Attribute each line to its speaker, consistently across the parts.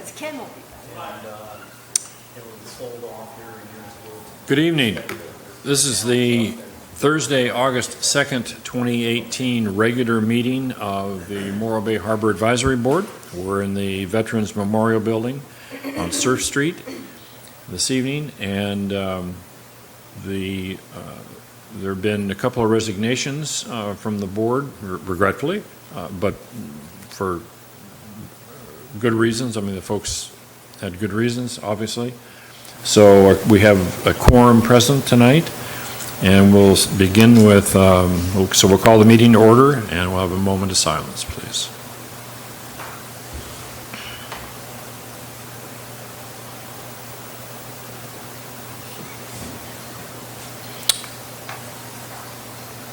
Speaker 1: because Ken will be back.
Speaker 2: Good evening. This is the Thursday, August 2nd, 2018 regular meeting of the Morro Bay Harbor Advisory Board. We're in the Veterans Memorial Building on Surf Street this evening, and there have been a couple of resignations from the board, regretfully, but for good reasons. I mean, the folks had good reasons, obviously. So we have a quorum present tonight, and we'll begin with, so we'll call the meeting to order, and we'll have a moment of silence, please.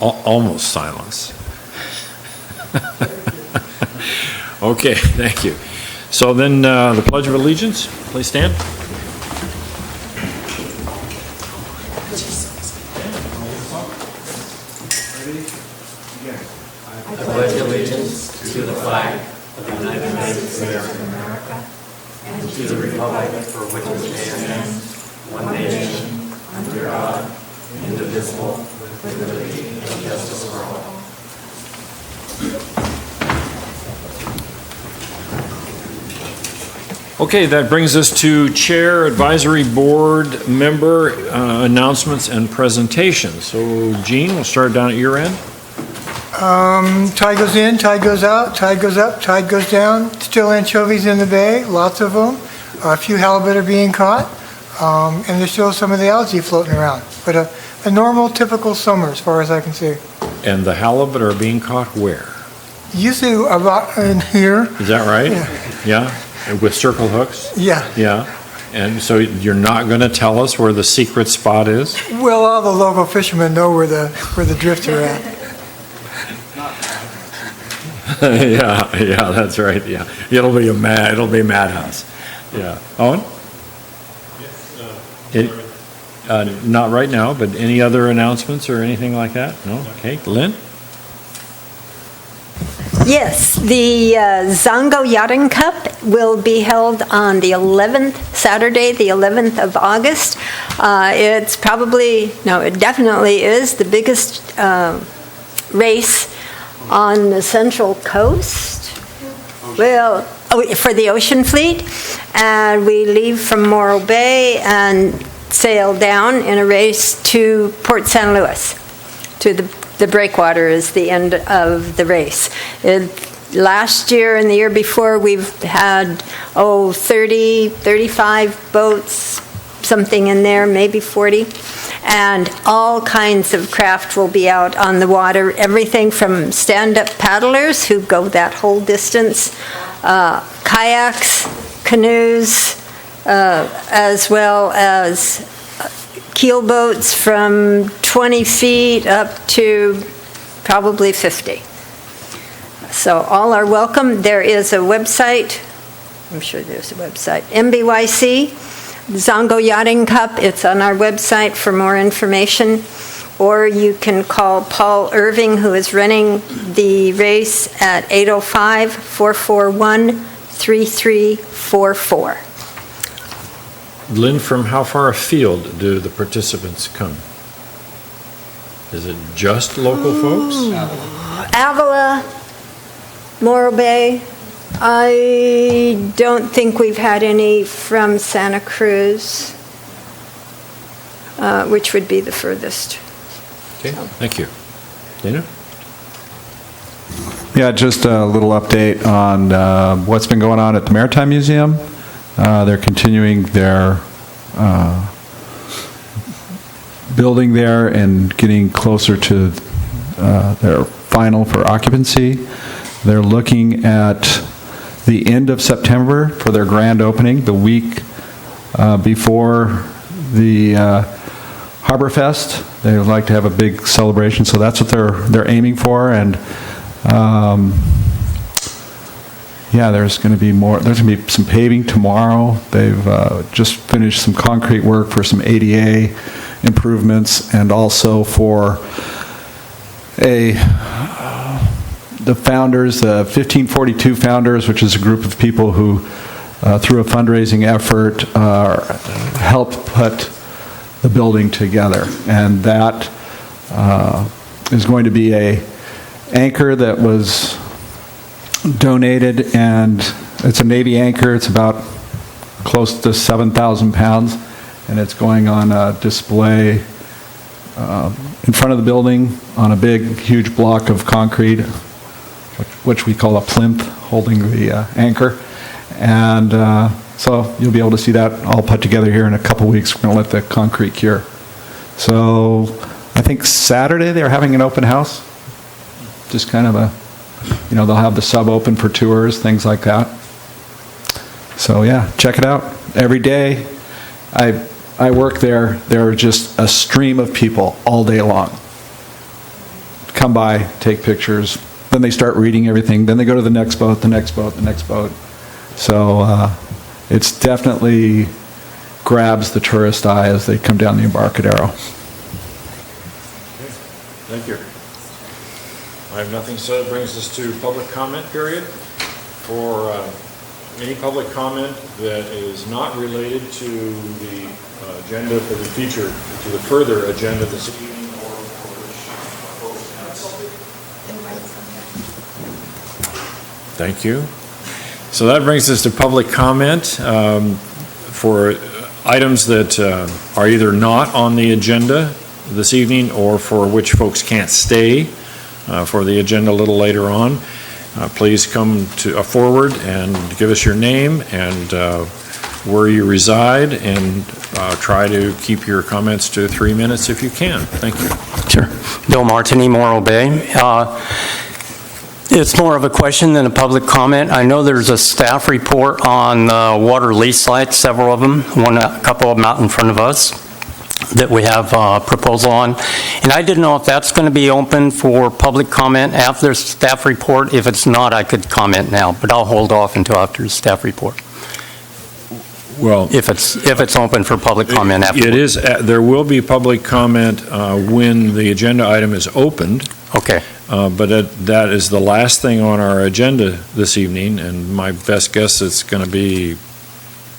Speaker 2: Almost silence. Okay, thank you. So then the Pledge of Allegiance, please stand.
Speaker 3: I pledge allegiance to the flag of the United States of America and to the republic for which it stands, one nation, under God, indivisible, with liberty and justice for all.
Speaker 2: Okay, that brings us to Chair, Advisory Board Member announcements and presentations. So, Gene, we'll start down at your end.
Speaker 4: Tide goes in, tide goes out, tide goes up, tide goes down. Still anchovies in the bay, lots of them. A few halibut are being caught, and there's still some of the algae floating around. But a normal, typical summer as far as I can see.
Speaker 2: And the halibut are being caught where?
Speaker 4: Usually about in here.
Speaker 2: Is that right?
Speaker 4: Yeah.
Speaker 2: With circle hooks?
Speaker 4: Yeah.
Speaker 2: Yeah. And so you're not going to tell us where the secret spot is?
Speaker 4: Well, all the local fishermen know where the drifts are at.
Speaker 2: yeah, that's right. Yeah, it'll be a madhouse. Yeah, Owen. Yes. Not right now, but any other announcements or anything like that? No. Okay, Lynn.
Speaker 1: Yes, the Zongo Yachting Cup will be held on the 11th, Saturday, the 11th of August. It definitely is the biggest race on the Central Coast. Well, for the Ocean Fleet. And we leave from Morro Bay and sail down in a race to Port San Luis, to the breakwater is the end of the race. Last year and the year before, we've had, 30, 35 boats, something in there, maybe 40. And all kinds of craft will be out on the water, everything from stand-up paddlers who go that whole distance, kayaks, canoes, as well as keelboats from 20 feet up to probably 50. So all are welcome. There is a website, I'm sure there's a website, MBYC, Zongo Yachting Cup. It's on our website for more information. Or you can call Paul Irving, who is running the race, at 805-441-3344.
Speaker 2: Lynn, from how far afield do the participants come? Is it just local folks?
Speaker 1: Avila, Morro Bay. I don't think we've had any from Santa Cruz, which would be the furthest.
Speaker 2: Okay, thank you. Dana?
Speaker 5: Yeah, just a little update on what's been going on at the Maritime Museum. They're continuing their building there and getting closer to their final for occupancy. They're looking at the end of September for their grand opening, the week before the Harbor Fest. They would like to have a big celebration, so that's what they're aiming for. And yeah, there's going to be more. There's going to be some paving tomorrow. They've just finished some concrete work for some ADA improvements, and also for the founders, the 1542 founders, which is a group of people who through a fundraising effort, helped put the building together. And that is going to be a anchor that was donated, and it's a Navy anchor. It's about close to 7,000 pounds, and it's going on a display in front of the building on a big, huge block of concrete, which we call a plinth, holding the anchor. And so you'll be able to see that all put together here in a couple weeks. We're going to let the concrete cure. So I think Saturday they're having an open house. Just kind of they'll have the sub open for tours, things like that. So yeah, check it out. Every day I work there, there are just a stream of people all day long. Come by, take pictures, then they start reading everything, then they go to the next boat, the next boat, the next boat. So it's definitely grabs the tourist eye as they come down the Embarcadero.
Speaker 2: Thank you. I have nothing, so that brings us to public comment period. For any public comment that is not related to the agenda for the future, to the further agenda this evening, or for which Thank you. So that brings us to public comment for items that are either not on the agenda this evening or for which folks can't stay for the agenda a little later on. Please come forward and give us your name and where you reside, and try to keep your comments to 3 minutes if you can. Thank you.
Speaker 3: Sure. Bill Martini, Morro Bay. It's more of a question than a public comment. I know there's a staff report on water lease sites, several of them, a couple of them out in front of us, that we have a proposal on. And I didn't know if that's going to be open for public comment after the staff report. If it's not, I could comment now, but I'll hold off until after the staff report.
Speaker 2: Well,
Speaker 3: If it's open for public comment after.
Speaker 2: it is. There will be public comment when the agenda item is opened.
Speaker 3: Okay.
Speaker 2: But that is the last thing on our agenda this evening, and my best guess it's going to be an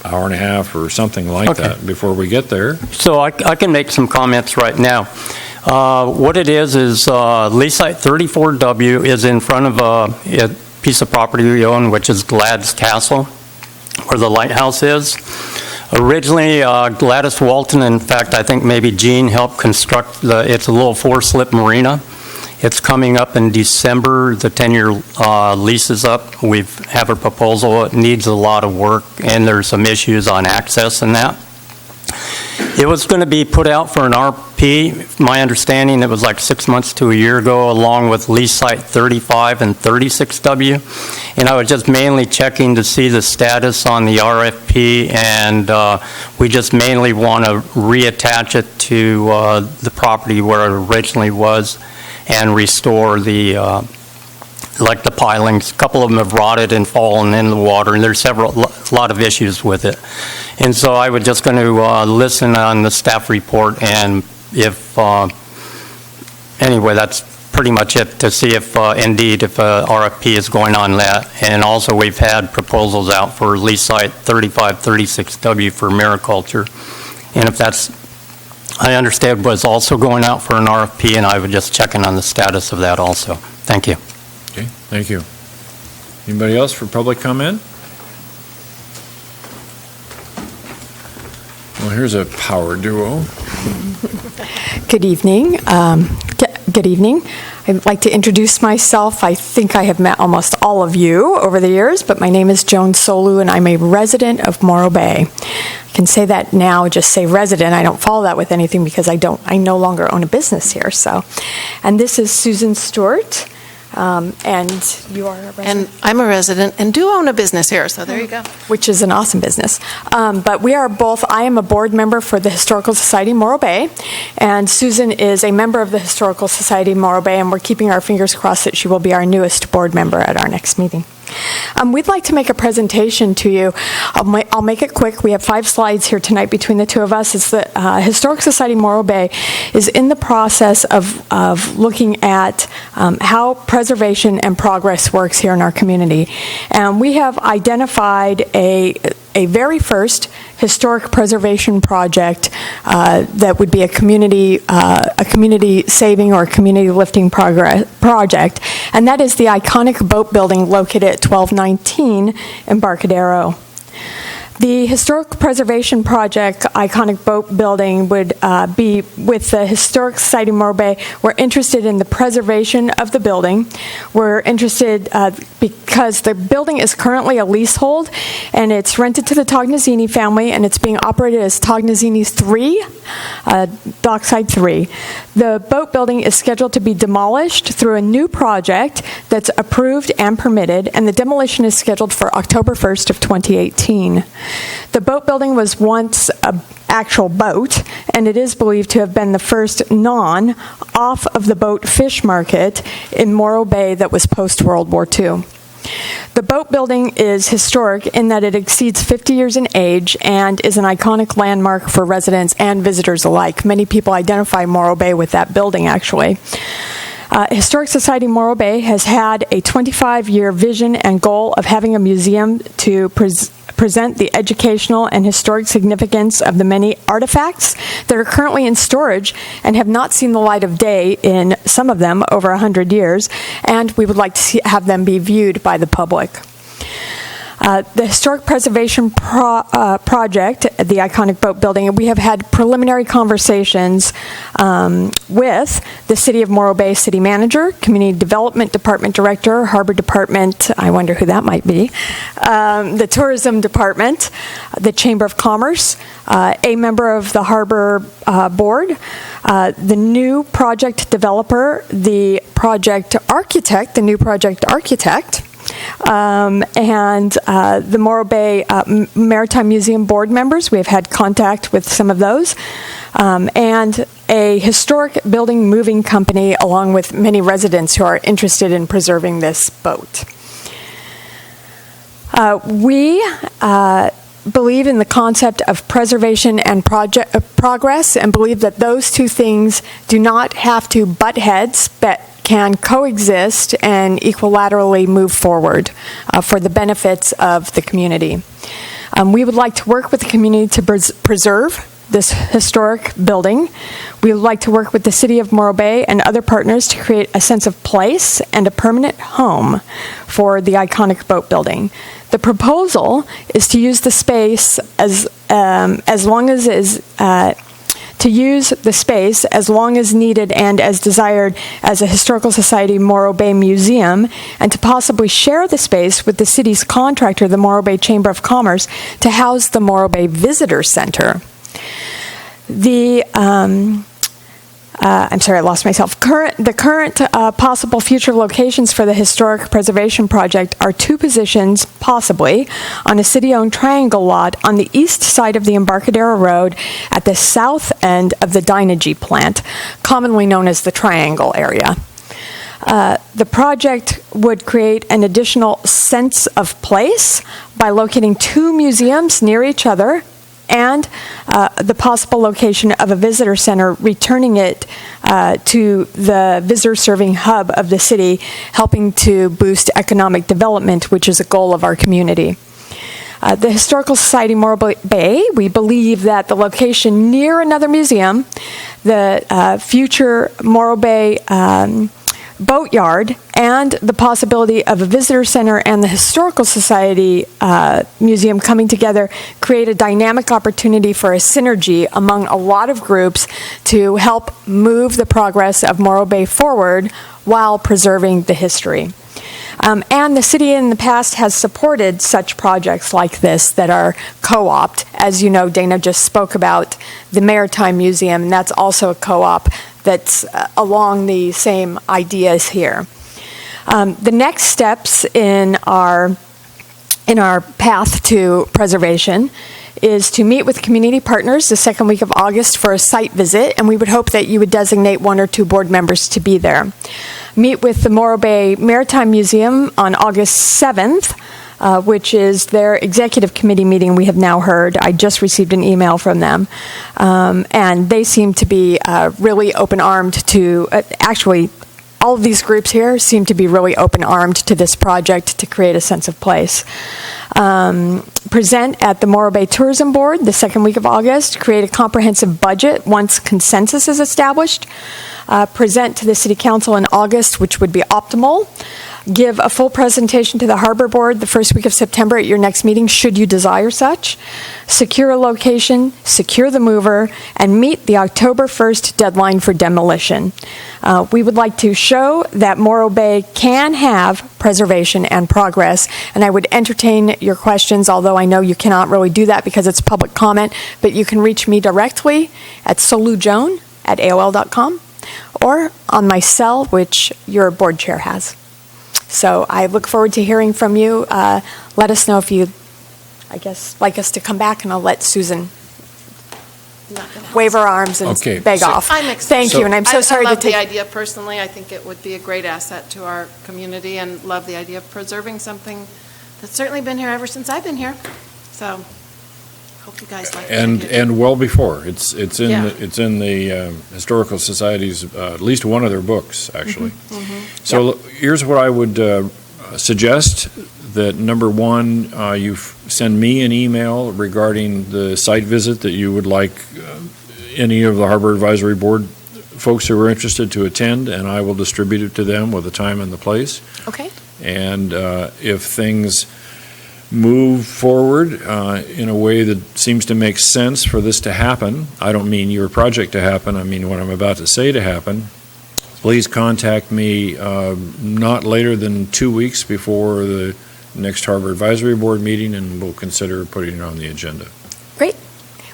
Speaker 2: hour and a half or something like that before we get there.
Speaker 3: So I can make some comments right now. What it is lease site 34W is in front of a piece of property we own, which is Glad's Castle, where the lighthouse is. Originally, Gladys Walton, in fact, I think maybe Gene helped construct it's a little 4-slip marina. It's coming up in December. The 10-year lease is up. We have a proposal. It needs a lot of work, and there's some issues on access and that. It was going to be put out for an RP. My understanding, it was like 6 months to a year ago, along with lease site 35 and 36W. And I was just mainly checking to see the status on the RFP, and we just mainly want to reattach it to the property where it originally was, and restore the like the pilings. A couple of them have rotted and fallen in the water, and there's a lot of issues with it. And so I was just going to listen on the staff report, and if anyway, that's pretty much it, to see if indeed if RFP is going on that. And also we've had proposals out for lease site 3536W for mariculture, and if that's, I understand, was also going out for an RFP, and I was just checking on the status of that also. Thank you.
Speaker 2: Okay, thank you. Anybody else for public comment? Well, here's a power duo.
Speaker 6: Good evening. Good evening. I'd like to introduce myself. I think I have met almost all of you over the years, but my name is Joan Solu, and I'm a resident of Morro Bay. I can say that now, just say resident. I don't follow that with anything because I no longer own a business here. So, and this is Susan Stewart, and you are a resident?
Speaker 7: And I'm a resident and do own a business here, so there you go.
Speaker 6: Which is an awesome business. But we are both, I am a board member for the Historical Society Morro Bay, and Susan is a member of the Historical Society Morro Bay, and we're keeping our fingers crossed that she will be our newest board member at our next meeting. We'd like to make a presentation to you. I'll make it quick. We have 5 slides here tonight between the two of us. It's the Historic Society Morro Bay is in the process of looking at how preservation and progress works here in our community. And we have identified a very first historic preservation project that would be a community saving or a community lifting project, and that is the iconic boat building located at 1219 Embarcadero. The Historic Preservation Project Iconic Boat Building would be with the Historic Society Morro Bay. We're interested in the preservation of the building. We're interested because the building is currently a leasehold, and it's rented to the Tognazzini family, and it's being operated as Tognazzini's 3, Dockside 3. The boat building is scheduled to be demolished through a new project that's approved and permitted, and the demolition is scheduled for October 1st of 2018. The boat building was once an actual boat, and it is believed to have been the first off-of-the-boat fish market in Morro Bay that was post-World War II. The boat building is historic in that it exceeds 50 years in age and is an iconic landmark for residents and visitors alike. Many people identify Morro Bay with that building, actually. Historic Society Morro Bay has had a 25-year vision and goal of having a museum to present the educational and historic significance of the many artifacts that are currently in storage and have not seen the light of day in some of them over 100 years, and we would like to have them be viewed by the public. The Historic Preservation Project, the iconic boat building, we have had preliminary conversations with the City of Morro Bay City Manager, Community Development Department Director, Harbor Department, I wonder who that might be, the Tourism Department, the Chamber of Commerce, a member of the Harbor Board, the new project developer, the new project architect, and the Morro Bay Maritime Museum board members. We have had contact with some of those, and a historic building moving company, along with many residents who are interested in preserving this boat. We believe in the concept of preservation and progress, and believe that those two things do not have to butt heads, but can coexist and equilaterally move forward for the benefits of the community. We would like to work with the community to preserve this historic building. We would like to work with the City of Morro Bay and other partners to create a sense of place and a permanent home for the iconic boat building. The proposal is to use the space as long as needed and as desired as a Historical Society Morro Bay Museum, and to possibly share the space with the city's contractor, the Morro Bay Chamber of Commerce, to house the Morro Bay Visitor Center. I'm sorry, I lost myself. The current possible future locations for the Historic Preservation Project are 2 positions, possibly, on a city-owned triangle lot on the east side of the Embarcadero Road at the south end of the Dynegy plant, commonly known as the Triangle area. The project would create an additional sense of place by locating 2 museums near each other, and the possible location of a visitor center, returning it to the visitor-serving hub of the city, helping to boost economic development, which is a goal of our community. The Historical Society Morro Bay, we believe that the location near another museum, the future Morro Bay boatyard, and the possibility of a visitor center and the Historical Society Museum coming together create a dynamic opportunity for a synergy among a lot of groups to help move the progress of Morro Bay forward while preserving the history. And the city in the past has supported such projects like this that are co-opt. As you know, Dana just spoke about the Maritime Museum, and that's also a co-op that's along the same ideas here. The next steps in our in our path to preservation is to meet with community partners the second week of August for a site visit, and we would hope that you would designate 1 or 2 board members to be there. Meet with the Morro Bay Maritime Museum on August 7th, which is their executive committee meeting we have now heard. I just received an email from them, and they seem to be really open-armed to, actually, all of these groups here seem to be really open-armed to this project to create a sense of place. Present at the Morro Bay Tourism Board the second week of August, create a comprehensive budget once consensus is established. Present to the City Council in August, which would be optimal. Give a full presentation to the Harbor Board the first week of September at your next meeting, should you desire such. Secure a location, secure the mover, and meet the October 1st deadline for demolition. We would like to show that Morro Bay can have preservation and progress, and I would entertain your questions, although I know you cannot really do that because it's public comment, but you can reach me directly at solujoan@aol.com or on my cell, which your board chair has. So I look forward to hearing from you. Let us know if you'd, I guess, like us to come back, and I'll let Susan wave her arms and
Speaker 2: Okay,
Speaker 6: beg
Speaker 2: so-
Speaker 6: off.
Speaker 7: I'm excited.
Speaker 6: Thank you, and I'm so sorry
Speaker 7: I
Speaker 6: to
Speaker 7: love the
Speaker 6: take...
Speaker 7: idea personally. I think it would be a great asset to our community, and love the idea of preserving something that's certainly been here ever since I've been here. So, hope you guys like it.
Speaker 2: And well before. It's in
Speaker 7: Yeah.
Speaker 2: the Historical Society's, at least one of their books, actually.
Speaker 7: Mm-hmm.
Speaker 2: So here's what I would suggest, that number one, you send me an email regarding the site visit that you would like any of the Harbor Advisory Board folks who are interested to attend, and I will distribute it to them with the time and the place.
Speaker 6: Okay.
Speaker 2: And if things move forward in a way that seems to make sense for this to happen, I don't mean your project to happen, I mean what I'm about to say to happen, please contact me not later than 2 weeks before the next Harbor Advisory Board meeting, and we'll consider putting it on the agenda.
Speaker 6: Great.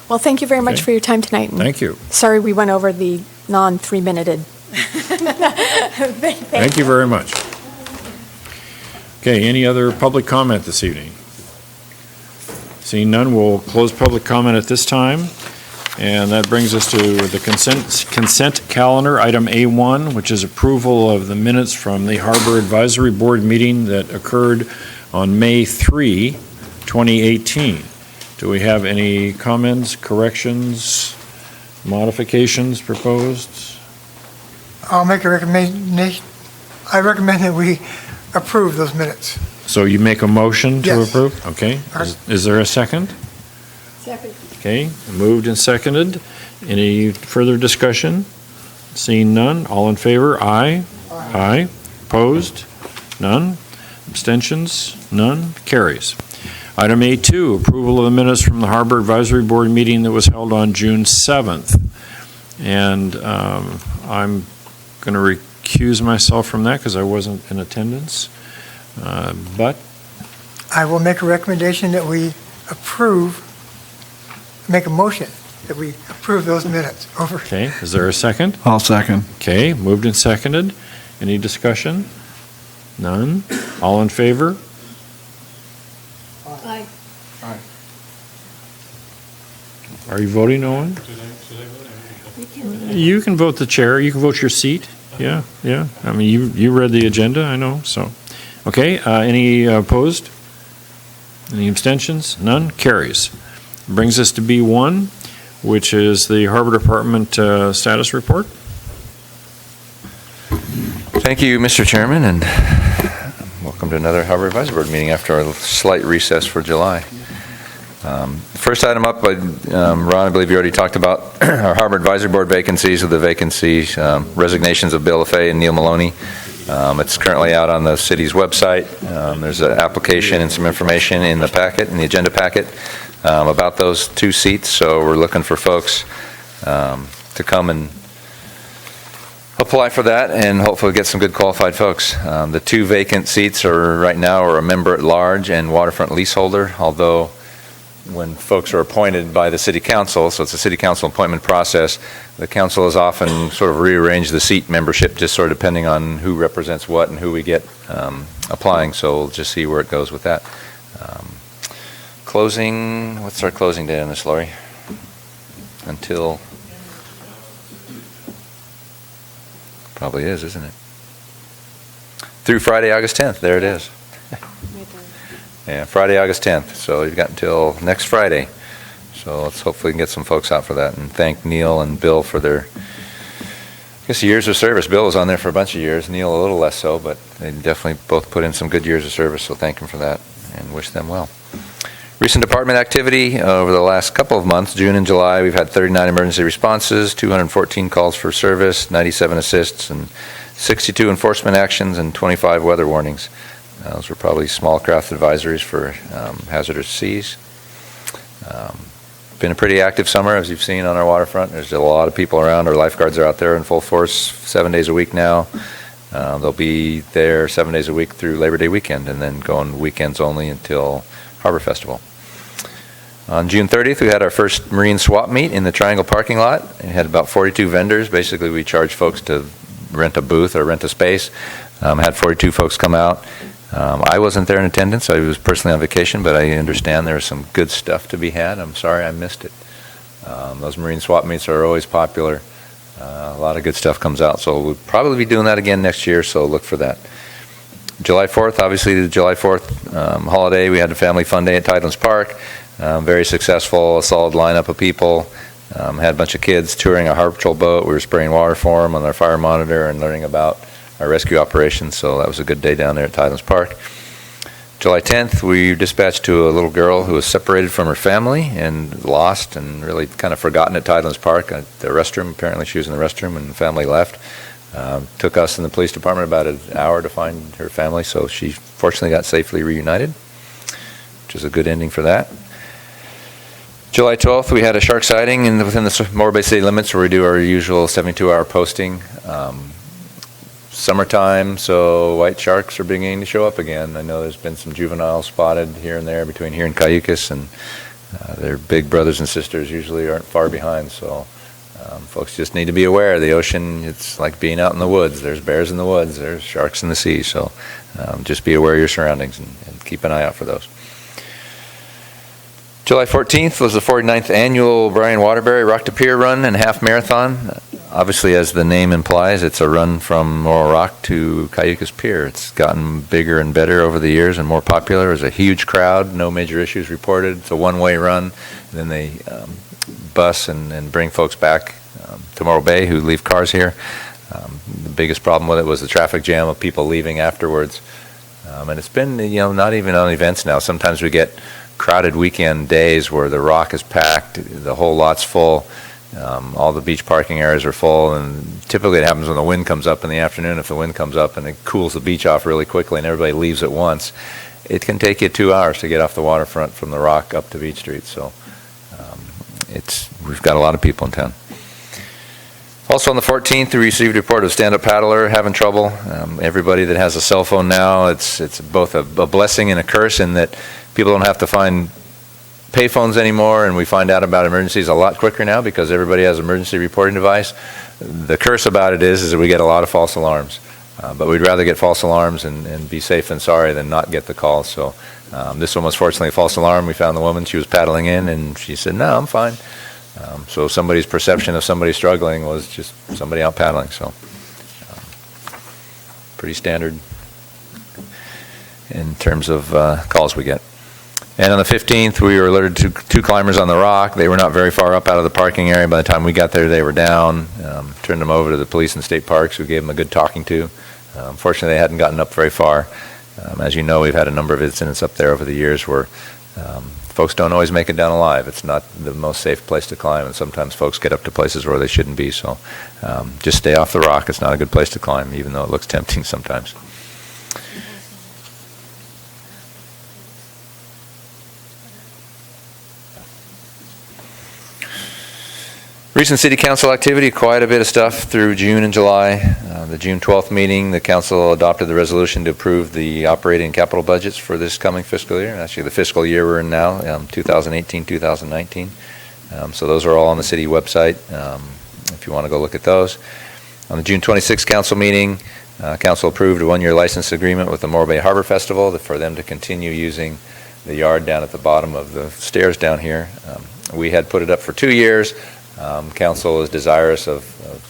Speaker 6: Well, thank you very much
Speaker 2: Okay.
Speaker 6: for your time tonight. and
Speaker 2: Thank you.
Speaker 6: Sorry we went over the non-3-minuted.
Speaker 2: Thank you very much. Okay, any other public comment this evening? Seeing none, we'll close public comment at this time. And that brings us to the consent calendar, item A1, which is approval of the minutes from the Harbor Advisory Board meeting that occurred on May 3, 2018. Do we have any comments, corrections, modifications proposed?
Speaker 4: I'll make a recommendation. I recommend that we approve those minutes.
Speaker 2: So you make a motion to
Speaker 4: Yes.
Speaker 2: approve? Okay. Is there a second?
Speaker 6: Second.
Speaker 2: Okay, moved and seconded. Any further discussion? Seeing none, all in favor? Aye. Aye. Opposed? None. Abstentions? None. Carries. Item A2, approval of the minutes from the Harbor Advisory Board meeting that was held on June 7th. And I'm going to recuse myself from that because I wasn't in attendance. But
Speaker 4: I will make a recommendation that we make a motion that we approve those minutes. Over.
Speaker 2: okay, is there a second?
Speaker 5: I'll second.
Speaker 2: Okay, moved and seconded. Any discussion? None? All in favor?
Speaker 1: Aye.
Speaker 2: Are you voting, Owen? You can vote the chair, you can vote your seat. Yeah, yeah. I mean, you read the agenda, I know, so. Okay, any opposed? Any abstentions? None? Carries. Brings us to B1, which is the Harbor Department status report.
Speaker 8: Thank you, Mr. Chairman, and welcome to another Harbor Advisory Board meeting after a slight recess for July. First item up, Ron, I believe you already talked about our Harbor Advisory Board vacancies, of the vacancies, resignations of Bill LaFay and Neil Maloney. It's currently out on the city's website. There's an application and some information in the packet, in the agenda packet, about those 2 seats, so we're looking for folks to come and apply for that and hopefully get some good qualified folks. The 2 vacant seats right now are a member at large and waterfront leaseholder, although when folks are appointed by the city council, so it's a city council appointment process, the council has often sort of rearranged the seat membership just sort of depending on who represents what and who we get applying, so we'll just see where it goes with that. Closing, what's our closing date on this, Lori? Until, probably is, isn't it? Through Friday, August 10th, there it is. Yeah, Friday, August 10th, so you've got until next Friday. So let's hopefully get some folks out for that, and thank Neil and Bill for their, I guess, years of service. Bill was on there for a bunch of years, Neil a little less so, but they definitely both put in some good years of service, so thank them for that and wish them well. Recent department activity over the last couple of months, June and July, we've had 39 emergency responses, 214 calls for service, 97 assists, and 62 enforcement actions, and 25 weather warnings. Those were probably small craft advisories for hazardous seas. Been a pretty active summer, as you've seen on our waterfront. There's a lot of people around. Our lifeguards are out there in full force 7 days a week now. They'll be there 7 days a week through Labor Day weekend, and then going weekends only until Harbor Festival. On June 30th, we had our first marine swap meet in the Triangle parking lot. We had about 42 vendors. Basically, we charge folks to rent a booth or rent a space. Had 42 folks come out. I wasn't there in attendance. I was personally on vacation, but I understand there was some good stuff to be had. I'm sorry I missed it. Those marine swap meets are always popular. A lot of good stuff comes out, so we'll probably be doing that again next year, so look for that. July 4th, obviously the July 4th holiday, we had a family fun day at Tidelands Park. Very successful, a solid lineup of people. Had a bunch of kids touring a Harbor Patrol boat. We were spraying water for them on their fire monitor and learning about our rescue operations, so that was a good day down there at Tidelands Park. July 10th, we dispatched to a little girl who was separated from her family and lost and really kind of forgotten at Tidelands Park. At the restroom, apparently she was in the restroom and the family left. Took us and the police department about an hour to find her family, so she fortunately got safely reunited, which is a good ending for that. July 12th, we had a shark sighting within the Morro Bay city limits where we do our usual 72-hour posting. Summertime, so white sharks are beginning to show up again. I know there's been some juveniles spotted here and there between here and Cayucas, and their big brothers and sisters usually aren't far behind, so folks just need to be aware. The ocean, it's like being out in the woods. There's bears in the woods, there's sharks in the sea, so just be aware of your surroundings and keep an eye out for those. July 14th was the 49th annual Brian Waterbury Rock to Pier Run and Half Marathon. Obviously, as the name implies, it's a run from Morro Rock to Cayucas Pier. It's gotten bigger and better over the years and more popular. There's a huge crowd, no major issues reported. It's a one-way run. And then they bus and bring folks back to Morro Bay who leave cars here. The biggest problem with it was the traffic jam of people leaving afterwards. And it's been, not even on events now. Sometimes we get crowded weekend days where the rock is packed, the whole lot's full, all the beach parking areas are full, and typically it happens when the wind comes up in the afternoon. If the wind comes up and it cools the beach off really quickly and everybody leaves at once, it can take you 2 hours to get off the waterfront from the rock up to Beach Street. So we've got a lot of people in town. Also on the 14th, we received a report of a stand-up paddler having trouble. Everybody that has a cell phone now, it's both a blessing and a curse in that people don't have to find payphones anymore, and we find out about emergencies a lot quicker now because everybody has an emergency reporting device. The curse about it is that we get a lot of false alarms. But we'd rather get false alarms and be safe and sorry than not get the call. So this one was fortunately a false alarm. We found the woman, she was paddling in, and she said, "No, I'm fine." So somebody's perception of somebody struggling was just somebody out paddling. So pretty standard in terms of calls we get. And on the 15th, we were alerted to 2 climbers on the rock. They were not very far up out of the parking area. By the time we got there, they were down. Turned them over to the police and state parks, who gave them a good talking to. Fortunately, they hadn't gotten up very far. As you know, we've had a number of incidents up there over the years where folks don't always make it down alive. It's not the most safe place to climb, and sometimes folks get up to places where they shouldn't be. So just stay off the rock. It's not a good place to climb, even though it looks tempting sometimes. Recent City Council activity, quite a bit of stuff through June and July. The June 12th meeting, the Council adopted the resolution to approve the operating and capital budgets for this coming fiscal year. Actually, the fiscal year we're in now, 2018-2019. So those are all on the city website if you want to go look at those. On the June 26th Council meeting, Council approved a 1-year license agreement with the Morro Bay Harbor Festival for them to continue using the yard down at the bottom of the stairs down here. We had put it up for 2 years. Council is desirous of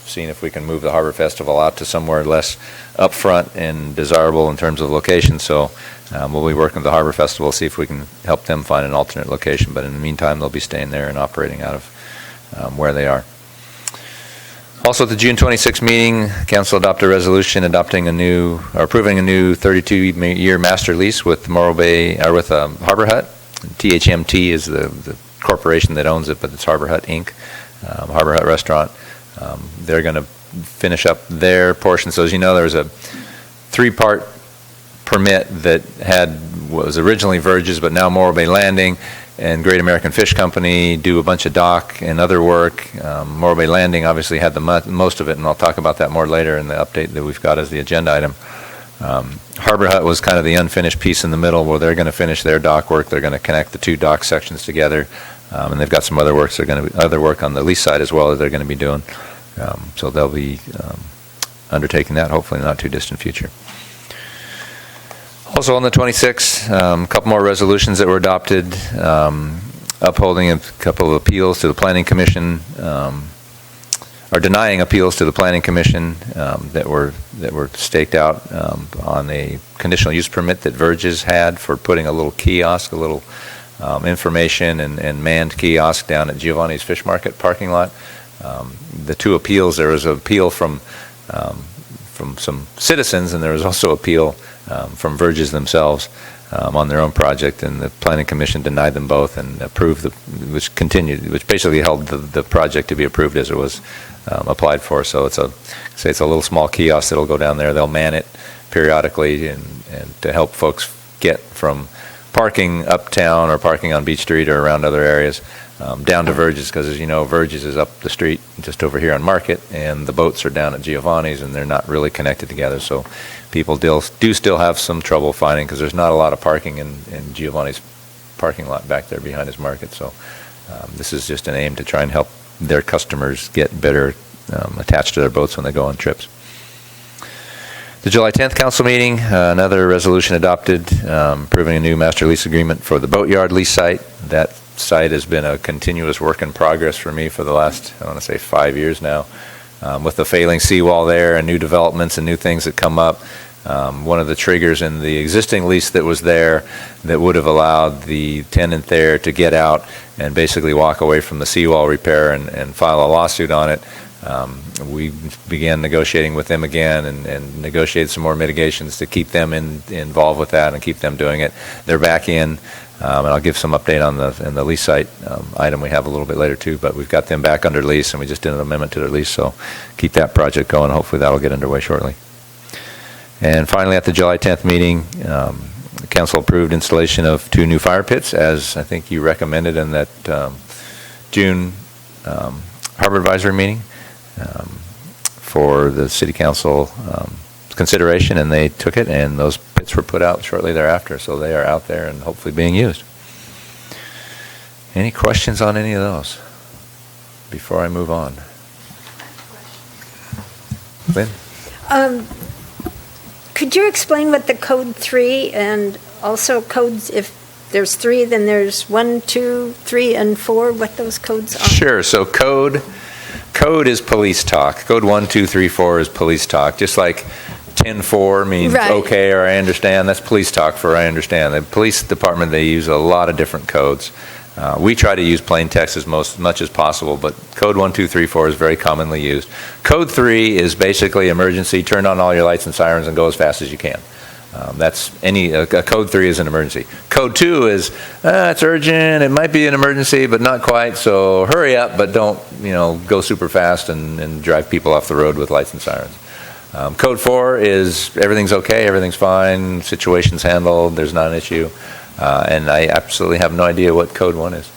Speaker 8: seeing if we can move the Harbor Festival out to somewhere less upfront and desirable in terms of location. So we'll be working with the Harbor Festival, see if we can help them find an alternate location. But in the meantime, they'll be staying there and operating out of where they are. Also, at the June 26th meeting, Council adopted a resolution approving a new 32-year master lease with Morro Bay, or with Harbor Hut. THMT is the corporation that owns it, but it's Harbor Hut Inc., Harbor Hut Restaurant. They're going to finish up their portion. So as you know, there was a 3-part permit that was originally Verge's, but now Morro Bay Landing and Great American Fish Company do a bunch of dock and other work. Morro Bay Landing obviously had the most of it, and I'll talk about that more later in the update that we've got as the agenda item. Harbor Hut was kind of the unfinished piece in the middle where they're going to finish their dock work. They're going to connect the 2 dock sections together, and they've got some other work. Other work on the lease side as well that they're going to be doing. So they'll be undertaking that hopefully in the not too distant future. Also on the 26th, a couple more resolutions that were adopted, upholding a couple of appeals to the Planning Commission, or denying appeals to the Planning Commission that were staked out on a conditional use permit that Verge's had for putting a little kiosk, a little information and manned kiosk down at Giovanni's Fish Market parking lot. The 2 appeals, there was an appeal from some citizens, and there was also appeal from Verge's themselves on their own project, and the Planning Commission denied them both and approved, which basically held the project to be approved as it was applied for. So it's a little small kiosk that'll go down there. They'll man it periodically and to help folks get from parking uptown or parking on Beach Street or around other areas down to Verge's, because as you know, Verge's is up the street just over here on Market, and the boats are down at Giovanni's, and they're not really connected together. So people do still have some trouble finding, because there's not a lot of parking in Giovanni's parking lot back there behind his market. So this is just an aim to try and help their customers get better attached to their boats when they go on trips. The July 10th council meeting, another resolution adopted approving a new master lease agreement for the boatyard lease site. That site has been a continuous work in progress for me for the last, I want to say, 5 years now. With the failing seawall there and new developments and new things that come up, one of the triggers in the existing lease that was there that would have allowed the tenant there to get out and basically walk away from the seawall repair and file a lawsuit on it. We began negotiating with them again and negotiated some more mitigations to keep them involved with that and keep them doing it. They're back in, and I'll give some update on the lease site item we have a little bit later too, but we've got them back under lease, and we just did an amendment to their lease, so keep that project going. Hopefully that'll get underway shortly. And finally, at the July 10th meeting, the council approved installation of 2 new fire pits, as I think you recommended in that June Harbor Advisory meeting, for the city council consideration, and they took it, and those pits were put out shortly thereafter, so they are out there and hopefully being used. Any questions on any of those before I move on? Lynn?
Speaker 1: Could you explain what the code 3 and also codes, if there's 3, then there's 1, 2, 3, and 4, what those codes are?
Speaker 8: Sure. So code is police talk. Code 1, 2, 3, 4 is police talk. Just like 10-4 means
Speaker 1: Right.
Speaker 8: okay or I understand. That's police talk for I understand. The police department, they use a lot of different codes. We try to use plain text as much as possible, but code 1, 2, 3, 4 is very commonly used. Code 3 is basically emergency. Turn on all your lights and sirens and go as fast as you can. That's code 3 is an emergency. Code 2 is it's urgent. It might be an emergency, but not quite. So hurry up, but don't go super fast and drive people off the road with lights and sirens. Code 4 is everything's okay, everything's fine, situation's handled, there's not an issue. And I absolutely have no idea what code 1 is.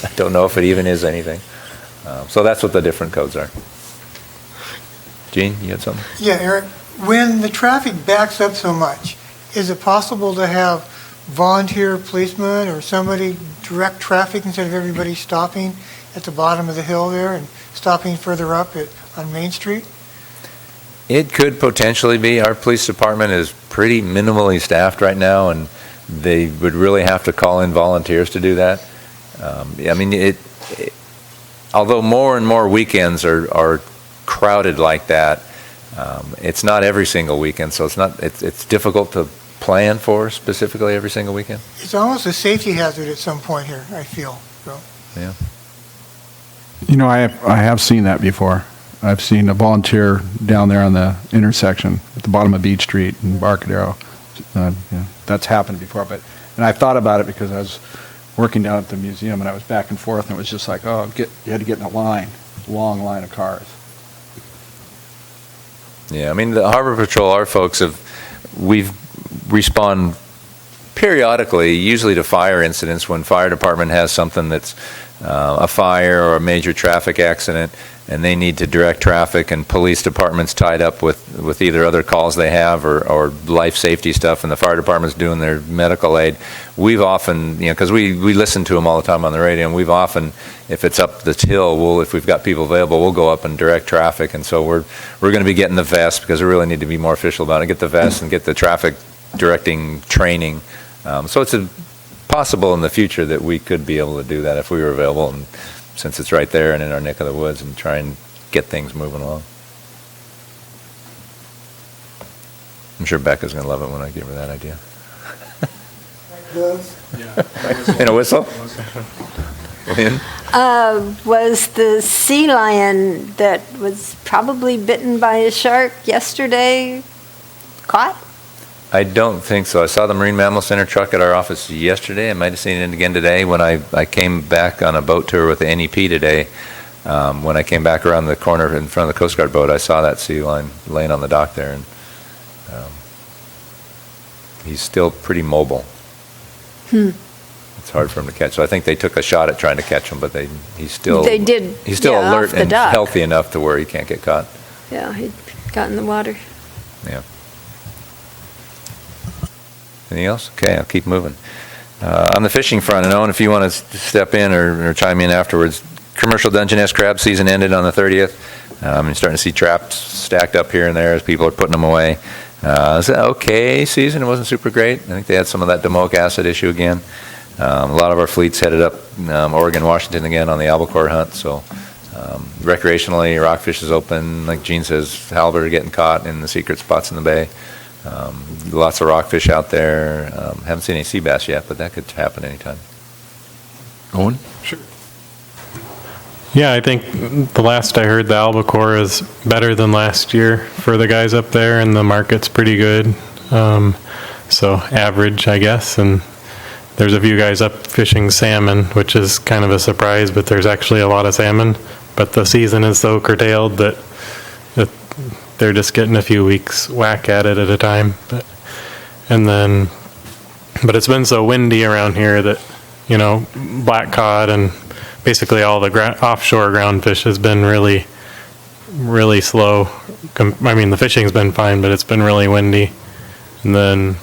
Speaker 8: I don't know if it even is anything. So that's what the different codes are. Gene, you had something?
Speaker 4: Yeah, Eric, when the traffic backs up so much, is it possible to have volunteer policemen or somebody direct traffic instead of everybody stopping at the bottom of the hill there and stopping further up on Main Street?
Speaker 8: It could potentially be. Our police department is pretty minimally staffed right now, and they would really have to call in volunteers to do that. I mean, although more and more weekends are crowded like that, it's not every single weekend, so it's difficult to plan for specifically every single weekend.
Speaker 4: It's almost a safety hazard at some point here, I feel. So.
Speaker 8: Yeah.
Speaker 5: You know, I have seen that before. I've seen a volunteer down there on the intersection at the bottom of Beach Street in Barcadero. That's happened before, and I thought about it because I was working down at the museum and I was back and forth and it was just like, you had to get in a long line of cars.
Speaker 8: Yeah, I mean, the Harbor Patrol, our folks we respond periodically, usually to fire incidents when fire department has something that's a fire or a major traffic accident, and they need to direct traffic, and police department's tied up with either other calls they have or life safety stuff, and the fire department's doing their medical aid. We've often, because we listen to them all the time on the radio, and we've often, if it's up this hill, if we've got people available, we'll go up and direct traffic, and so we're going to be getting the vest, because we really need to be more official about it, get the vest and get the traffic directing training. So it's possible in the future that we could be able to do that if we were available, and since it's right there and in our neck of the woods, and try and get things moving along. I'm sure Becca's going to love it when I give her that idea. In a whistle? In?
Speaker 1: Was the sea lion that was probably bitten by a shark yesterday caught?
Speaker 8: I don't think so. I saw the Marine Mammal Center truck at our office yesterday. I might have seen it again today when I came back on a boat tour with the NEP today. When I came back around the corner in front of the Coast Guard boat, I saw that sea lion laying on the dock there, and he's still pretty mobile. It's hard for him to catch. So I think they took a shot at trying to catch him, but he's still alert and healthy enough to where he can't get caught.
Speaker 1: Yeah, he got in the water.
Speaker 8: Yeah. Anything else? Okay, I'll keep moving. On the fishing front, and Owen, if you want to step in or chime in afterwards, commercial Dungeness crab season ended on the 30th. You're starting to see traps stacked up here and there as people are putting them away. It's an okay season. It wasn't super great. I think they had some of that domoic acid issue again. A lot of our fleets headed up Oregon, Washington again on the albacore hunt. So recreationally, rockfish is open. Like Gene says, halibut are getting caught in the secret spots in the bay. Lots of rockfish out there. Haven't seen any sea bass yet, but that could happen anytime.
Speaker 2: Owen?
Speaker 9: Sure. Yeah, I think the last I heard, the albacore is better than last year for the guys up there, and the market's pretty good. So average, I guess. And there's a few guys up fishing salmon, which is kind of a surprise, but there's actually a lot of salmon. But the season is so curtailed that they're just getting a few weeks whack at it at a time. But it's been so windy around here that, black cod and basically all the offshore ground fish has been really, really slow. I mean, the fishing's been fine, but it's been really windy. And then,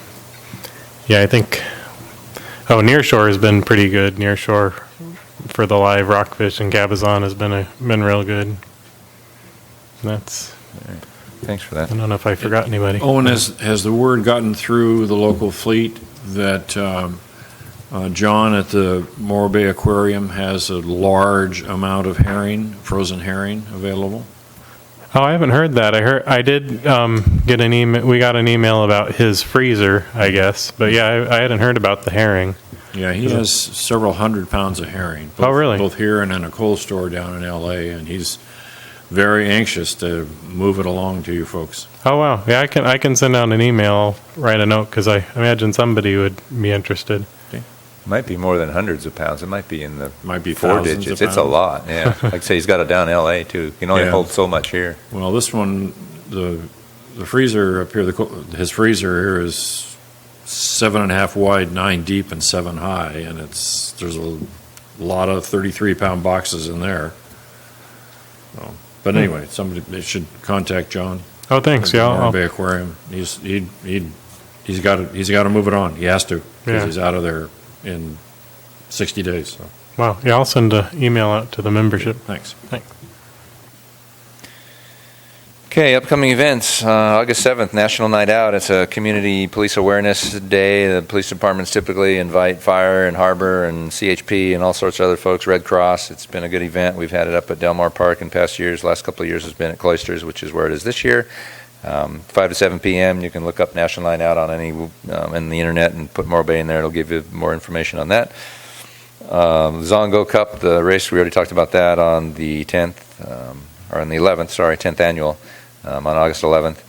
Speaker 9: I think, nearshore has been pretty good. Nearshore for the live rockfish and cabezon has been real good. And that's...
Speaker 8: Thanks for that.
Speaker 9: I don't know if I forgot anybody.
Speaker 2: Owen, has the word gotten through the local fleet that John at the Morro Bay Aquarium has a large amount of frozen herring available?
Speaker 9: Oh, I haven't heard that. I did get an email. We got an email about his freezer, I guess. But I hadn't heard about the herring.
Speaker 2: Yeah, he has several hundred pounds of herring.
Speaker 9: Really?
Speaker 2: Both here and in a cold store down in L.A., and he's very anxious to move it along to you folks.
Speaker 9: Oh, wow. Yeah, I can send out an email, write a note, because I imagine somebody would be interested.
Speaker 8: It might be more than hundreds of pounds. It might be in the
Speaker 2: four
Speaker 8: digits. It's a lot, yeah. Like I say, he's got it down in L.A., too. You can only hold so much here.
Speaker 2: Well, this one, the freezer up here, his freezer here is 7.5 wide, 9 deep, and 7 high, and there's a lot of 33-pound boxes in there. So, but anyway, they should contact John.
Speaker 9: Oh, thanks. Yeah,
Speaker 2: Morro Bay Aquarium. He's got to move it on. He has to, because he's out of there in 60 days. So.
Speaker 9: Wow. Yeah, I'll send an email out to the membership.
Speaker 2: Thanks.
Speaker 8: Okay, upcoming events. August 7th, National Night Out. It's a community police awareness day. The police departments typically invite fire and harbor and CHP and all sorts of other folks, Red Cross. It's been a good event. We've had it up at Del Mar Park in past years. Last couple of years has been at Cloisters, which is where it is this year. 5 to 7 p.m. You can look up National Night Out on any in the internet and put Morro Bay in there. It'll give you more information on that. Zongo Cup, the race, we already talked about that on the 10th, or on the 11th, sorry, 10th annual. On August 11th.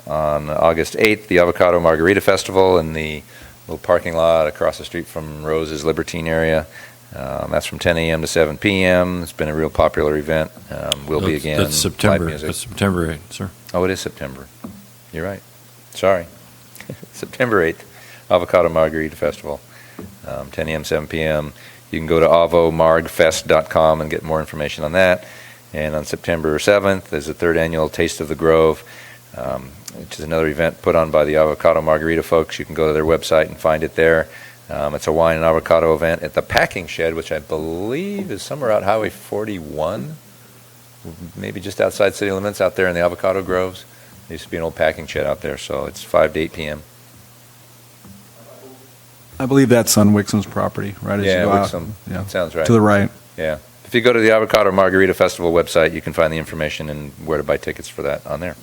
Speaker 8: On August 8th, the Avocado Margarita Festival in the little parking lot across the street from Rose's Libertine area. That's from 10 a.m. to 7 p.m. It's been a real popular event. Will be again.
Speaker 2: That's September.
Speaker 8: Live music.
Speaker 2: That's September 8th, sir.
Speaker 8: Oh, it is September. You're right. Sorry. September 8th, Avocado Margarita Festival, 10 a.m., 7 p.m. You can go to avomargfest.com and get more information on that. And on September 7th is the 3rd annual Taste of the Grove, which is another event put on by the Avocado Margarita folks. You can go to their website and find it there. It's a wine and avocado event at the Packing Shed, which I believe is somewhere out Highway 41, maybe just outside city limits out there in the avocado groves. There used to be an old packing shed out there, so it's 5 to 8 p.m.
Speaker 5: I believe that's on Wixom's property, right? As
Speaker 8: Yeah,
Speaker 5: you go out.
Speaker 8: Wixom.
Speaker 5: Yeah.
Speaker 8: Sounds right.
Speaker 5: To the right.
Speaker 8: Yeah. If you go to the Avocado Margarita Festival website, you can find the information and where to buy tickets for that on there.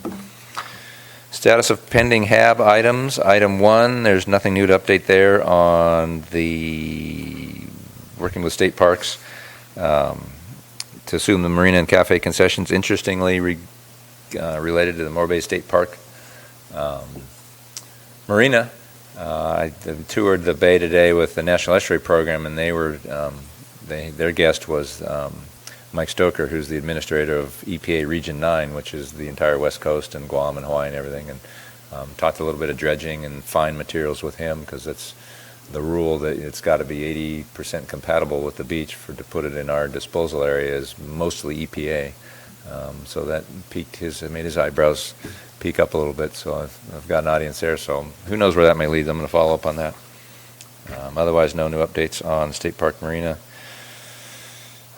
Speaker 8: Status of pending HAB items. Item 1, there's nothing new to update there on the working with state parks to assume the marina and cafe concessions. Interestingly, related to the Morro Bay State Park marina, I toured the bay today with the National Estuary Program, and they were their guest was Mike Stoker, who's the administrator of EPA Region 9, which is the entire West Coast and Guam and Hawaii and everything, and talked a little bit of dredging and fine materials with him, because it's the rule that it's got to be 80% compatible with the beach to put it in our disposal area is mostly EPA. So that made his eyebrows peak up a little bit, so I've got an audience there, so who knows where that may lead. I'm going to follow up on that. Otherwise, no new updates on State Park Marina.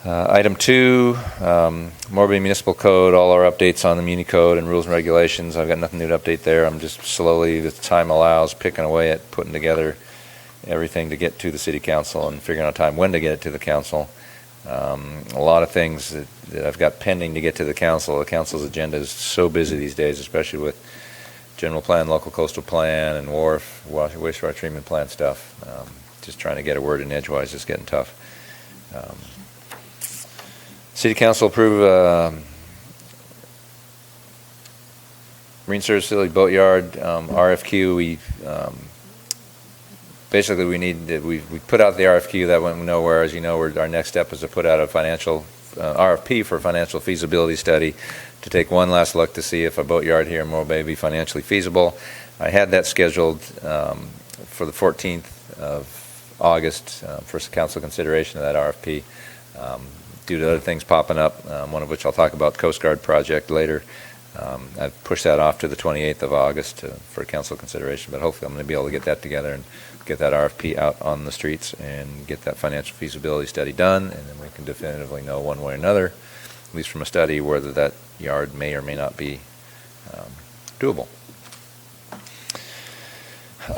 Speaker 8: Item 2, Morro Bay Municipal Code, all our updates on the Muni Code and rules and regulations. I've got nothing new to update there. I'm just slowly, as time allows, picking away at putting together everything to get to the City Council and figuring out time when to get it to the Council. A lot of things that I've got pending to get to the Council. The Council's agenda is so busy these days, especially with General Plan, Local Coastal Plan, and WARF, Wastewater Treatment Plant stuff. Just trying to get a word in edgewise is getting tough. City Council approved Marine Service Facility Boatyard RFQ. We basically we put out the RFQ that went nowhere. As you know, our next step is to put out a financial RFP for financial feasibility study to take one last look to see if a boatyard here in Morro Bay be financially feasible. I had that scheduled for the 14th of August for council consideration of that RFP. Due to other things popping up, one of which I'll talk about, Coast Guard project later. I've pushed that off to the 28th of August for council consideration, but hopefully I'm going to be able to get that together and get that RFP out on the streets and get that financial feasibility study done, and then we can definitively know one way or another, at least from a study, whether that yard may or may not be doable.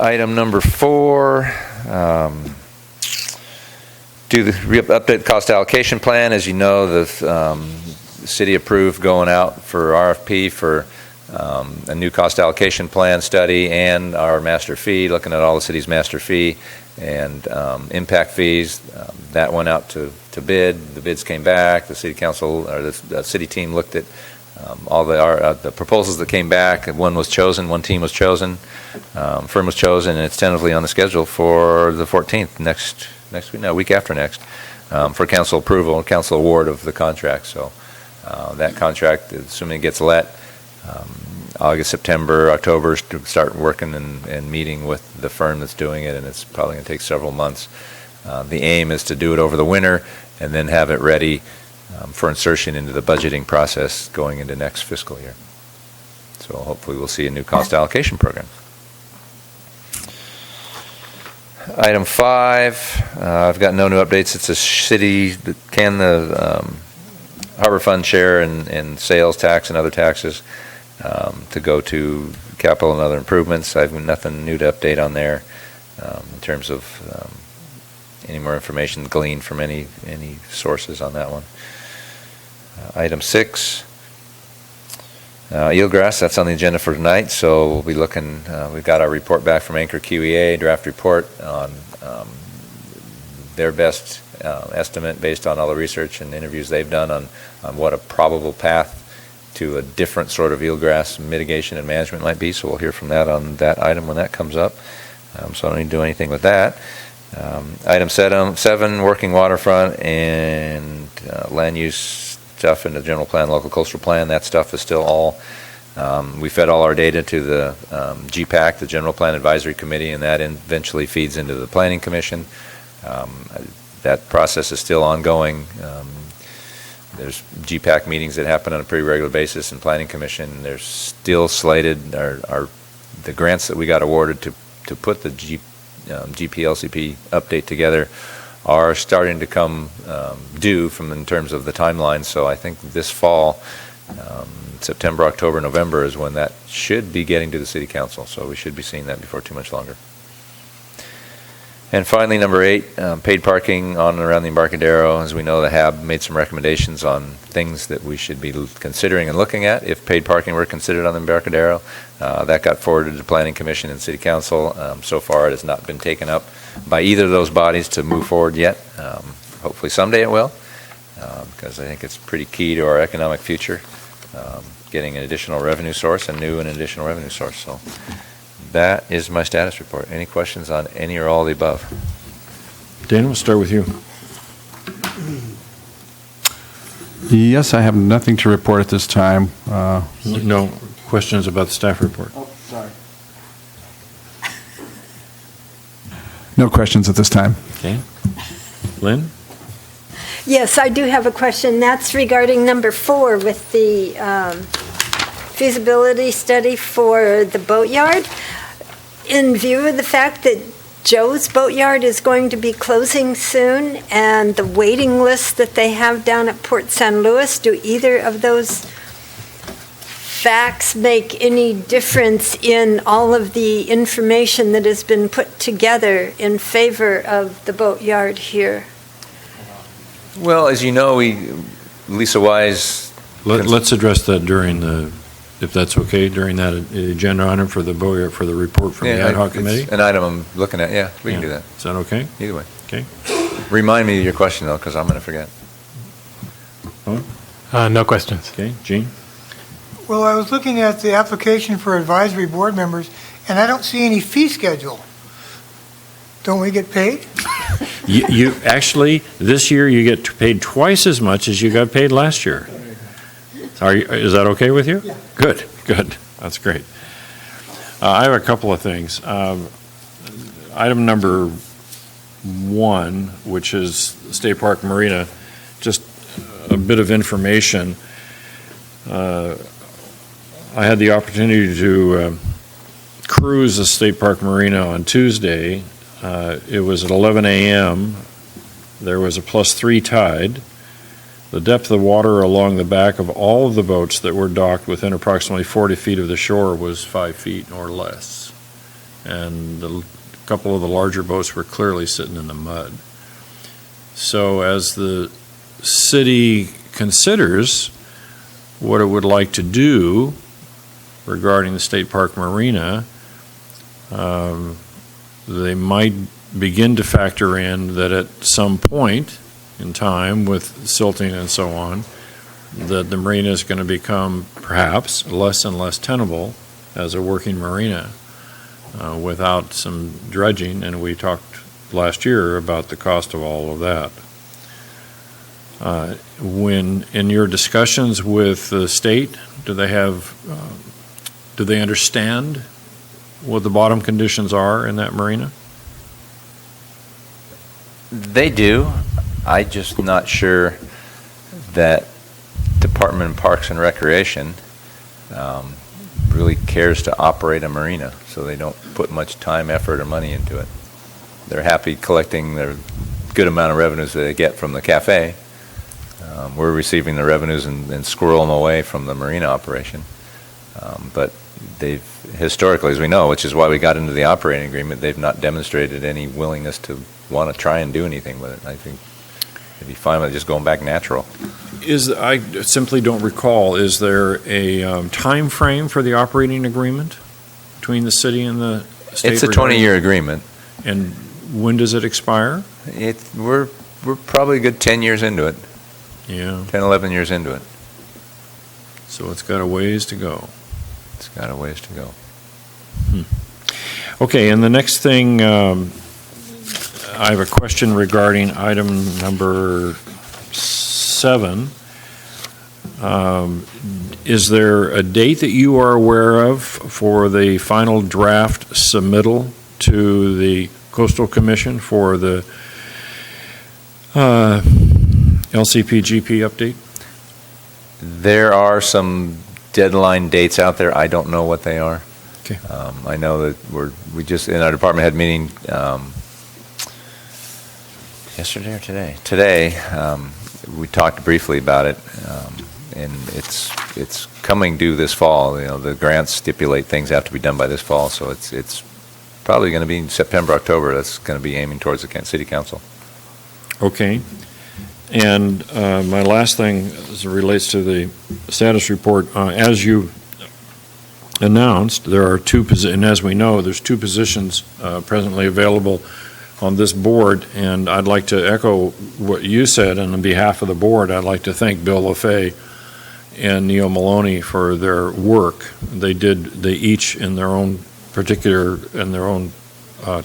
Speaker 8: Item number 4, update the cost allocation plan. As you know, the city approved going out for RFP for a new cost allocation plan study and our master fee, looking at all the city's master fee and impact fees. That went out to bid. The bids came back. The city council or the city team looked at all the proposals that came back. One was chosen. One team was chosen. Firm was chosen, and it's tentatively on the schedule for the 14th next week. No, week after next, for council approval, council award of the contract. So that contract, assuming it gets let, August, September, October, start working and meeting with the firm that's doing it, and it's probably going to take several months. The aim is to do it over the winter and then have it ready for insertion into the budgeting process going into next fiscal year. So hopefully we'll see a new cost allocation program. Item 5, I've got no new updates. It's a city that harbor fund share and sales tax and other taxes to go to capital and other improvements. I have nothing new to update on there in terms of any more information gleaned from any sources on that one. Item 6, eelgrass, that's on the agenda for tonight, so we'll be looking, we've got our report back from Anchor QEA, draft report on their best estimate based on all the research and interviews they've done on what a probable path to a different sort of eelgrass mitigation and management might be, so we'll hear from that on that item when that comes up. So I don't need to do anything with that. Item 7, working waterfront and land use stuff in the general plan, local coastal plan. That stuff is still all, we fed all our data to the GPAC, the General Plan Advisory Committee, and that eventually feeds into the Planning Commission. That process is still ongoing. There's GPAC meetings that happen on a pretty regular basis in Planning Commission. There's still slated, the grants that we got awarded to put the GPLCP update together are starting to come due in terms of the timeline. So I think this fall, September, October, November is when that should be getting to the City Council. So we should be seeing that before too much longer. And finally, number 8, paid parking on and around the Embarcadero. As we know, the HAB made some recommendations on things that we should be considering and looking at if paid parking were considered on the Embarcadero. That got forwarded to the Planning Commission and City Council. So far, it has not been taken up by either of those bodies to move forward yet. Hopefully someday it will, because I think it's pretty key to our economic future, getting an additional revenue source, an additional revenue source. So that is my status report. Any questions on any or all of the above?
Speaker 2: Dana, we'll start with you.
Speaker 5: Yes, I have nothing to report at this time.
Speaker 2: No questions about the staff report?
Speaker 10: Oh, sorry.
Speaker 5: No questions at this time.
Speaker 2: Okay. Lynn?
Speaker 1: Yes, I do have a question. That's regarding number 4 with the feasibility study for the boatyard. In view of the fact that Joe's Boatyard is going to be closing soon and the waiting list that they have down at Port San Luis, do either of those facts make any difference in all of the information that has been put together in favor of the boatyard here?
Speaker 8: Well, as you know, Lisa Wise.
Speaker 2: Let's address that during the, if that's okay, during that agenda item for the boatyard, for the report from the ad hoc committee?
Speaker 8: An item I'm looking at, yeah, we can do that.
Speaker 2: Is that okay?
Speaker 8: Either way.
Speaker 2: Okay.
Speaker 8: Remind me of your question, though, because I'm going to forget.
Speaker 9: No questions.
Speaker 2: Okay, Gene?
Speaker 4: Well, I was looking at the application for advisory board members, and I don't see any fee schedule. Don't we get paid?
Speaker 2: You actually, this year, you get paid twice as much as you got paid last year. Is that okay with you?
Speaker 4: Yeah.
Speaker 2: Good. That's great. I have a couple of things. Item number 1, which is State Park Marina, just a bit of information. I had the opportunity to cruise the State Park Marina on Tuesday. It was at 11 a.m. There was a +3 tide. The depth of water along the back of all of the boats that were docked within approximately 40 feet of the shore was 5 feet or less. And a couple of the larger boats were clearly sitting in the mud. So as the city considers what it would like to do regarding the State Park Marina, they might begin to factor in that at some point in time with silting and so on, that the marina is going to become perhaps less and less tenable as a working marina without some dredging, and we talked last year about the cost of all of that. When in your discussions with the state, do they understand what the bottom conditions are in that marina?
Speaker 8: They do. I'm just not sure that Department of Parks and Recreation really cares to operate a marina, so they don't put much time, effort, or money into it. They're happy collecting their good amount of revenues that they get from the cafe, We're receiving the revenues and squirrel them away from the marina operation. But they've, historically, as we know, which is why we got into the operating agreement, they've not demonstrated any willingness to want to try and do anything with it. I think they'd be fine with just going back natural.
Speaker 2: I simply don't recall, is there a time frame for the operating agreement between the city and the state?
Speaker 8: It's a 20-year agreement.
Speaker 2: And when does it expire?
Speaker 8: We're probably a good 10 years into it,
Speaker 2: Yeah,
Speaker 8: 10, 11 years into it.
Speaker 2: so it's got a ways to go.
Speaker 8: It's got a ways to go.
Speaker 2: Okay, and the next thing, I have a question regarding item number 7. Is there a date that you are aware of for the final draft submittal to the Coastal Commission for the LCP-GP update?
Speaker 8: There are some deadline dates out there. I don't know what they are.
Speaker 2: Okay.
Speaker 8: I know that we just, in our department head meeting yesterday or today? Today, we talked briefly about it, and it's coming due this fall. You know, the grants stipulate things have to be done by this fall, so it's probably going to be in September, October. That's going to be aiming towards the city council.
Speaker 2: Okay. And my last thing as it relates to the status report, as you announced, there are and as we know, there's 2 positions presently available on this board, and I'd like to echo what you said, and on behalf of the board, I'd like to thank Bill LaFay and Neil Maloney for their work. They each in their own particular, in their own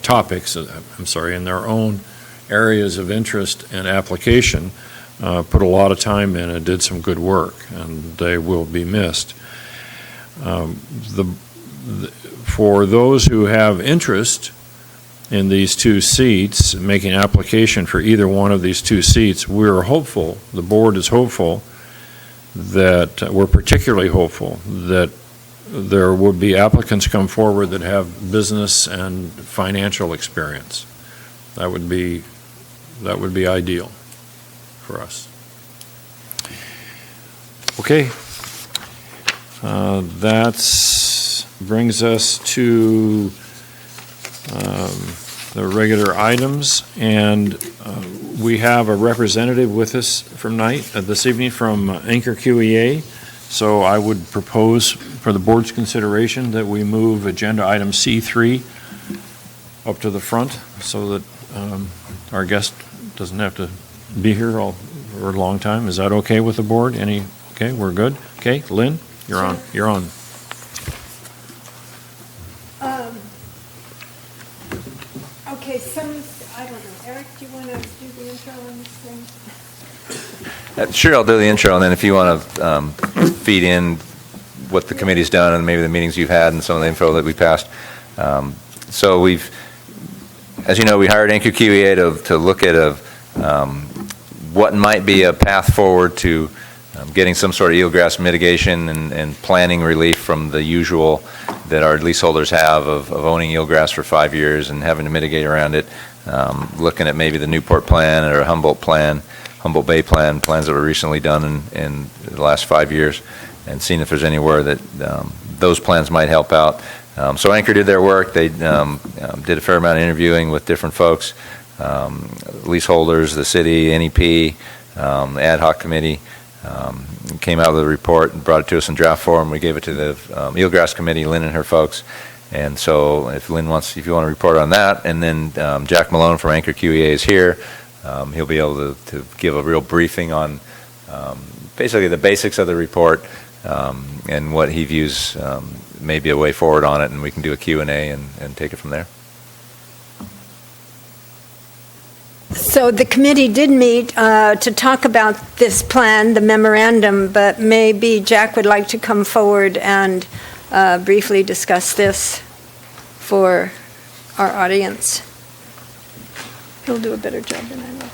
Speaker 2: topics, in their own areas of interest and application, put a lot of time in and did some good work, and they will be missed. For those who have interest in these 2 seats, making application for either one of these 2 seats, we're hopeful, the board is hopeful, that we're particularly hopeful that there would be applicants come forward that have business and financial experience. That would be ideal for us. Okay. That brings us to the regular items, and we have a representative with us this evening from Anchor QEA. So I would propose for the board's consideration that we move agenda item C3 up to the front so that our guest doesn't have to be here for a long time. Is that okay with the board? Okay, we're good? Okay, Lynn, you're on. You're on.
Speaker 1: Okay, I don't know. Eric, do you want to do the intro on this thing?
Speaker 8: Sure, I'll do the intro, and then if you want to feed in what the committee's done and maybe the meetings you've had and some of the info that we passed. So we've, as you know, we hired Anchor QEA to look at what might be a path forward to getting some sort of eelgrass mitigation and planning relief from the usual that our leaseholders have of owning eelgrass for 5 years and having to mitigate around it. Looking at maybe the Newport plan or a Humboldt Bay plan, plans that were recently done in the last 5 years, and seeing if there's anywhere that those plans might help out. So Anchor did their work. They did a fair amount of interviewing with different folks, leaseholders, the city, NEP, the ad hoc committee. Came out with a report and brought it to us in draft form. We gave it to the Eelgrass Committee, Lynn and her folks. And so if you want to report on that, and then Jack Malone from Anchor QEA is here. He'll be able to give a real briefing on basically the basics of the report and what he views may be a way forward on it, and we can do a Q&A and take it from there.
Speaker 1: So the committee did meet to talk about this plan, the memorandum, but maybe Jack would like to come forward and briefly discuss this for our audience. He'll do a better job than I will.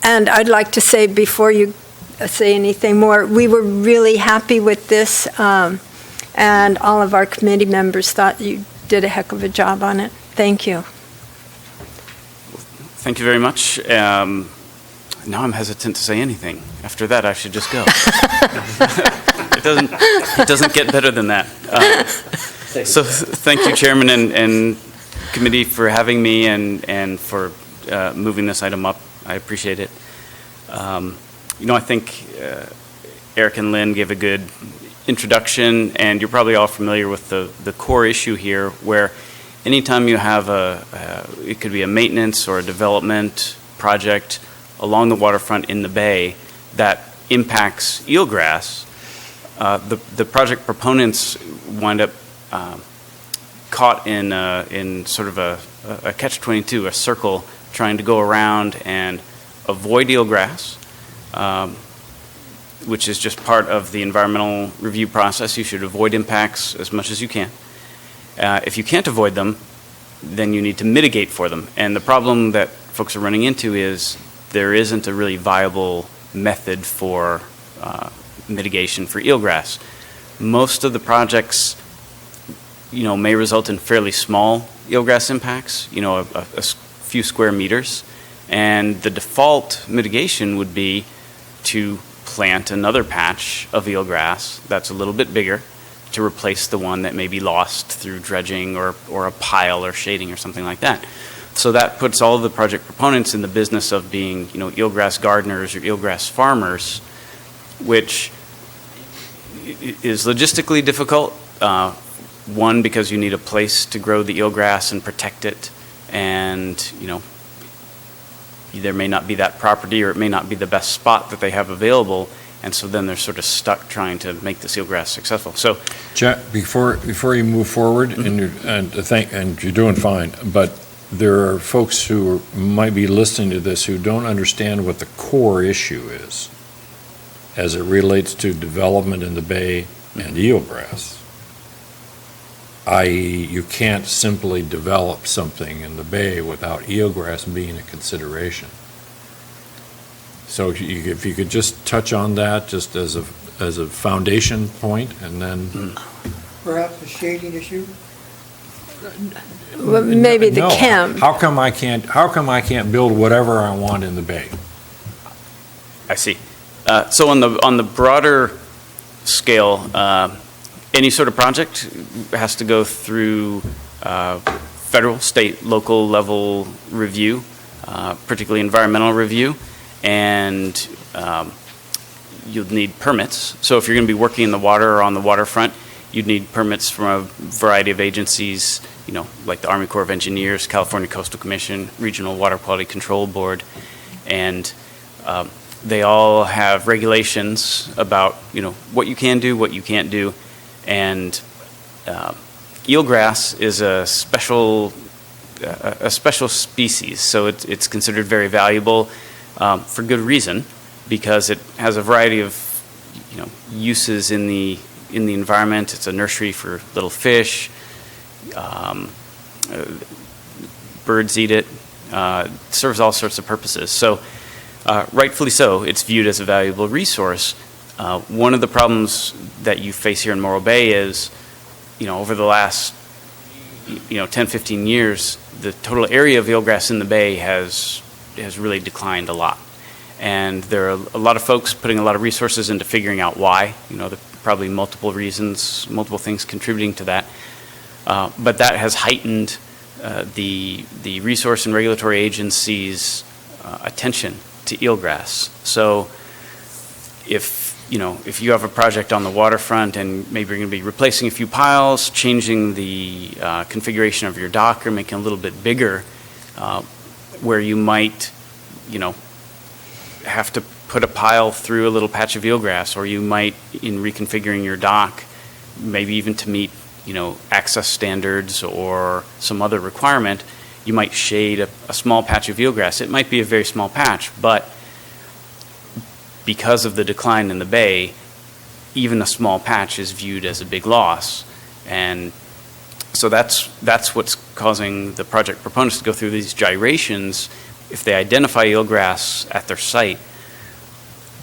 Speaker 1: And I'd like to say, before you say anything more, we were really happy with this, and all of our committee members thought you did a heck of a job on it. Thank you.
Speaker 10: Thank you very much. Now I'm hesitant to say anything. After that, I should just go. It doesn't get better than that. So thank you, Chairman and committee, for having me and for moving this item up. I appreciate it. I think Eric and Lynn gave a good introduction, and you're probably all familiar with the core issue here, where anytime you have it could be a maintenance or a development project along the waterfront in the bay that impacts eelgrass, the project proponents wind up caught in sort of a catch-22, a circle, trying to go around and avoid eelgrass, which is just part of the environmental review process. You should avoid impacts as much as you can. If you can't avoid them, then you need to mitigate for them. And the problem that folks are running into is there isn't a really viable method for mitigation for eelgrass. Most of the projects, may result in fairly small eelgrass impacts, a few square meters. And the default mitigation would be to plant another patch of eelgrass that's a little bit bigger to replace the one that may be lost through dredging or a pile or shading or something like that. So that puts all of the project proponents in the business of being, eelgrass gardeners or eelgrass farmers, which is logistically difficult. One, because you need a place to grow the eelgrass and protect it, and there may not be that property, or it may not be the best spot that they have available, and so then they're sort of stuck trying to make the eelgrass successful. So,
Speaker 2: Jack, before you move forward,
Speaker 10: Mm-hmm.
Speaker 2: and you're doing fine, but there are folks who might be listening to this who don't understand what the core issue is as it relates to development in the bay and eelgrass. I.e., you can't simply develop something in the bay without eelgrass being a consideration. So if you could just touch on that just as a foundation point, and then
Speaker 4: Perhaps a shading issue?
Speaker 1: Well, maybe the
Speaker 2: No.
Speaker 1: camp.
Speaker 2: How come I can't build whatever I want in the bay?
Speaker 10: I see. So on the broader scale, any sort of project has to go through federal, state, local level review, particularly environmental review, and you'll need permits. So if you're going to be working in the water or on the waterfront, you'd need permits from a variety of agencies, like the Army Corps of Engineers, California Coastal Commission, Regional Water Quality Control Board, and they all have regulations about, what you can do, what you can't do. And eelgrass is a special species, so it's considered very valuable for good reason, because it has a variety of uses in the environment. It's a nursery for little fish. Birds eat it. Serves all sorts of purposes. So rightfully so, it's viewed as a valuable resource. One of the problems that you face here in Morro Bay is, over the last, 10, 15 years, the total area of eelgrass in the bay has really declined a lot. And there are a lot of folks putting a lot of resources into figuring out why. There are probably multiple reasons, multiple things contributing to that. But that has heightened the resource and regulatory agencies' attention to eelgrass. So if you have a project on the waterfront and maybe you're going to be replacing a few piles, changing the configuration of your dock or making it a little bit bigger, where you might, have to put a pile through a little patch of eelgrass, or you might, in reconfiguring your dock, maybe even to meet, access standards or some other requirement, you might shade a small patch of eelgrass. It might be a very small patch, but because of the decline in the bay, even a small patch is viewed as a big loss. And so that's what's causing the project proponents to go through these gyrations. If they identify eelgrass at their site,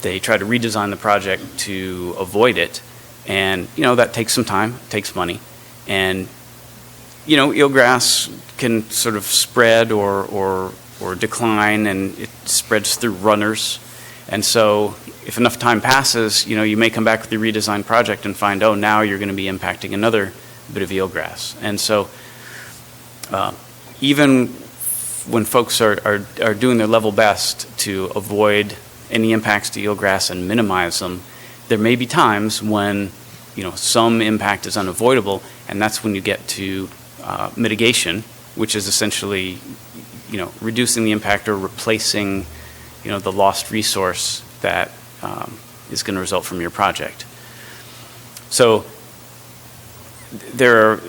Speaker 10: they try to redesign the project to avoid it. And, that takes some time, takes money. And, eelgrass can sort of spread or or decline, and it spreads through runners. And so if enough time passes, you may come back with your redesigned project and find, oh, now you're going to be impacting another bit of eelgrass. And so even when folks are doing their level best to avoid any impacts to eelgrass and minimize them, there may be times when some impact is unavoidable, and that's when you get to mitigation, which is essentially reducing the impact or replacing the lost resource that is going to result from your project. So there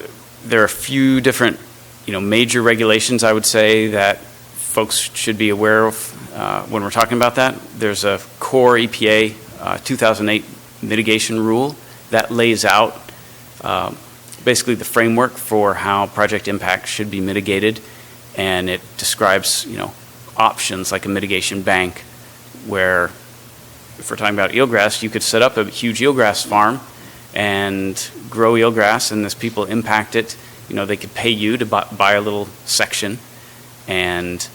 Speaker 10: are a few different major regulations, I would say, that folks should be aware of when we're talking about that. There's a core EPA 2008 mitigation rule that lays out basically the framework for how project impact should be mitigated, and it describes options like a mitigation bank, where if we're talking about eelgrass, you could set up a huge eelgrass farm and grow eelgrass, and as people impact it, they could pay you to buy a little section, and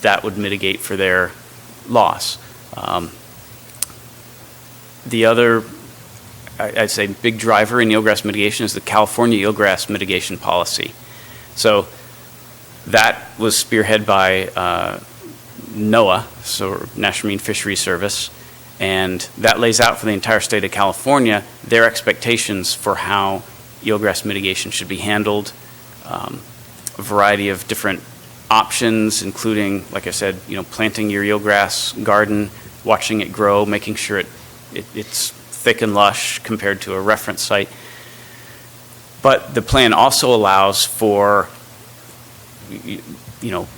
Speaker 10: that would mitigate for their loss. The other, I'd say, big driver in eelgrass mitigation is the California eelgrass mitigation policy. So that was spearheaded by NOAA, so National Marine Fisheries Service, and that lays out for the entire state of California their expectations for how eelgrass mitigation should be handled. A variety of different options, including, like I said, planting your eelgrass garden, watching it grow, making sure it's thick and lush compared to a reference site. But the plan also allows for,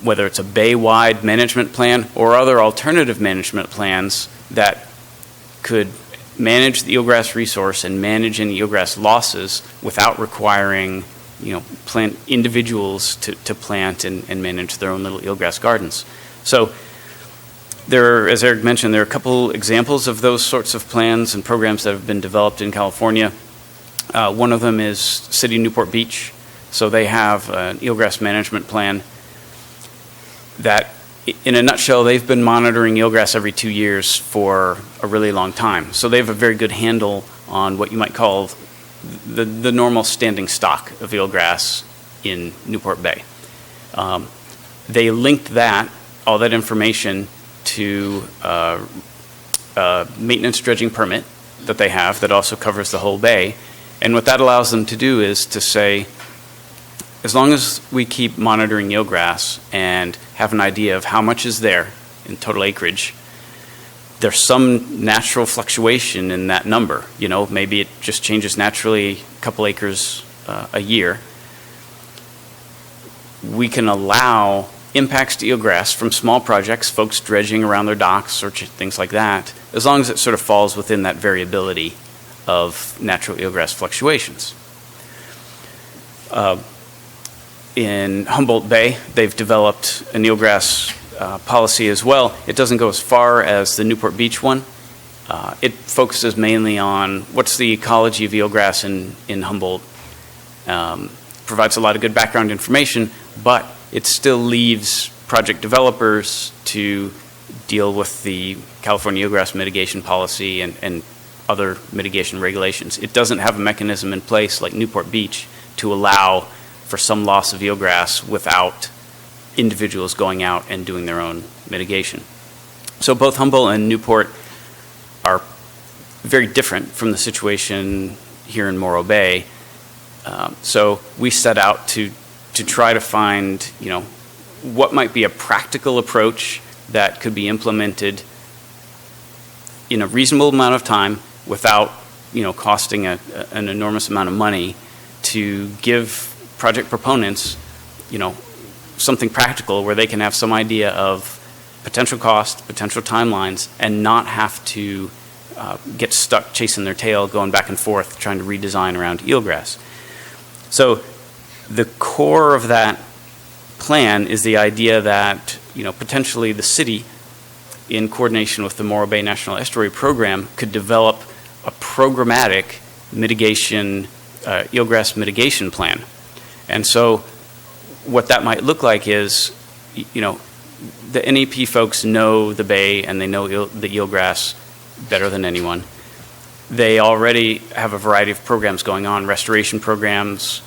Speaker 10: whether it's a bay-wide management plan or other alternative management plans that could manage the eelgrass resource and manage any eelgrass losses without requiring plant individuals to plant and manage their own little eelgrass gardens. So as Eric mentioned, there are a couple examples of those sorts of plans and programs that have been developed in California. One of them is City of Newport Beach. So they have an eelgrass management plan that, in a nutshell, they've been monitoring eelgrass every 2 years for a really long time. So they have a very good handle on what you might call the normal standing stock of eelgrass in Newport Bay. They linked all that information to a maintenance dredging permit that they have that also covers the whole bay. And what that allows them to do is to say, as long as we keep monitoring eelgrass and have an idea of how much is there in total acreage, there's some natural fluctuation in that number. Maybe it just changes naturally a couple acres a year. We can allow impacts to eelgrass from small projects, folks dredging around their docks or things like that, as long as it sort of falls within that variability of natural eelgrass fluctuations. In Humboldt Bay, they've developed an eelgrass policy as well. It doesn't go as far as the Newport Beach one. It focuses mainly on what's the ecology of eelgrass in Humboldt. Provides a lot of good background information, but it still leaves project developers to deal with the California eelgrass mitigation policy and other mitigation regulations. It doesn't have a mechanism in place like Newport Beach to allow for some loss of eelgrass without individuals going out and doing their own mitigation. So both Humboldt and Newport are very different from the situation here in Morro Bay. So we set out to try to find, what might be a practical approach that could be implemented in a reasonable amount of time without, costing an enormous amount of money, to give project proponents, something practical where they can have some idea of potential cost, potential timelines, and not have to get stuck chasing their tail, going back and forth, trying to redesign around eelgrass. So the core of that plan is the idea that, potentially the city, in coordination with the Morro Bay National Estuary Program, could develop a programmatic mitigation, eelgrass mitigation plan. And so what that might look like is, the NEP folks know the bay and they know the eelgrass better than anyone. They already have a variety of programs going on, restoration programs,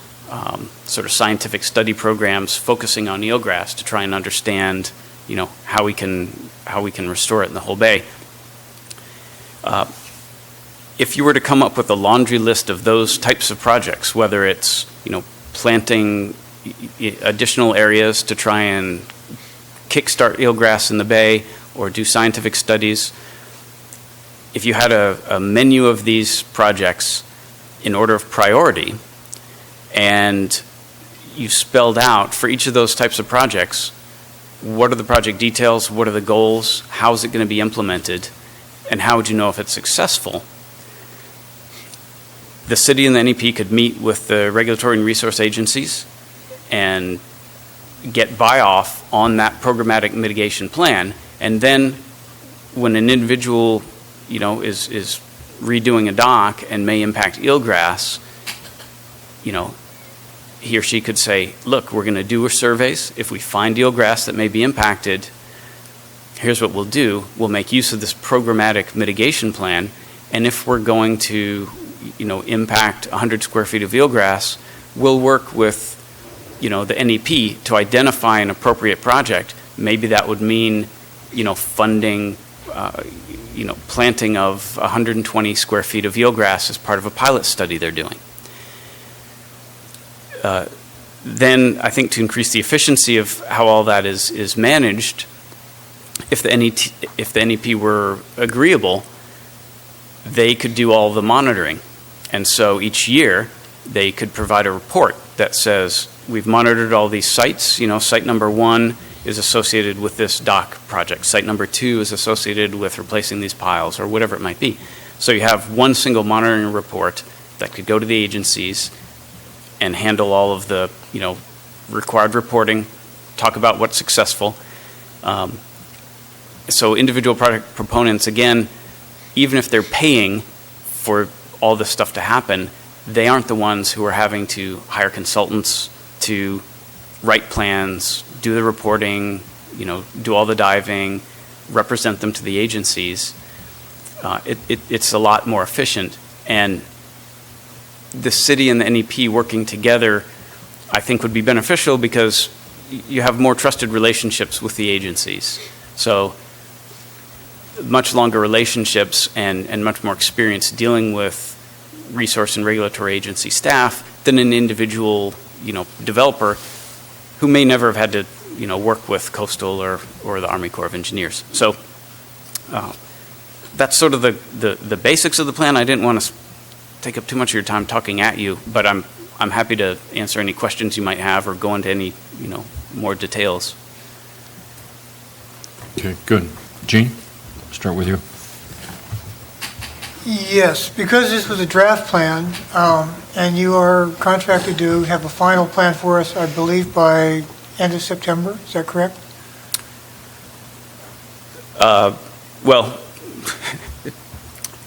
Speaker 10: sort of scientific study programs focusing on eelgrass to try and understand, how we can restore it in the whole bay. If you were to come up with a laundry list of those types of projects, whether it's, planting additional areas to try and kickstart eelgrass in the bay or do scientific studies, if you had a menu of these projects in order of priority, and you spelled out for each of those types of projects, what are the project details, what are the goals, how is it going to be implemented, and how would you know if it's successful? The city and the NEP could meet with the regulatory and resource agencies and get buy-off on that programmatic mitigation plan, and then when an individual is redoing a dock and may impact eelgrass, he or she could say, look, we're going to do our surveys. If we find eelgrass that may be impacted, here's what we'll do. We'll make use of this programmatic mitigation plan, and if we're going to, impact 100 square feet of eelgrass, we'll work with, the NEP to identify an appropriate project. Maybe that would mean, funding planting of 120 square feet of eelgrass as part of a pilot study they're doing. Then I think to increase the efficiency of how all that is managed, if the NEP were agreeable, they could do all the monitoring. And so each year they could provide a report that says, we've monitored all these sites, site number 1 is associated with this dock project. Site number 2 is associated with replacing these piles or whatever it might be. So you have one single monitoring report that could go to the agencies and handle all of the, required reporting, talk about what's successful. So individual project proponents, again, even if they're paying for all this stuff to happen, they aren't the ones who are having to hire consultants to write plans, do the reporting, do all the diving, represent them to the agencies. It's a lot more efficient. And the city and the NEP working together, I think, would be beneficial because you have more trusted relationships with the agencies. So much longer relationships and much more experience dealing with resource and regulatory agency staff than an individual, developer who may never have had to, work with Coastal or the Army Corps of Engineers. So that's sort of the basics of the plan. I didn't want to take up too much of your time talking at you, but I'm happy to answer any questions you might have or go into any, more details.
Speaker 2: Okay, good. Gene, start with you.
Speaker 4: Yes, because this was a draft plan, and you are contracted to have a final plan for us, I believe, by end of September. Is that correct?
Speaker 10: Well,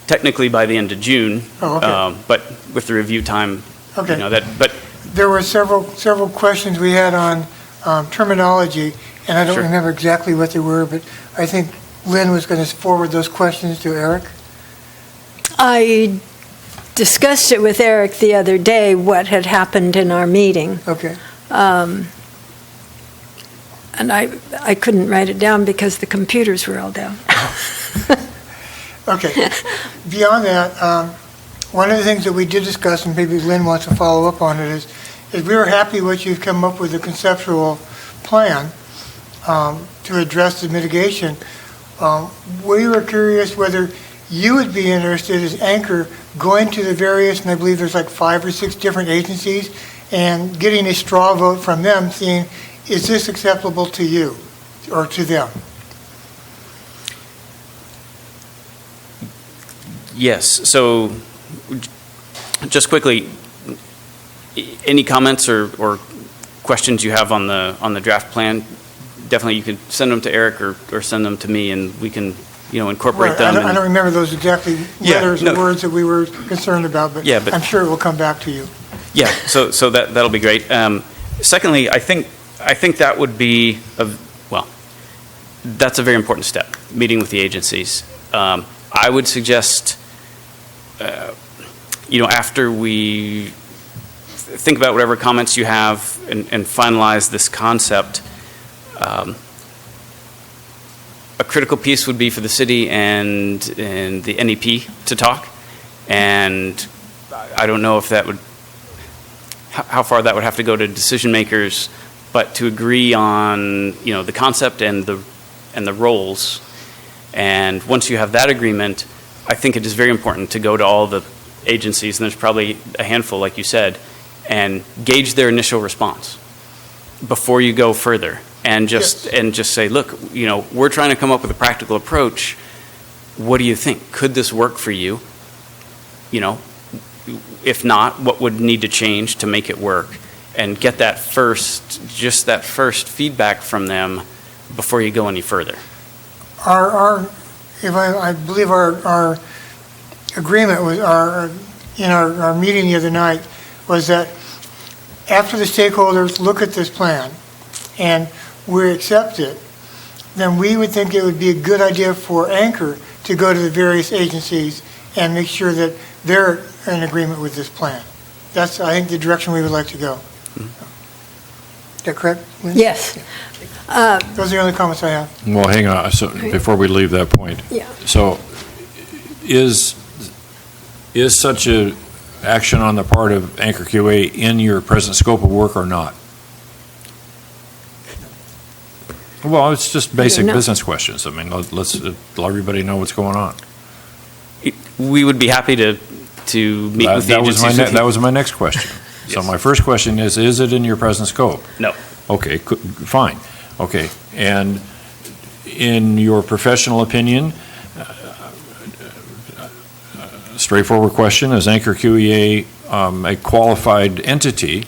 Speaker 10: technically by the end of June.
Speaker 4: Oh, okay.
Speaker 10: But with the review time,
Speaker 4: Okay.
Speaker 10: but
Speaker 4: There were several questions we had on terminology, and I don't
Speaker 10: Sure.
Speaker 4: remember exactly what they were, but I think Lynn was going to forward those questions to Eric.
Speaker 1: I discussed it with Eric the other day, what had happened in our meeting.
Speaker 4: Okay.
Speaker 1: And I couldn't write it down because the computers were all down.
Speaker 4: Okay. Beyond that, one of the things that we did discuss, and maybe Lynn wants to follow up on it, is we were happy what you've come up with, a conceptual plan to address the mitigation. We were curious whether you would be interested as anchor going to the various, and I believe there's like 5 or 6 different agencies, and getting a straw vote from them, seeing, is this acceptable to you or to them?
Speaker 10: yes. So just quickly, any comments or questions you have on the draft plan, definitely you can send them to Eric or send them to me, and we can incorporate
Speaker 4: Right,
Speaker 10: them.
Speaker 4: I don't remember those exactly letters or words that we were concerned about, but I'm sure it will come back to you.
Speaker 10: Yeah, so that'll be great. Secondly, I think that would be that's a very important step, meeting with the agencies. I would suggest, after we think about whatever comments you have and finalize this concept, a critical piece would be for the city and the NEP to talk. And I don't know if that would, how far that would have to go to decision makers, but to agree on, the concept and the roles. And once you have that agreement, I think it is very important to go to all the agencies, and there's probably a handful, like you said, and gauge their initial response before you go further. And just say, look, we're trying to come up with a practical approach. What do you think? Could this work for you? If not, what would need to change to make it work? And get that first feedback from them before you go any further.
Speaker 4: I believe our agreement was our meeting the other night was that after the stakeholders look at this plan and we accept it, then we would think it would be a good idea for Anchor to go to the various agencies and make sure that they're in agreement with this plan. That's, I think, the direction we would like to go. Is that correct, Lynn?
Speaker 1: Yes.
Speaker 4: Those are the only comments I have.
Speaker 2: Well, hang on, so before we leave that point.
Speaker 1: Yeah.
Speaker 2: So is such a action on the part of Anchor QA in your present scope of work or not? Well, it's just basic business questions. I mean, let's let everybody know what's going on.
Speaker 10: We would be happy to meet with the agencies.
Speaker 2: That was my next question.
Speaker 10: Yes.
Speaker 2: So my first question is it in your present scope?
Speaker 10: No.
Speaker 2: Okay, fine. Okay, and in your professional opinion, straightforward question, is Anchor QEA a qualified entity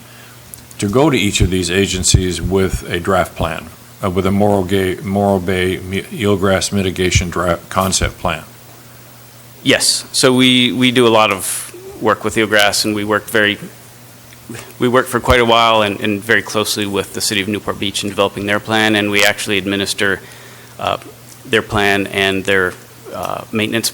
Speaker 2: to go to each of these agencies with a draft plan, with a Morro Bay eelgrass mitigation draft concept plan?
Speaker 10: Yes. So we do a lot of work with eelgrass, and we worked for quite a while and very closely with the city of Newport Beach in developing their plan, and we actually administer their plan and their maintenance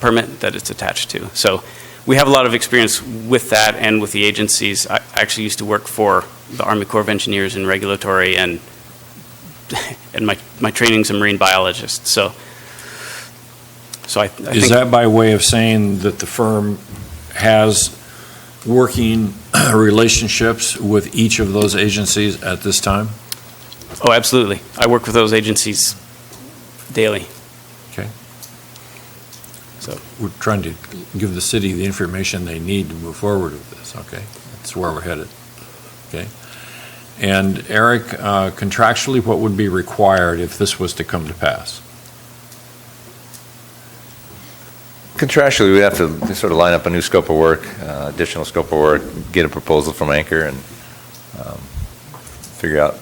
Speaker 10: permit that it's attached to. So we have a lot of experience with that and with the agencies. I actually used to work for the Army Corps of Engineers in regulatory, and my training's a marine biologist. So I think...
Speaker 2: Is that by way of saying that the firm has working relationships with each of those agencies at this time?
Speaker 10: Oh, absolutely. I work with those agencies daily.
Speaker 2: Okay.
Speaker 10: So
Speaker 2: We're trying to give the city the information they need to move forward with this, okay? That's where we're headed, okay? And Eric, contractually, what would be required if this was to come to pass?
Speaker 8: Contractually, we have to sort of line up a new scope of work, additional scope of work, get a proposal from Anchor, and figure out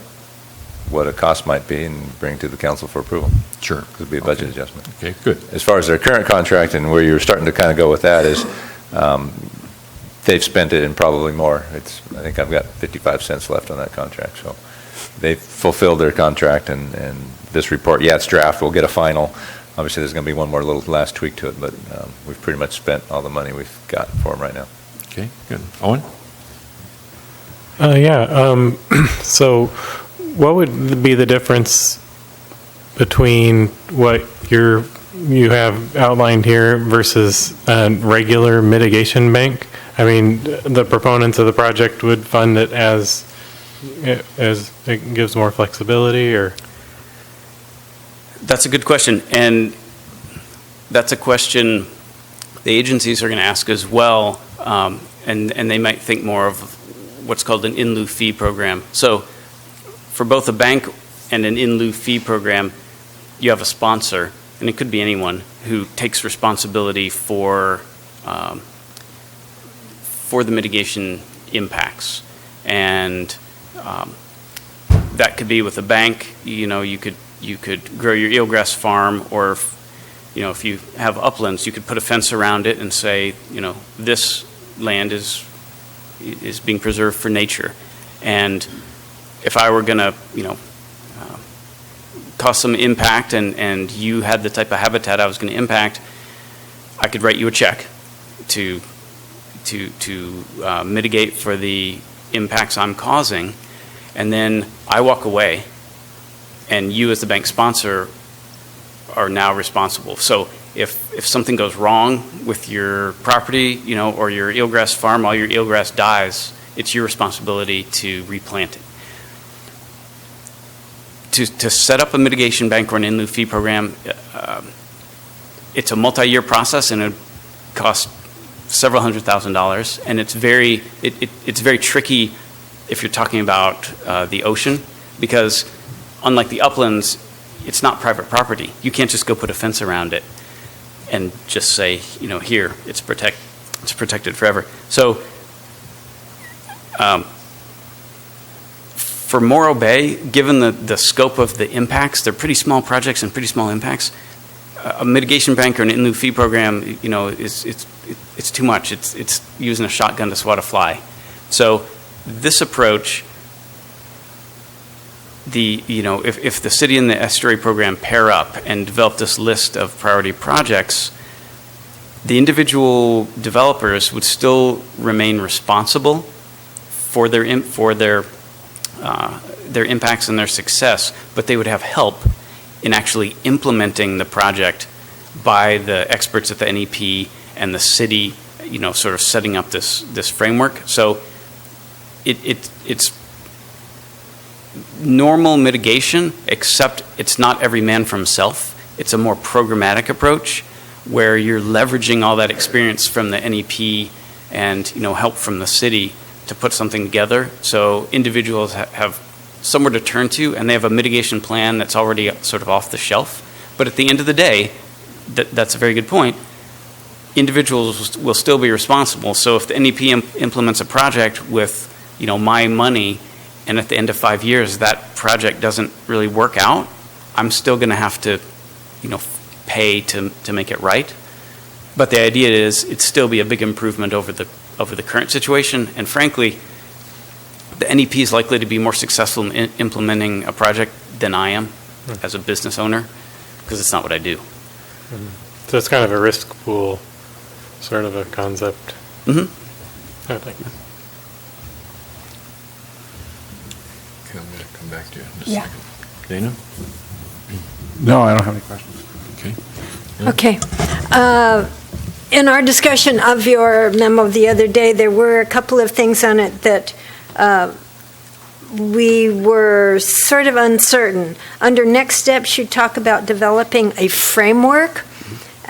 Speaker 8: what a cost might be and bring it to the council for approval.
Speaker 2: Sure.
Speaker 8: It would be a budget adjustment.
Speaker 2: Okay, good.
Speaker 8: As far as their current contract and where you're starting to kind of go with that is they've spent it and probably more. I think I've got 55 cents left on that contract. So they've fulfilled their contract, and this report, it's draft, we'll get a final. Obviously, there's going to be one more little last tweak to it, but we've pretty much spent all the money we've got for them right now.
Speaker 2: Okay, good. Owen?
Speaker 9: So what would be the difference between what you have outlined here versus a regular mitigation bank? I mean, the proponents of the project would fund it as it gives more flexibility, or?
Speaker 10: that's a good question, and that's a question the agencies are going to ask as well, and they might think more of what's called an in lieu fee program. So for both a bank and an in lieu fee program, you have a sponsor, and it could be anyone, who takes responsibility for the mitigation impacts. And that could be with a bank. You could grow your eelgrass farm, or if you have uplands, you could put a fence around it and say, this land is being preserved for nature. And if I were going to, caused some impact and you had the type of habitat I was going to impact, I could write you a check to mitigate for the impacts I'm causing, and then I walk away, and you as the bank sponsor are now responsible. So if something goes wrong with your property, or your eelgrass farm, all your eelgrass dies, it's your responsibility to replant it. To set up a mitigation bank or an in lieu fee program, it's a multi-year process, and it costs several $100,000, and it's very tricky if you're talking about the ocean, because unlike the uplands, it's not private property. You can't just go put a fence around it and just say, here, it's protected forever. So for Morro Bay, given the scope of the impacts, they're pretty small projects and pretty small impacts. A mitigation bank or an in lieu fee program, it's too much. It's using a shotgun to swat a fly. So this approach, if the city and the estuary program pair up and develop this list of priority projects, the individual developers would still remain responsible for their impacts and their success, but they would have help in actually implementing the project by the experts at the NEP and the city, sort of setting up this framework. So it's normal mitigation, except it's not every man for himself. It's a more programmatic approach where you're leveraging all that experience from the NEP and help from the city to put something together. So individuals have somewhere to turn to, and they have a mitigation plan that's already sort of off the shelf. But at the end of the day, that's a very good point. Individuals will still be responsible. So if the NEP implements a project with my money, and at the end of 5 years that project doesn't really work out, I'm still going to have to pay to make it right. But the idea is it'd still be a big improvement over the current situation, and frankly, the NEP is likely to be more successful in implementing a project than I am as a business owner, because it's not what I do.
Speaker 9: So it's kind of a risk pool sort of a concept.
Speaker 10: Mm-hmm.
Speaker 9: Oh, thank you.
Speaker 2: Okay, I'm going to come back to you in a
Speaker 1: Yeah.
Speaker 2: second. Dana?
Speaker 5: No, I don't have any questions.
Speaker 2: Okay.
Speaker 1: Okay. In our discussion of your memo the other day, there were a couple of things on it that we were sort of uncertain. Under next steps, you talk about developing a framework.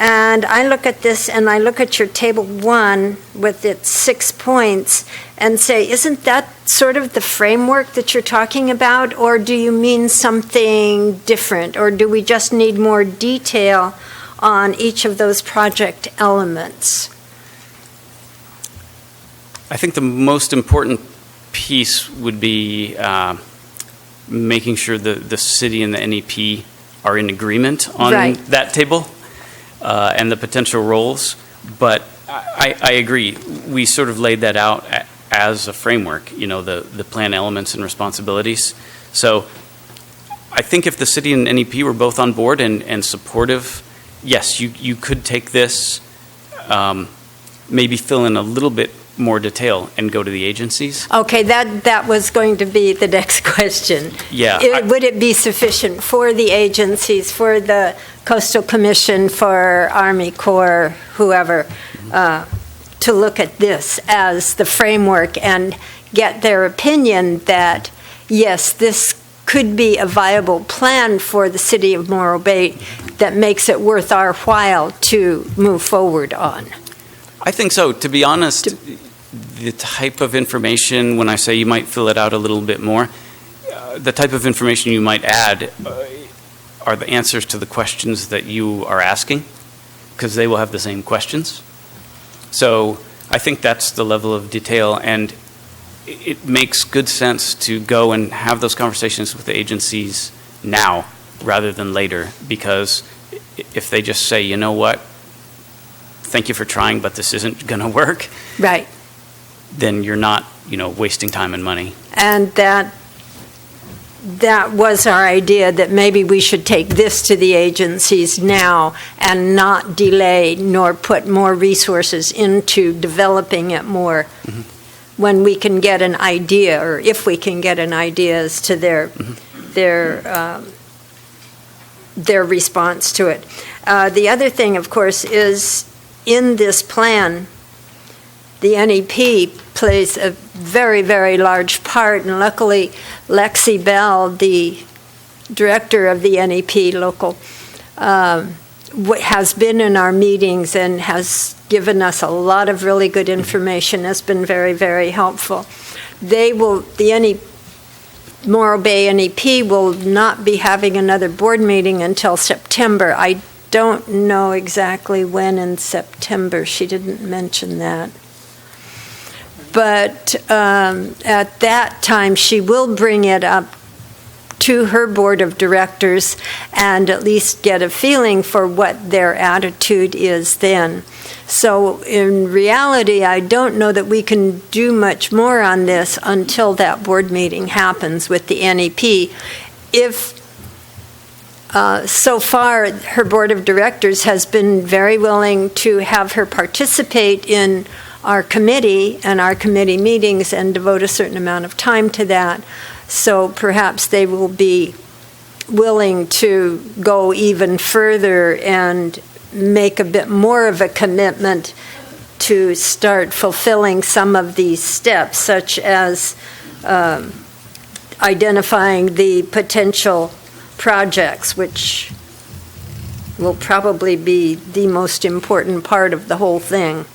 Speaker 1: And I look at this and I look at your table 1 with its 6 points and say, isn't that sort of the framework that you're talking about? Or do you mean something different? Or do we just need more detail on each of those project elements?
Speaker 10: I think the most important piece would be making sure the city and the NEP are in agreement on that table and the potential roles. But I agree. We sort of laid that out as a framework, the plan elements and responsibilities. So I think if the city and NEP were both on board and supportive, yes, you could take this, maybe fill in a little bit more detail and go to the agencies.
Speaker 1: Okay, that was going to be the next question.
Speaker 10: Yeah.
Speaker 1: Would it be sufficient for the agencies, for the Coastal Commission, for Army Corps, whoever, to look at this as the framework and get their opinion that, yes, this could be a viable plan for the city of Morro Bay that makes it worth our while to move forward on?
Speaker 10: I think so. To be honest, the type of information, when I say you might fill it out a little bit more, the type of information you might add are the answers to the questions that you are asking, because they will have the same questions. So I think that's the level of detail, and it makes good sense to go and have those conversations with the agencies now rather than later, because if they just say, you know what, thank you for trying, but this isn't going to work.
Speaker 1: Right.
Speaker 10: Then you're not, wasting time and money.
Speaker 1: And that that was our idea, that maybe we should take this to the agencies now and not delay nor put more resources into developing it more when we can get an idea, or if we can get an idea as to their response to it. The other thing, of course, is in this plan, the NEP plays a very, very large part, and luckily Lexi Bell, the director of the NEP local, has been in our meetings and has given us a lot of really good information. Has been very, very helpful. Morro Bay NEP will not be having another board meeting until September. I don't know exactly when in September. She didn't mention that. But at that time, she will bring it up to her board of directors and at least get a feeling for what their attitude is then. So in reality, I don't know that we can do much more on this until that board meeting happens with the NEP. If so far, her board of directors has been very willing to have her participate in our committee and our committee meetings and devote a certain amount of time to that. So perhaps they will be willing to go even further and make a bit more of a commitment to start fulfilling some of these steps, such as identifying the potential projects, which will probably be the most important part of the whole thing.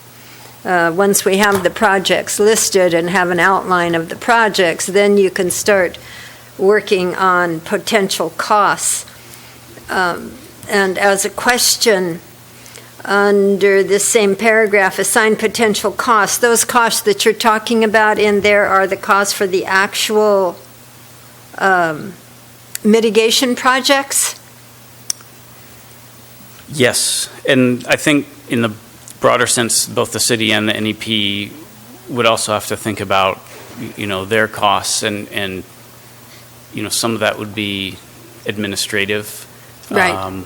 Speaker 1: Once we have the projects listed and have an outline of the projects, then you can start working on potential costs. And as a question, under this same paragraph, assign potential costs. Those costs that you're talking about in there are the costs for the actual mitigation projects?
Speaker 10: Yes, and I think in the broader sense, both the city and the NEP would also have to think about, their costs, and some of that would be administrative.
Speaker 1: Right.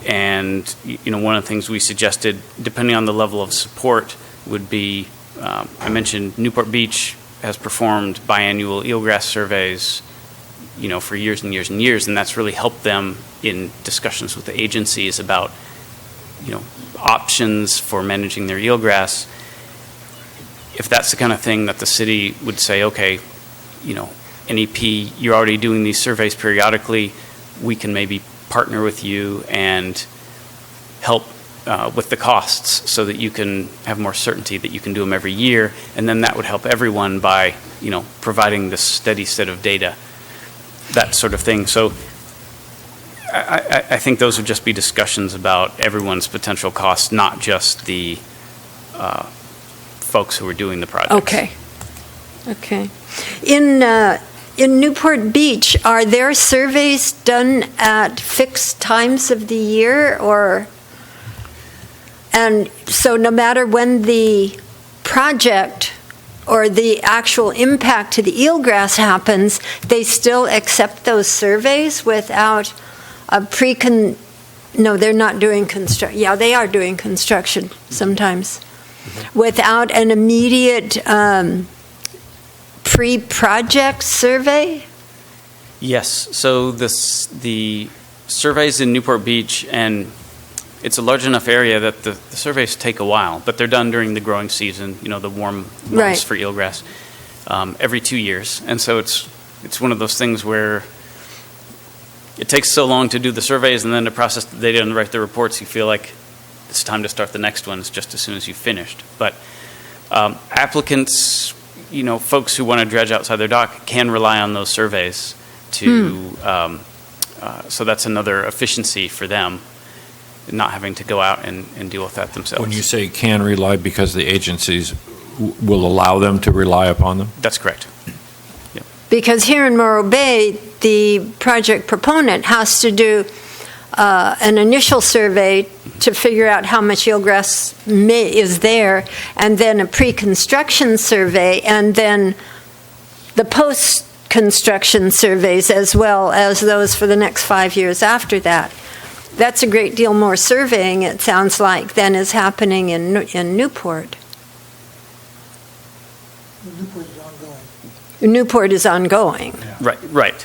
Speaker 10: And one of the things we suggested, depending on the level of support, would be, I mentioned Newport Beach has performed biannual eelgrass surveys, for years and years and years, and that's really helped them in discussions with the agencies about options for managing their eelgrass. If that's the kind of thing that the city would say, okay, NEP, you're already doing these surveys periodically, we can maybe partner with you and help with the costs so that you can have more certainty that you can do them every year, and then that would help everyone by, providing this steady set of data, that sort of thing. So I think those would just be discussions about everyone's potential costs, not just the folks who are doing the projects.
Speaker 1: Okay. In Newport Beach, are there surveys done at fixed times of the year, and so no matter when the project or the actual impact to the eelgrass happens, they still accept those surveys without a no, they're not doing construction. Yeah, they are doing construction sometimes. Without an immediate pre-project survey?
Speaker 10: Yes, so the surveys in Newport Beach, and it's a large enough area that the surveys take a while, but they're done during the growing season, the warm months
Speaker 1: Right.
Speaker 10: for eelgrass, every 2 years. And so it's one of those things where it takes so long to do the surveys and then to process the data and write the reports, you feel like it's time to start the next ones just as soon as you've finished. But applicants, folks who want to dredge outside their dock can rely on those surveys to, so that's another efficiency for them, not having to go out and deal with that themselves.
Speaker 2: When you say can rely, because the agencies will allow them to rely upon them?
Speaker 10: That's correct.
Speaker 1: Because here in Morro Bay, the project proponent has to do an initial survey to figure out how much eelgrass is there, and then a pre-construction survey, and then the post-construction surveys as well as those for the next 5 years after that. That's a great deal more surveying, it sounds like, than is happening in Newport. Newport is ongoing.
Speaker 10: Right.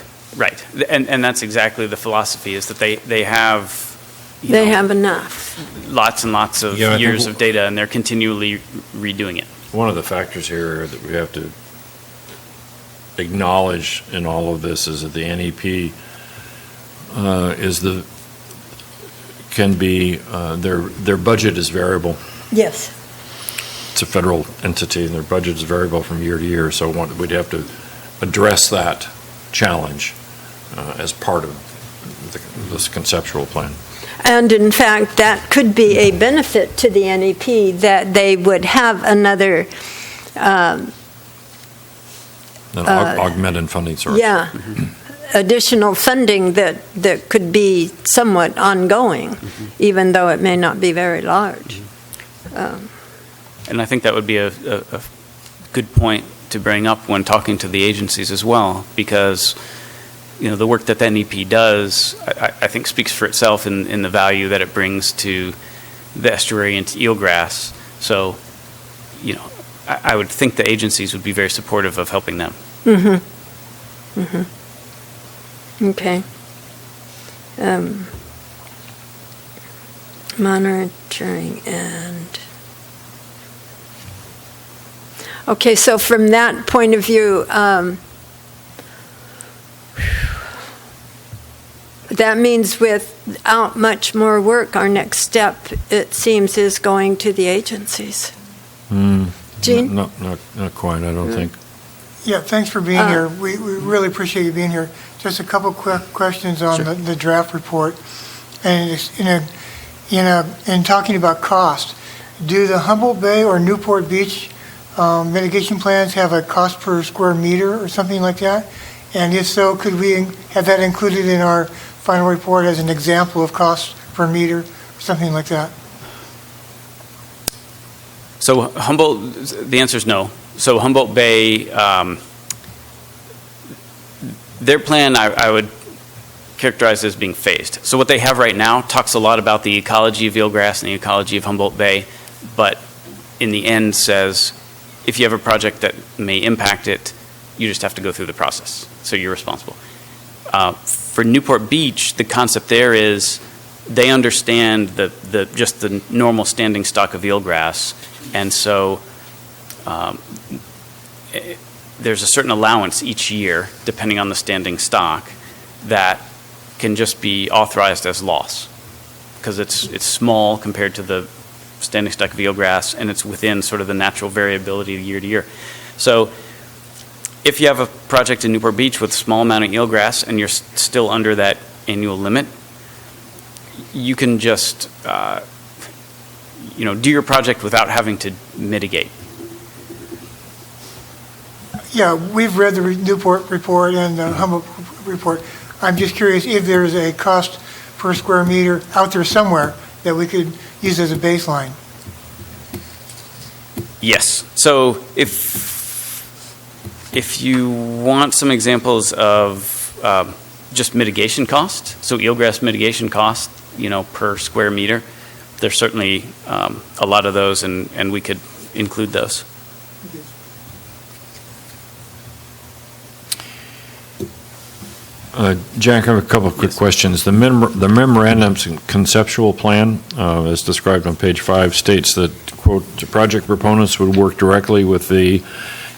Speaker 10: And that's exactly the philosophy, is that they have,
Speaker 1: They have enough.
Speaker 10: lots and lots of
Speaker 2: Yeah, I think
Speaker 10: years of data, and they're continually redoing it.
Speaker 2: One of the factors here that we have to acknowledge in all of this is that the NEP their budget is variable.
Speaker 1: Yes.
Speaker 2: It's a federal entity, and their budget is variable from year to year, so we'd have to address that challenge as part of this conceptual plan.
Speaker 1: And in fact, that could be a benefit to the NEP, that they would have another,
Speaker 2: An augmented funding source.
Speaker 1: yeah, additional funding that could be somewhat ongoing, even though it may not be very large.
Speaker 10: And I think that would be a good point to bring up when talking to the agencies as well, because the work that the NEP does, I think, speaks for itself in the value that it brings to the estuary and to eelgrass. So, I would think the agencies would be very supportive of helping them.
Speaker 1: Okay. Monitoring and... Okay, so from that point of view, that means without much more work, our next step, it seems, is going to the agencies. Gene?
Speaker 2: Not quite, I don't think.
Speaker 4: Yeah, thanks for being here. We really appreciate you being here. Just a couple quick questions on the draft report. And in talking about cost, do the Humboldt Bay or Newport Beach mitigation plans have a cost per square meter or something like that? And if so, could we have that included in our final report as an example of cost per meter, or something like that?
Speaker 10: So Humboldt, the answer is no. So Humboldt Bay, their plan I would characterize as being phased. So what they have right now talks a lot about the ecology of eelgrass and the ecology of Humboldt Bay, but in the end says, if you have a project that may impact it, you just have to go through the process. So you're responsible. For Newport Beach, the concept there is they understand just the normal standing stock of eelgrass, and so there's a certain allowance each year, depending on the standing stock, that can just be authorized as loss, because it's small compared to the standing stock of eelgrass, and it's within sort of the natural variability year to year. So if you have a project in Newport Beach with a small amount of eelgrass and you're still under that annual limit, you can just do your project without having to mitigate.
Speaker 4: Yeah, we've read the Newport report and the Humboldt report. I'm just curious if there's a cost per square meter out there somewhere that we could use as a baseline.
Speaker 10: Yes. So if you want some examples of just mitigation cost, so eelgrass mitigation cost, per square meter, there's certainly a lot of those, and we could include those.
Speaker 2: Jack, I have a couple of quick questions. The memorandum's conceptual plan, as described on page 5, states that, quote, "The project proponents would work directly with the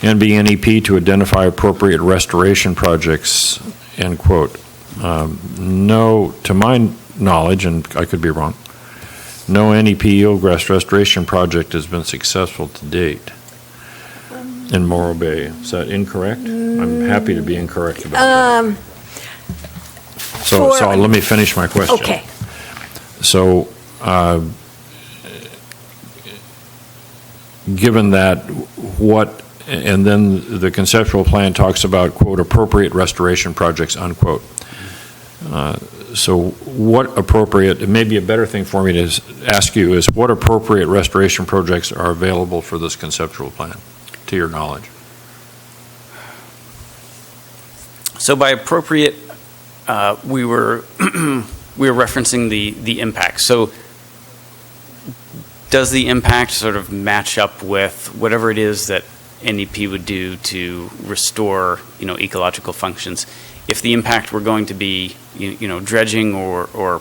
Speaker 2: NBNEP to identify appropriate restoration projects," end quote. No, to my knowledge, and I could be wrong, no NEP eelgrass restoration project has been successful to date in Morro Bay. Is that incorrect? I'm happy to be incorrect about that. So let me finish my question.
Speaker 1: Okay.
Speaker 2: So, given that, and then the conceptual plan talks about, quote, "appropriate restoration projects," unquote. So what appropriate, maybe a better thing for me to ask you is, what appropriate restoration projects are available for this conceptual plan, to your knowledge?
Speaker 10: So by appropriate, we were we were referencing the impact. So does the impact sort of match up with whatever it is that NEP would do to restore, ecological functions? If the impact were going to be, dredging or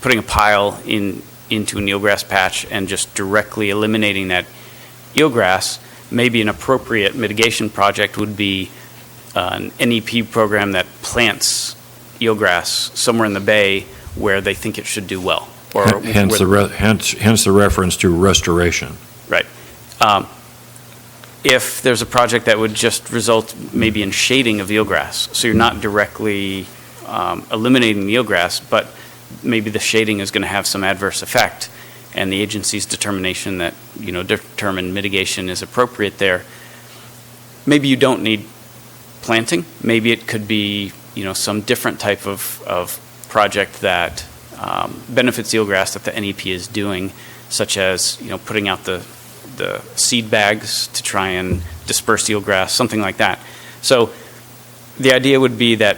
Speaker 10: putting a pile into an eelgrass patch and just directly eliminating that eelgrass, maybe an appropriate mitigation project would be an NEP program that plants eelgrass somewhere in the bay where they think it should do well. Or
Speaker 2: hence the reference to restoration.
Speaker 10: Right. If there's a project that would just result maybe in shading of eelgrass, so you're not directly eliminating the eelgrass, but maybe the shading is going to have some adverse effect, and the agency's determination that, determined mitigation is appropriate there, maybe you don't need planting. Maybe it could be, some different type of project that benefits eelgrass that the NEP is doing, such as, putting out the seed bags to try and disperse eelgrass, something like that. So the idea would be that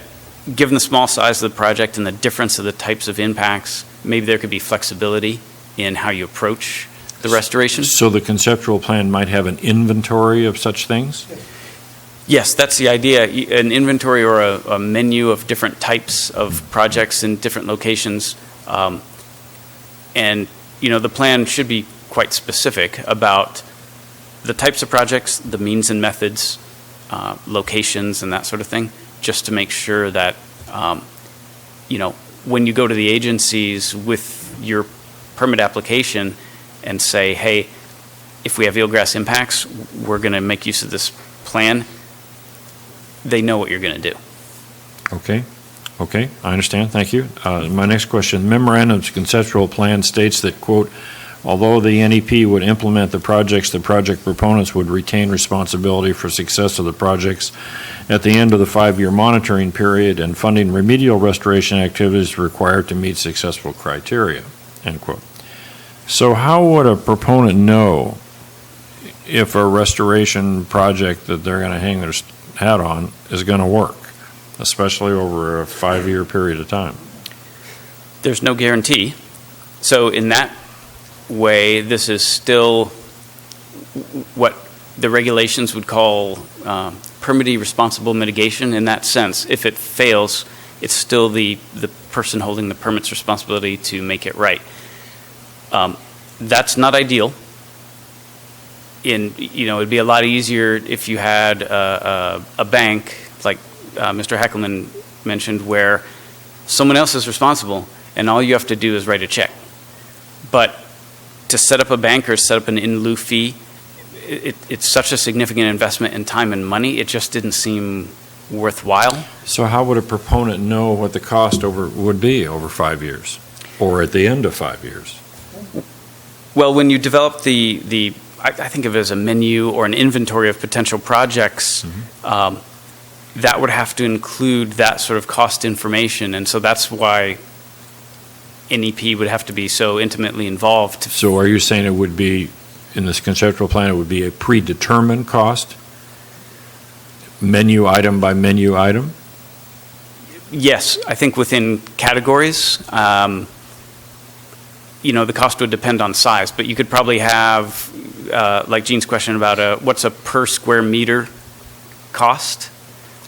Speaker 10: given the small size of the project and the difference of the types of impacts, maybe there could be flexibility in how you approach the restoration.
Speaker 2: So the conceptual plan might have an inventory of such things?
Speaker 10: Yes, that's the idea. An inventory or a menu of different types of projects in different locations. And, the plan should be quite specific about the types of projects, the means and methods, locations, and that sort of thing, just to make sure that, when you go to the agencies with your permit application and say, hey, if we have eelgrass impacts, we're going to make use of this plan, they know what you're going to do.
Speaker 2: Okay, I understand, thank you. My next question, memorandum's conceptual plan states that, quote, although the NEP would implement the projects, the project proponents would retain responsibility for success of the projects at the end of the 5-year monitoring period and funding remedial restoration activities required to meet successful criteria, end quote. So how would a proponent know if a restoration project that they're going to hang their hat on is going to work, especially over a 5-year period of time?
Speaker 10: There's no guarantee. So in that way, this is still what the regulations would call permittee responsible mitigation. In that sense, if it fails, it's still the person holding the permit's responsibility to make it right. That's not ideal. It'd be a lot easier if you had a bank, like Mr. Heckelman mentioned, where someone else is responsible and all you have to do is write a check. But to set up a bank or set up an in lieu fee, it's such a significant investment in time and money, it just didn't seem worthwhile.
Speaker 2: So how would a proponent know what the cost would be over 5 years or at the end of 5 years?
Speaker 10: Well, when you develop I think of it as a menu or an inventory of potential projects, that would have to include that sort of cost information. And so that's why NEP would have to be so intimately involved.
Speaker 2: So are you saying it would be, in this conceptual plan, it would be a predetermined cost? Menu item by menu item?
Speaker 10: Yes, I think within categories. The cost would depend on size, but you could probably have, like Gene's question about what's a per square meter cost.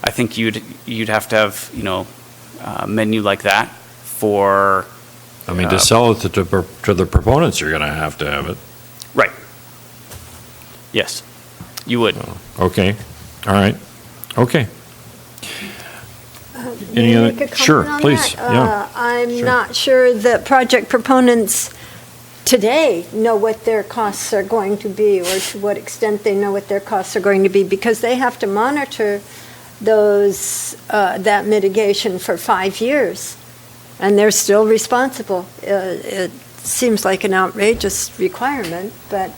Speaker 10: I think you'd have to have, a menu like that for.
Speaker 2: I mean, to sell it to the proponents, you're going to have it.
Speaker 10: Right. Yes, you would.
Speaker 2: Okay. All right. Okay. Any
Speaker 1: May I
Speaker 2: other?
Speaker 1: make a comment
Speaker 2: Sure,
Speaker 1: on
Speaker 2: please.
Speaker 1: that?
Speaker 2: Yeah.
Speaker 1: I'm
Speaker 2: Sure.
Speaker 1: not sure that project proponents today know what their costs are going to be, or to what extent they know what their costs are going to be, because they have to monitor that mitigation for 5 years, and they're still responsible. It seems like an outrageous requirement, but.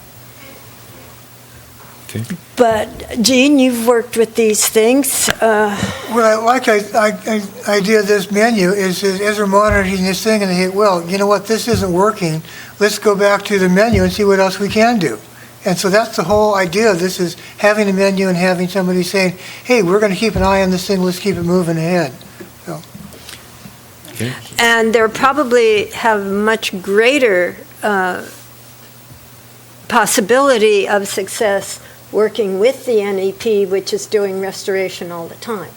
Speaker 2: Okay.
Speaker 1: But, Gene, you've worked with these things.
Speaker 4: What I like idea of this menu is as we're monitoring this thing and they hit, well, you know what, this isn't working, let's go back to the menu and see what else we can do. And so that's the whole idea of this, is having a menu and having somebody saying, hey, we're going to keep an eye on this thing, let's keep it moving ahead. So,
Speaker 2: Okay.
Speaker 1: And they're probably have much greater possibility of success working with the NEP, which is doing restoration all the time.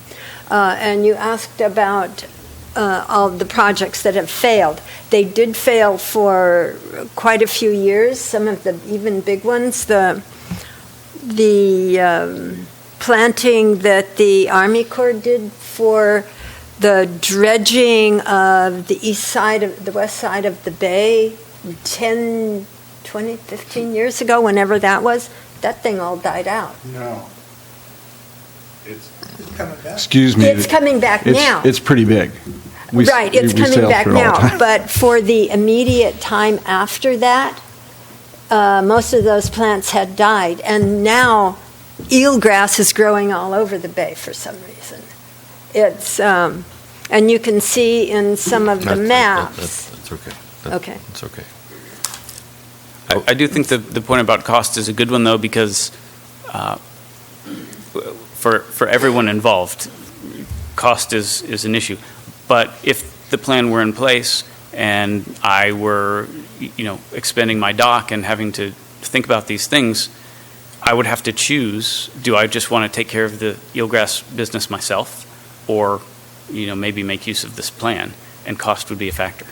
Speaker 1: And you asked about all the projects that have failed. They did fail for quite a few years, some of the even big ones. The planting that the Army Corps did for the dredging of the west side of the bay 10, 20, 15 years ago, whenever that was, that thing all died out.
Speaker 5: No.
Speaker 4: it's coming back.
Speaker 5: Excuse me.
Speaker 1: It's coming back now.
Speaker 5: It's pretty big.
Speaker 1: Right, it's
Speaker 5: we
Speaker 1: coming
Speaker 5: sail
Speaker 1: back
Speaker 5: through it all the
Speaker 1: now.
Speaker 5: time.
Speaker 1: But for the immediate time after that, most of those plants had died. And now eelgrass is growing all over the bay for some reason. It's, and you can see in some of the maps.
Speaker 2: That's okay.
Speaker 1: Okay.
Speaker 2: It's okay.
Speaker 10: I do think the point about cost is a good one, though, because for everyone involved, cost is an issue. But if the plan were in place and I were, expending my dock and having to think about these things, I would have to choose, do I just want to take care of the eelgrass business myself, or, maybe make use of this plan, and cost would be a factor.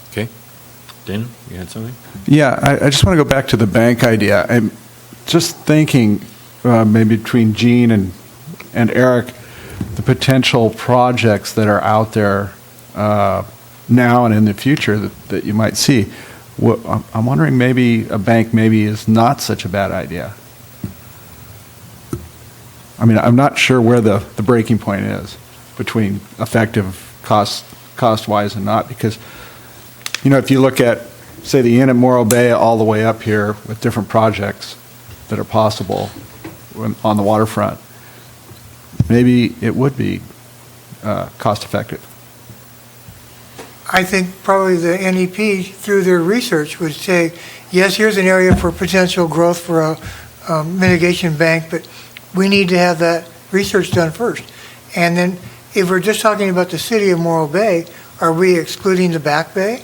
Speaker 2: Okay. Dana, you had something?
Speaker 5: Yeah, I just want to go back to the bank idea. I'm just thinking, maybe between Gene and Eric, the potential projects that are out there now and in the future that you might see. I'm wondering, maybe a bank maybe is not such a bad idea. I mean, I'm not sure where the breaking point is between effective cost-wise and not, because, if you look at, say, the Inn at Morro Bay all the way up here with different projects that are possible on the waterfront, maybe it would be cost-effective.
Speaker 4: I think probably the NEP, through their research, would say, yes, here's an area for potential growth for a mitigation bank, but we need to have that research done first. And then, if we're just talking about the city of Morro Bay, are we excluding the Back Bay?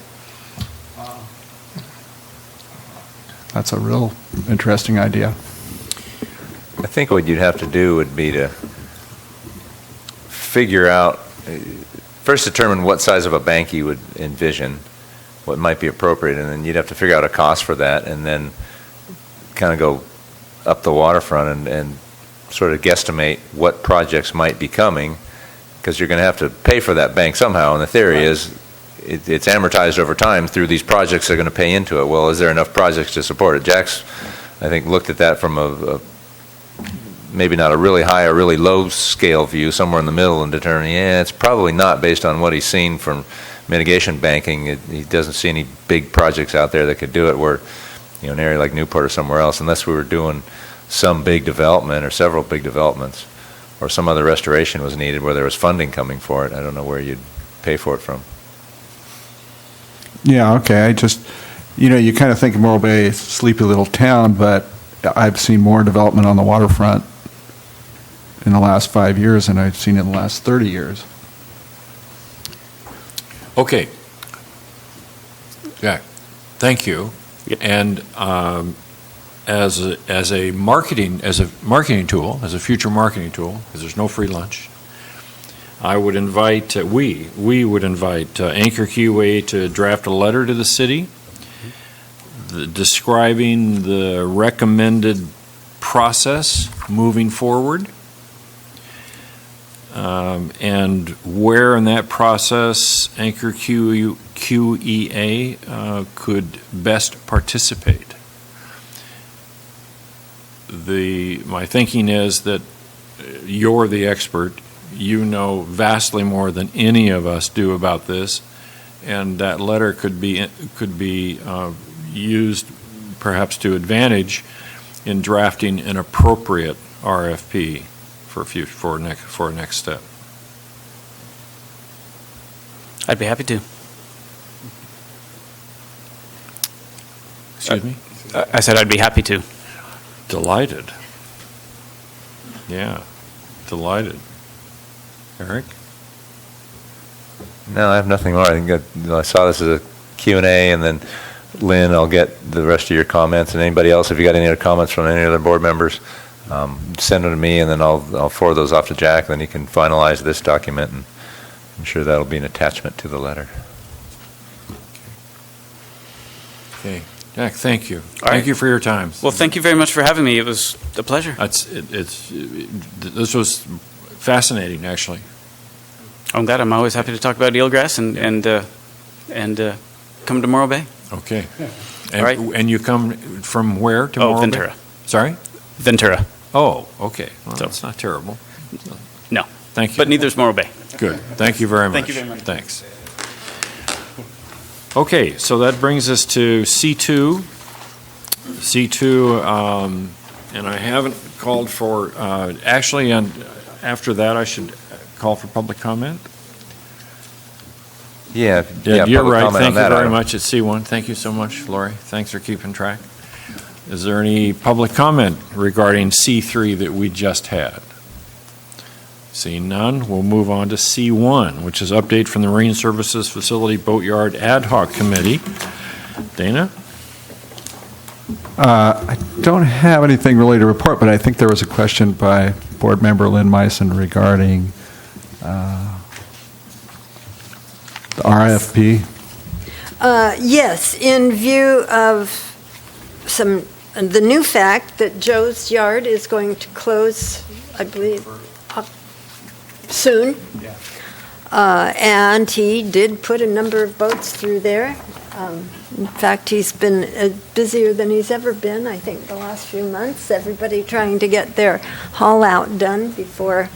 Speaker 5: That's a real interesting idea.
Speaker 8: I think what you'd have to do would be to figure out, first determine what size of a bank you would envision, what might be appropriate, and then you'd have to figure out a cost for that, and then kind of go up the waterfront and sort of guesstimate what projects might be coming, because you're going to have to pay for that bank somehow, and the theory is it's amortized over time through these projects that are going to pay into it. Well, is there enough projects to support it? Jack's, I think, looked at that from a maybe not a really high or really low scale view, somewhere in the middle, and determining, it's probably not, based on what he's seen from mitigation banking. He doesn't see any big projects out there that could do it, where, an area like Newport or somewhere else, unless we were doing some big development or several big developments, or some other restoration was needed where there was funding coming for it. I don't know where you'd pay for it from.
Speaker 5: Yeah, okay. I just, you kind of think of Morro Bay, it's a sleepy little town, but I've seen more development on the waterfront in the last 5 years than I've seen in the last 30 years.
Speaker 2: Okay. Jack, thank you.
Speaker 10: Yep.
Speaker 2: And as a marketing tool, as a future marketing tool, because there's no free lunch, I would invite, we would invite Anchor Keyway to draft a letter to the city describing the recommended process moving forward, and where in that process Anchor QEA could best participate. My thinking is that you're the expert. You know vastly more than any of us do about this, and that letter could be used perhaps to advantage in drafting an appropriate RFP for next step.
Speaker 10: I'd be happy to.
Speaker 2: Excuse me?
Speaker 10: I said I'd be happy to.
Speaker 2: Delighted. Yeah, delighted. Eric?
Speaker 8: No, I have nothing more. I think I saw this as a Q&A, and then Lynn, I'll get the rest of your comments, and anybody else, if you got any other comments from any other board members, send them to me, and then I'll forward those off to Jack, then he can finalize this document, and I'm sure that'll be an attachment to the letter.
Speaker 2: Okay. Jack, thank you.
Speaker 10: All
Speaker 2: Thank
Speaker 10: right.
Speaker 2: you for your time.
Speaker 10: Well, thank you very much for having me. It was a pleasure.
Speaker 2: This was fascinating, actually.
Speaker 10: I'm glad. I'm always happy to talk about eelgrass and come to Morro Bay.
Speaker 2: Okay. And,
Speaker 10: All right.
Speaker 2: And you come from where to Morro Bay?
Speaker 10: Ventura.
Speaker 2: Sorry?
Speaker 10: Ventura.
Speaker 2: Oh, okay. Well,
Speaker 10: So-
Speaker 2: that's not terrible.
Speaker 10: No.
Speaker 2: Thank you.
Speaker 10: But neither's Morro Bay.
Speaker 2: Good. Thank you very much.
Speaker 10: Thank you very much.
Speaker 2: Thanks. Okay, so that brings us to C2. C2, and I haven't called for, actually, after that, I should call for public comment.
Speaker 8: Yeah,
Speaker 2: You're
Speaker 8: public
Speaker 2: right.
Speaker 8: comment on
Speaker 2: Thank you
Speaker 8: that
Speaker 2: very
Speaker 8: item.
Speaker 2: much at C1. Thank you so much, Lori. Thanks for keeping track. Is there any public comment regarding C3 that we just had? Seeing none, we'll move on to C1, which is update from the Marine Services Facility Boatyard Ad Hoc Committee. Dana?
Speaker 5: I don't have anything really to report, but I think there was a question by Board Member Lynn Meissen regarding the RFP.
Speaker 1: Yes, in view of the new fact that Joe's Yard is going to close, I believe, soon. And he did put a number of boats through there. In fact, he's been busier than he's ever been, I think, the last few months. Everybody trying to get their haul out done before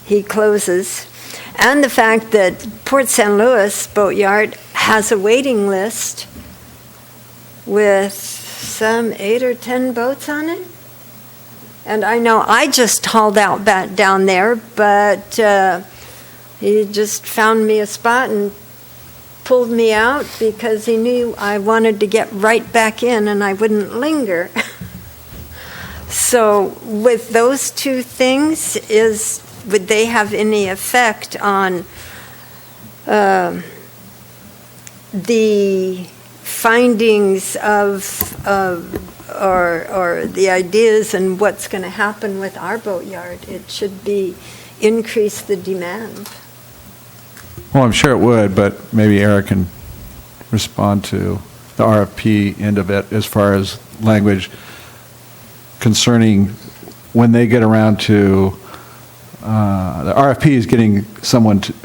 Speaker 1: he closes. And the fact that Port St. Louis Boatyard has a waiting list with some 8 or 10 boats on it. And I know I just hauled out back down there, but he just found me a spot and pulled me out because he knew I wanted to get right back in and I wouldn't linger. So with those two things, would they have any effect on the findings of or the ideas and what's going to happen with our boatyard? It should be increase the demand.
Speaker 5: Well, I'm sure it would, but maybe Eric can respond to the RFP end of it as far as language concerning when they get around to, the RFP is getting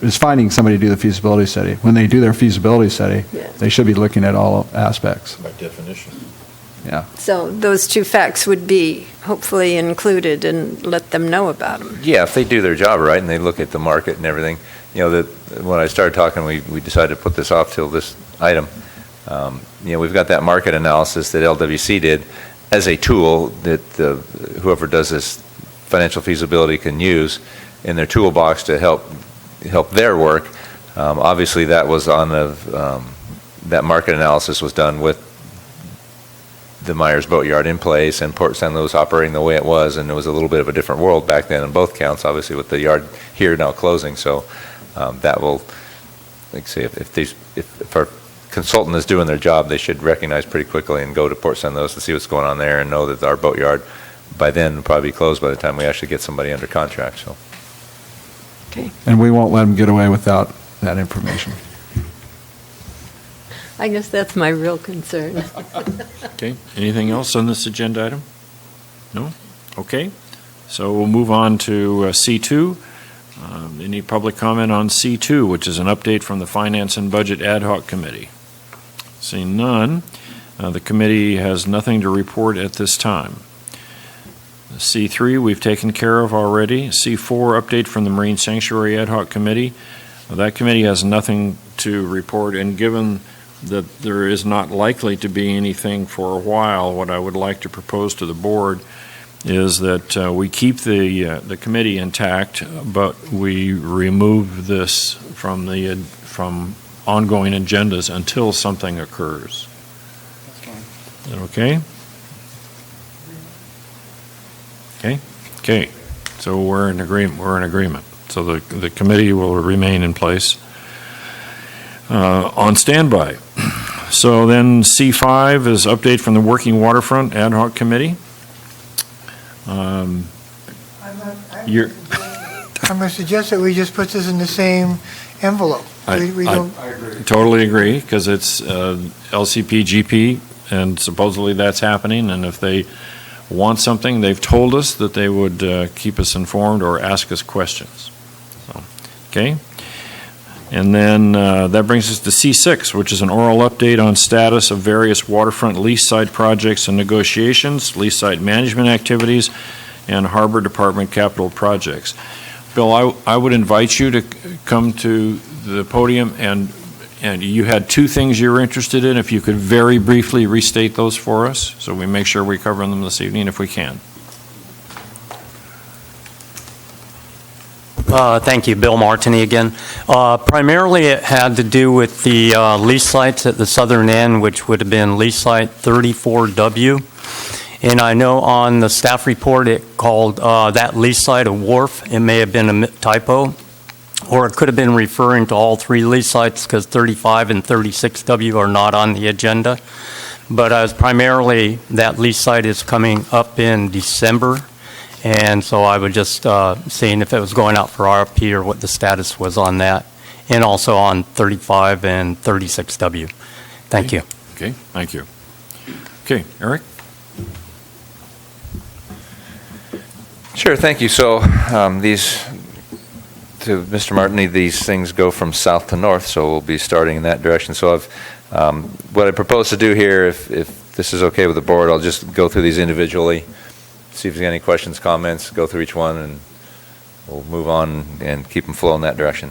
Speaker 5: is finding somebody to do the feasibility study. When they do their feasibility study,
Speaker 1: Yeah.
Speaker 5: they should be looking at all aspects.
Speaker 2: By definition.
Speaker 5: Yeah.
Speaker 1: So those two facts would be hopefully included and let them know about them.
Speaker 8: Yeah, if they do their job right and they look at the market and everything, when I started talking, we decided to put this off till this item. We've got that market analysis that LWC did as a tool that whoever does this financial feasibility can use in their toolbox to help their work. Obviously, that was on that market analysis was done with the Myers Boatyard in place and Port St. Louis operating the way it was, and it was a little bit of a different world back then in both counts, obviously with the yard here now closing. So that will, like I say, if our consultant is doing their job, they should recognize pretty quickly and go to Port St. Louis and see what's going on there and know that our boatyard by then will probably be closed by the time we actually get somebody under contract. So.
Speaker 1: Okay.
Speaker 5: And we won't let them get away without that information.
Speaker 1: I guess that's my real concern.
Speaker 2: Okay, anything else on this agenda item? No? Okay, so we'll move on to C2. Any public comment on C2, which is an update from the Finance and Budget Ad Hoc Committee? Seeing none, the committee has nothing to report at this time. C3, we've taken care of already. C4, update from the Marine Sanctuary Ad Hoc Committee. That committee has nothing to report, and given that there is not likely to be anything for a while, what I would like to propose to the board is that we keep the committee intact, but we remove this from ongoing agendas until something occurs. Is that okay? Okay, so we're in agreement. So the committee will remain in place on standby. So then C5 is update from the Working Waterfront Ad Hoc Committee. You're,
Speaker 4: I'm going to suggest that we just put this in the same envelope. We don't.
Speaker 2: totally agree, because it's LCP, GP, and supposedly that's happening, and if they want something, they've told us that they would keep us informed or ask us questions. So, okay? And then that brings us to C6, which is an oral update on status of various waterfront lease site projects and negotiations, lease site management activities, and Harbor Department capital projects. Bill, I would invite you to come to the podium, and you had two things you were interested in. If you could very briefly restate those for us, so we make sure we cover them this evening if we can.
Speaker 11: Thank you, Bill Martini again. Primarily it had to do with the lease sites at the southern end, which would have been lease site 34W. And I know on the staff report it called that lease site a wharf. It may have been a typo, or it could have been referring to all three lease sites, because 35 and 36W are not on the agenda. But as primarily that lease site is coming up in December, and so I was just seeing if it was going out for RFP or what the status was on that, and also on 35 and 36W. Thank you.
Speaker 2: Okay, thank you. Okay, Eric?
Speaker 8: Sure, thank you. So these, to Mr. Martini, these things go from south to north, so we'll be starting in that direction. So what I propose to do here, if this is okay with the board, I'll just go through these individually, see if there's any questions, comments, go through each one, and we'll move on and keep them flowing that direction.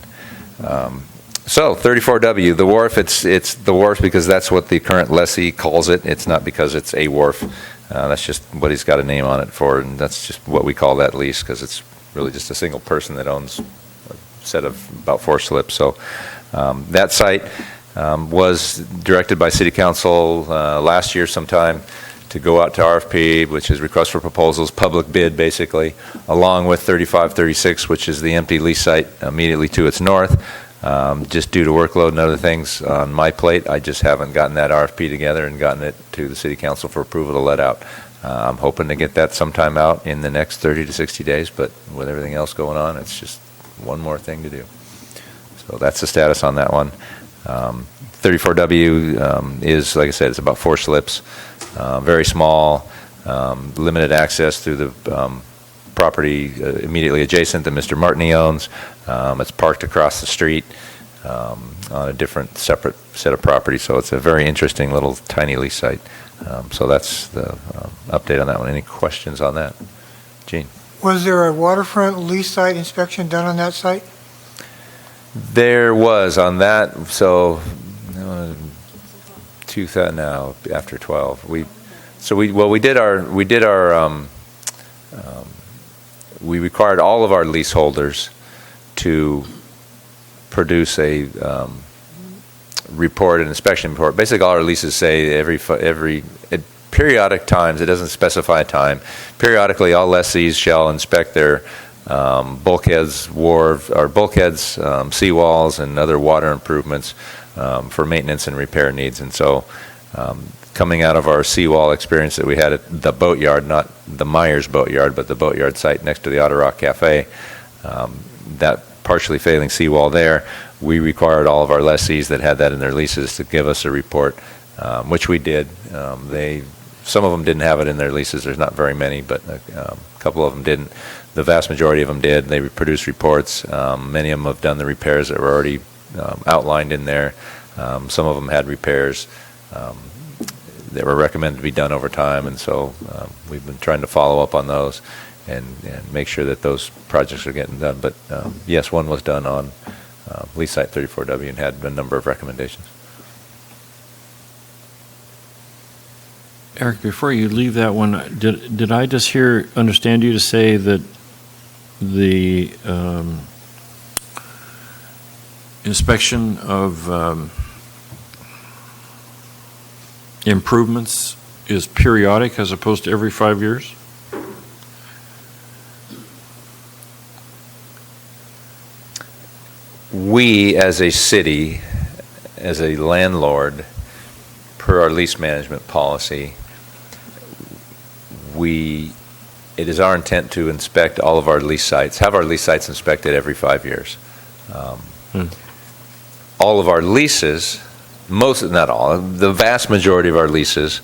Speaker 8: So 34W, the wharf, it's the wharf because that's what the current lessee calls it. It's not because it's a wharf. That's just what he's got a name on it for, and that's just what we call that lease, because it's really just a single person that owns a set of about 4 slips. So that site was directed by City Council last year sometime to go out to RFP, which is request for proposals, public bid basically, along with 3536, which is the empty lease site immediately to its north. Just due to workload and other things on my plate, I just haven't gotten that RFP together and gotten it to the City Council for approval to let out. I'm hoping to get that sometime out in the next 30 to 60 days, but with everything else going on, it's just one more thing to do. So that's the status on that one. 34W is, like I said, it's about 4 slips, very small, limited access through the property immediately adjacent that Mr. Martini owns. It's parked across the street on a different separate set of property, so it's a very interesting little tiny lease site. So that's the update on that one. Any questions on that? Gene?
Speaker 4: Was there a waterfront lease site inspection done on that site?
Speaker 8: There was on that, so 2000 now, after 12. We required all of our leaseholders to produce a report, an inspection report. Basically, all our leases say at periodic times, it doesn't specify a time, periodically all lessees shall inspect their bulkheads, seawalls, and other water improvements for maintenance and repair needs. And so coming out of our seawall experience that we had at the boatyard, not the Myers boatyard, but the boatyard site next to the Otter Rock Cafe, that partially failing seawall there, we required all of our lessees that had that in their leases to give us a report, which we did. Some of them didn't have it in their leases. There's not very many, but a couple of them didn't. The vast majority of them did. They produced reports. Many of them have done the repairs that were already outlined in there. Some of them had repairs that were recommended to be done over time, and so we've been trying to follow up on those and make sure that those projects are getting done. But yes, one was done on lease site 34W and had a number of recommendations.
Speaker 2: Eric, before you leave that one, did I just understand you to say that the inspection of improvements is periodic as opposed to every 5 years?
Speaker 8: we as a city, as a landlord, per our lease management policy, it is our intent to inspect all of our lease sites, have our lease sites inspected every 5 years. All of our leases, not all, the vast majority of our leases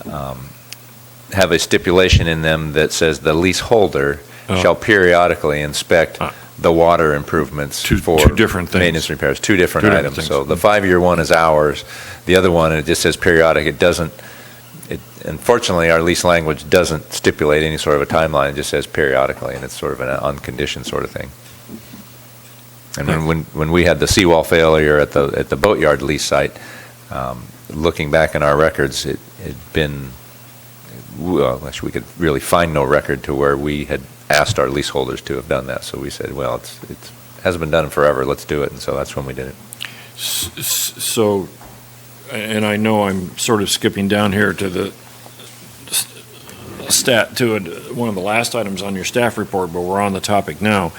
Speaker 8: have a stipulation in them that says the leaseholder shall periodically inspect the water improvements for
Speaker 2: two different things.
Speaker 8: Maintenance repairs, two different items.
Speaker 2: things.
Speaker 8: So the 5-year one is ours. The other one, it just says periodic. Unfortunately, our lease language doesn't stipulate any sort of a timeline. It just says periodically, and it's sort of an unconditioned sort of thing. And when we had the seawall failure at the boatyard lease site, looking back in our records, it had been, well, actually we could really find no record to where we had asked our leaseholders to have done that. So we said, well, it hasn't been done in forever, let's do it. And so that's when we did it.
Speaker 2: So, and I know I'm sort of skipping down here to the one of the last items on your staff report, but we're on the topic now.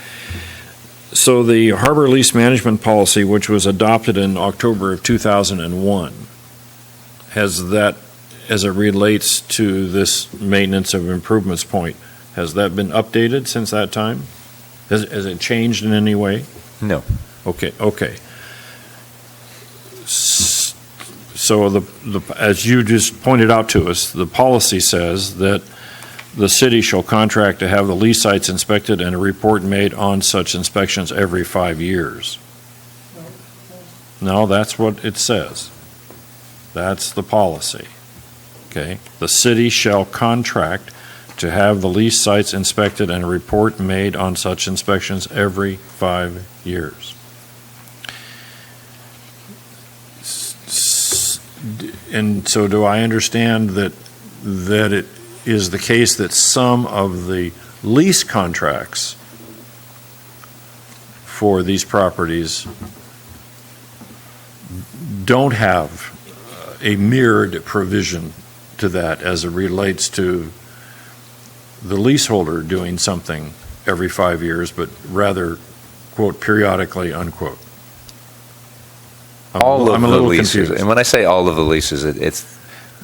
Speaker 2: So the harbor lease management policy, which was adopted in October of 2001, has that, as it relates to this maintenance of improvements point, has that been updated since that time? Has it changed in any way?
Speaker 8: No.
Speaker 2: Okay. So as you just pointed out to us, the policy says that the city shall contract to have the lease sites inspected and a report made on such inspections every 5 years. No, that's what it says. That's the policy. Okay. The city shall contract to have the lease sites inspected and a report made on such inspections every 5 years. And so do I understand that it is the case that some of the lease contracts for these properties don't have a mirrored provision to that as it relates to the leaseholder doing something every 5 years, but rather, quote, periodically, unquote?
Speaker 8: All of
Speaker 2: I'm a
Speaker 8: the
Speaker 2: little
Speaker 8: leases,
Speaker 2: confused.
Speaker 8: and when I say all of the leases,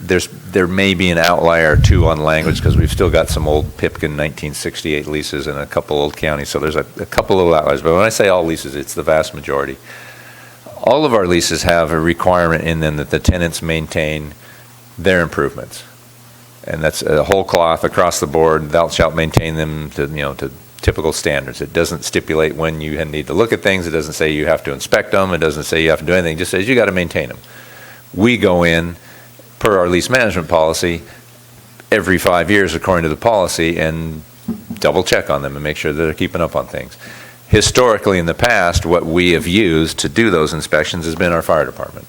Speaker 8: there may be an outlier or two on language because we've still got some old Pipkin 1968 leases and a couple old counties, so there's a couple of outliers. But when I say all leases, it's the vast majority. All of our leases have a requirement in them that the tenants maintain their improvements, and that's a whole cloth across the board. Thou shalt maintain them to typical standards. It doesn't stipulate when you need to look at things. It doesn't say you have to inspect them. It doesn't say you have to do anything. It just says you got to maintain them. We go in, per our lease management policy, every 5 years according to the policy and double check on them and make sure that they're keeping up on things. Historically, in the past, what we have used to do those inspections has been our fire department.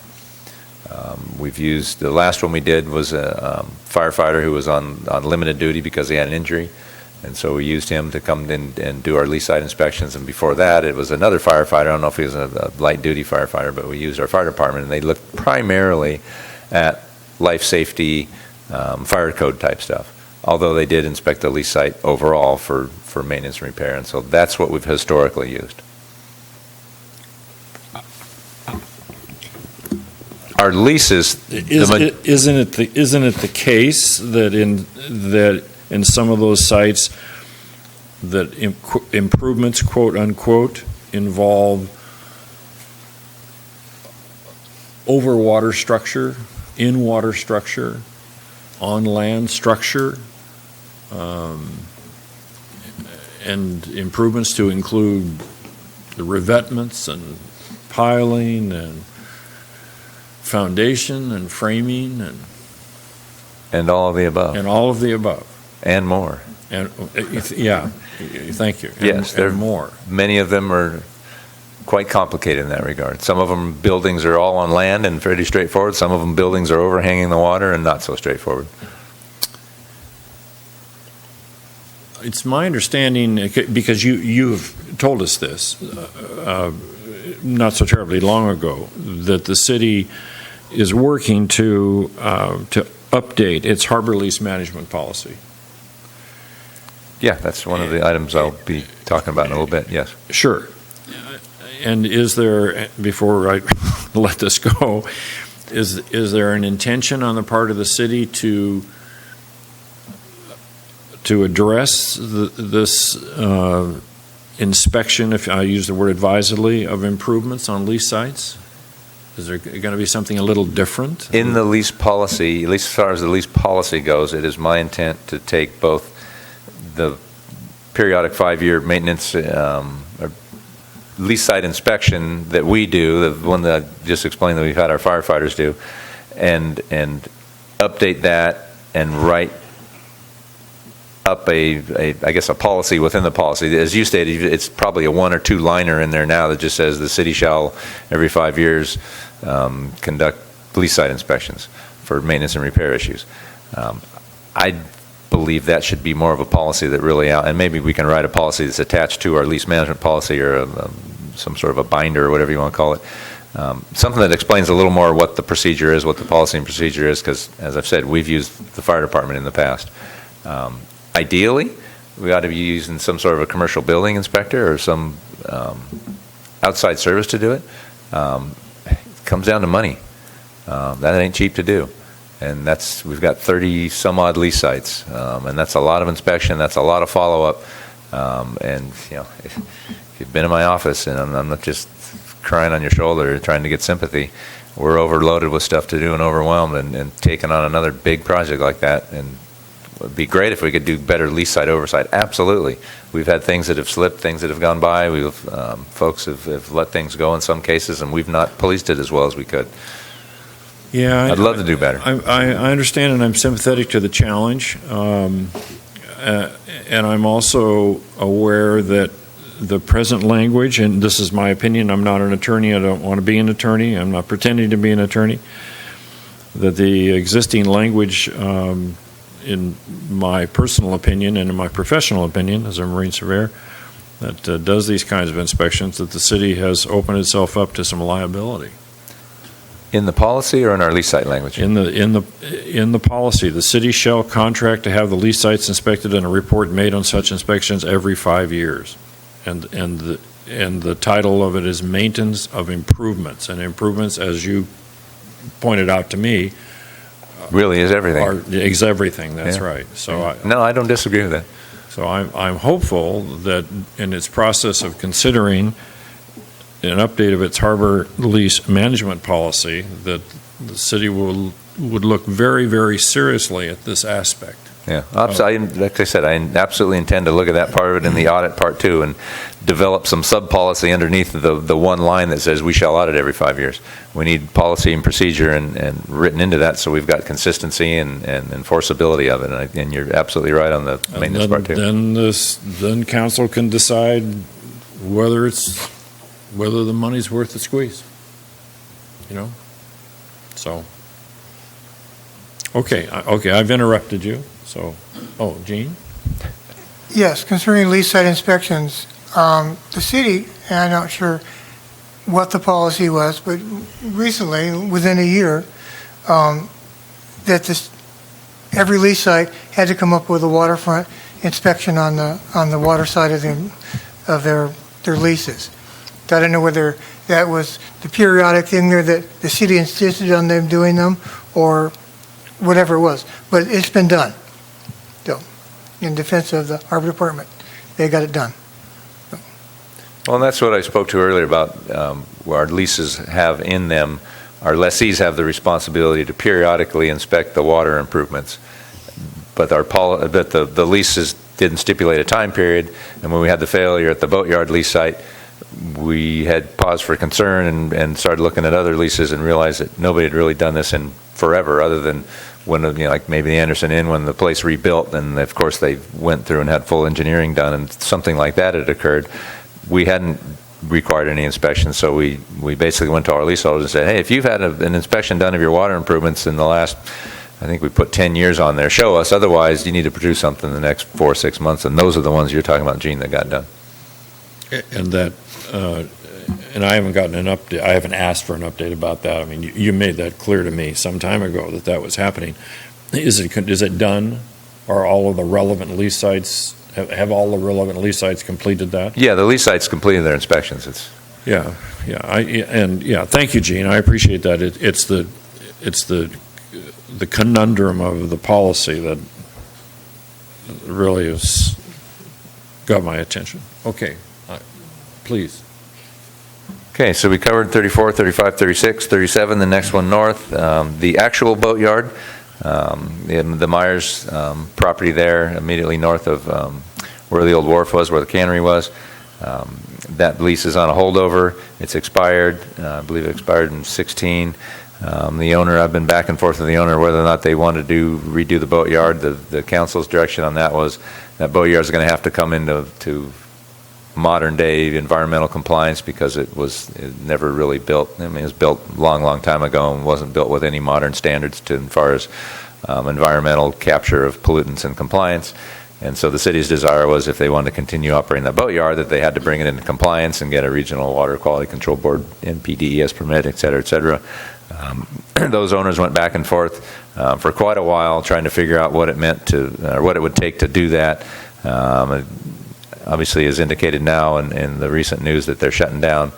Speaker 8: We've used, the last one we did was a firefighter who was on limited duty because he had an injury. And so we used him to come in and do our lease site inspections. And before that, it was another firefighter. I don't know if he was a light duty firefighter, but we used our fire department. And they looked primarily at life safety, fire code type stuff. Although they did inspect the lease site overall for maintenance and repair. And so that's what we've historically used. Our leases.
Speaker 2: Isn't it the case that in some of those sites that improvements, quote unquote, involve over water structure, in water structure, on land structure, and improvements to include the revetments and piling and foundation and framing
Speaker 8: and all of the above.
Speaker 2: And all of the above.
Speaker 8: And more.
Speaker 2: And yeah, thank you.
Speaker 8: Yes, there are
Speaker 2: more.
Speaker 8: Many of them are quite complicated in that regard. Some of them buildings are all on land and pretty straightforward. Some of them buildings are overhanging the water and not so straightforward.
Speaker 2: It's my understanding, because you've told us this not so terribly long ago, that the city is working to update its harbor lease management policy.
Speaker 8: Yeah, that's one of the items I'll be talking about in a little bit, yes.
Speaker 2: Sure. And is there, before I let this go, is there an intention on the part of the city to address this inspection, if I use the word advisedly, of improvements on lease sites? Is there going to be something a little different?
Speaker 8: In the lease policy, at least as far as the lease policy goes, it is my intent to take both the periodic 5-year maintenance or lease site inspection that we do, the one that I just explained that we've had our firefighters do, and update that and write up I guess a policy within the policy. As you stated, it's probably a 1 or 2 liner in there now that just says the city shall every 5 years conduct lease site inspections for maintenance and repair issues. I believe that should be more of a policy that really and maybe we can write a policy that's attached to our lease management policy or some sort of a binder or whatever you want to call it. Something that explains a little more what the procedure is, what the policy and procedure is, because as I've said, we've used the fire department in the past. Ideally, we ought to be using some sort of a commercial building inspector or some outside service to do it. It comes down to money. That ain't cheap to do. And we've got 30 some odd lease sites, and that's a lot of inspection, that's a lot of follow-up. And if you've been in my office, and I'm not just crying on your shoulder trying to get sympathy, we're overloaded with stuff to do and overwhelmed, and taking on another big project like that, and it would be great if we could do better lease site oversight. Absolutely. We've had things that have slipped, things that have gone by. Folks have let things go in some cases, and we've not policed it as well as we could.
Speaker 2: Yeah,
Speaker 8: I'd love to do better.
Speaker 2: I understand, and I'm sympathetic to the challenge. And I'm also aware that the present language, and this is my opinion, I'm not an attorney, I don't want to be an attorney, I'm not pretending to be an attorney, that the existing language, in my personal opinion and in my professional opinion as a Marine surveyor, that does these kinds of inspections, that the city has opened itself up to some liability.
Speaker 8: In the policy or in our lease site language?
Speaker 2: In the policy, the city shall contract to have the lease sites inspected and a report made on such inspections every 5 years. And the title of it is maintenance of improvements. And improvements, as you pointed out to me,
Speaker 8: really is everything.
Speaker 2: Is everything. That's
Speaker 8: Yeah.
Speaker 2: right. So
Speaker 8: no, I don't disagree with that.
Speaker 2: So I'm hopeful that in its process of considering an update of its harbor lease management policy, that the city would look very, very seriously at this aspect.
Speaker 8: Yeah, like I said, I absolutely intend to look at that part of it in the audit part too, and develop some sub-policy underneath the one line that says we shall audit every 5 years. We need policy and procedure and written into that, so we've got consistency and enforceability of it. And you're absolutely right on the maintenance part too.
Speaker 2: Then council can decide whether the money's worth the squeeze. So. Okay, I've interrupted you. So, Gene?
Speaker 4: Yes, concerning lease site inspections, the city, and I'm not sure what the policy was, but recently, within a year, that every lease site had to come up with a waterfront inspection on the water side of their leases. I don't know whether that was the periodic thing there that the city insisted on them doing them, or whatever it was, but it's been done. So, in defense of the Harbor Department, they got it done.
Speaker 8: Well, and that's what I spoke to earlier about where our leases have in them, our lessees have the responsibility to periodically inspect the water improvements. But the leases didn't stipulate a time period, and when we had the failure at the boatyard lease site, we had pause for concern and started looking at other leases and realized that nobody had really done this in forever, other than when, like maybe the Anderson Inn, when the place rebuilt, and of course they went through and had full engineering done, and something like that had occurred. We hadn't required any inspection, so we basically went to our leaseholders and said, hey, if you've had an inspection done of your water improvements in the last, I think we put 10 years on there, show us, otherwise you need to produce something in the next 4 or 6 months, and those are the ones you're talking about, Gene, that got done.
Speaker 2: And that, and I haven't gotten an update, I haven't asked for an update about that. I mean, you made that clear to me some time ago that was happening. Is it done? Are all of the relevant lease sites, have all the relevant lease sites completed that?
Speaker 8: Yeah, the lease sites completed their inspections.
Speaker 2: Yeah, thank you, Gene. I appreciate that. It's the conundrum of the policy that really has got my attention. Okay, please.
Speaker 8: Okay, so we covered 34, 35, 36, 37, the next one north. The actual boatyard, the Myers property there, immediately north of where the old wharf was, where the cannery was. That lease is on a holdover. It's expired. I believe it expired in 16. The owner, I've been back and forth with the owner whether or not they want to redo the boatyard. The council's direction on that was that boatyard is going to have to come into modern day environmental compliance because it never really built. I mean, it was built a long time ago and wasn't built with any modern standards as far as environmental capture of pollutants and compliance. And so the city's desire was if they wanted to continue operating that boatyard, that they had to bring it into compliance and get a regional water quality control board NPDES permit, et cetera, et cetera. Those owners went back and forth for quite a while trying to figure out what it meant or what it would take to do that. Obviously, as indicated now in the recent news that they're shutting down,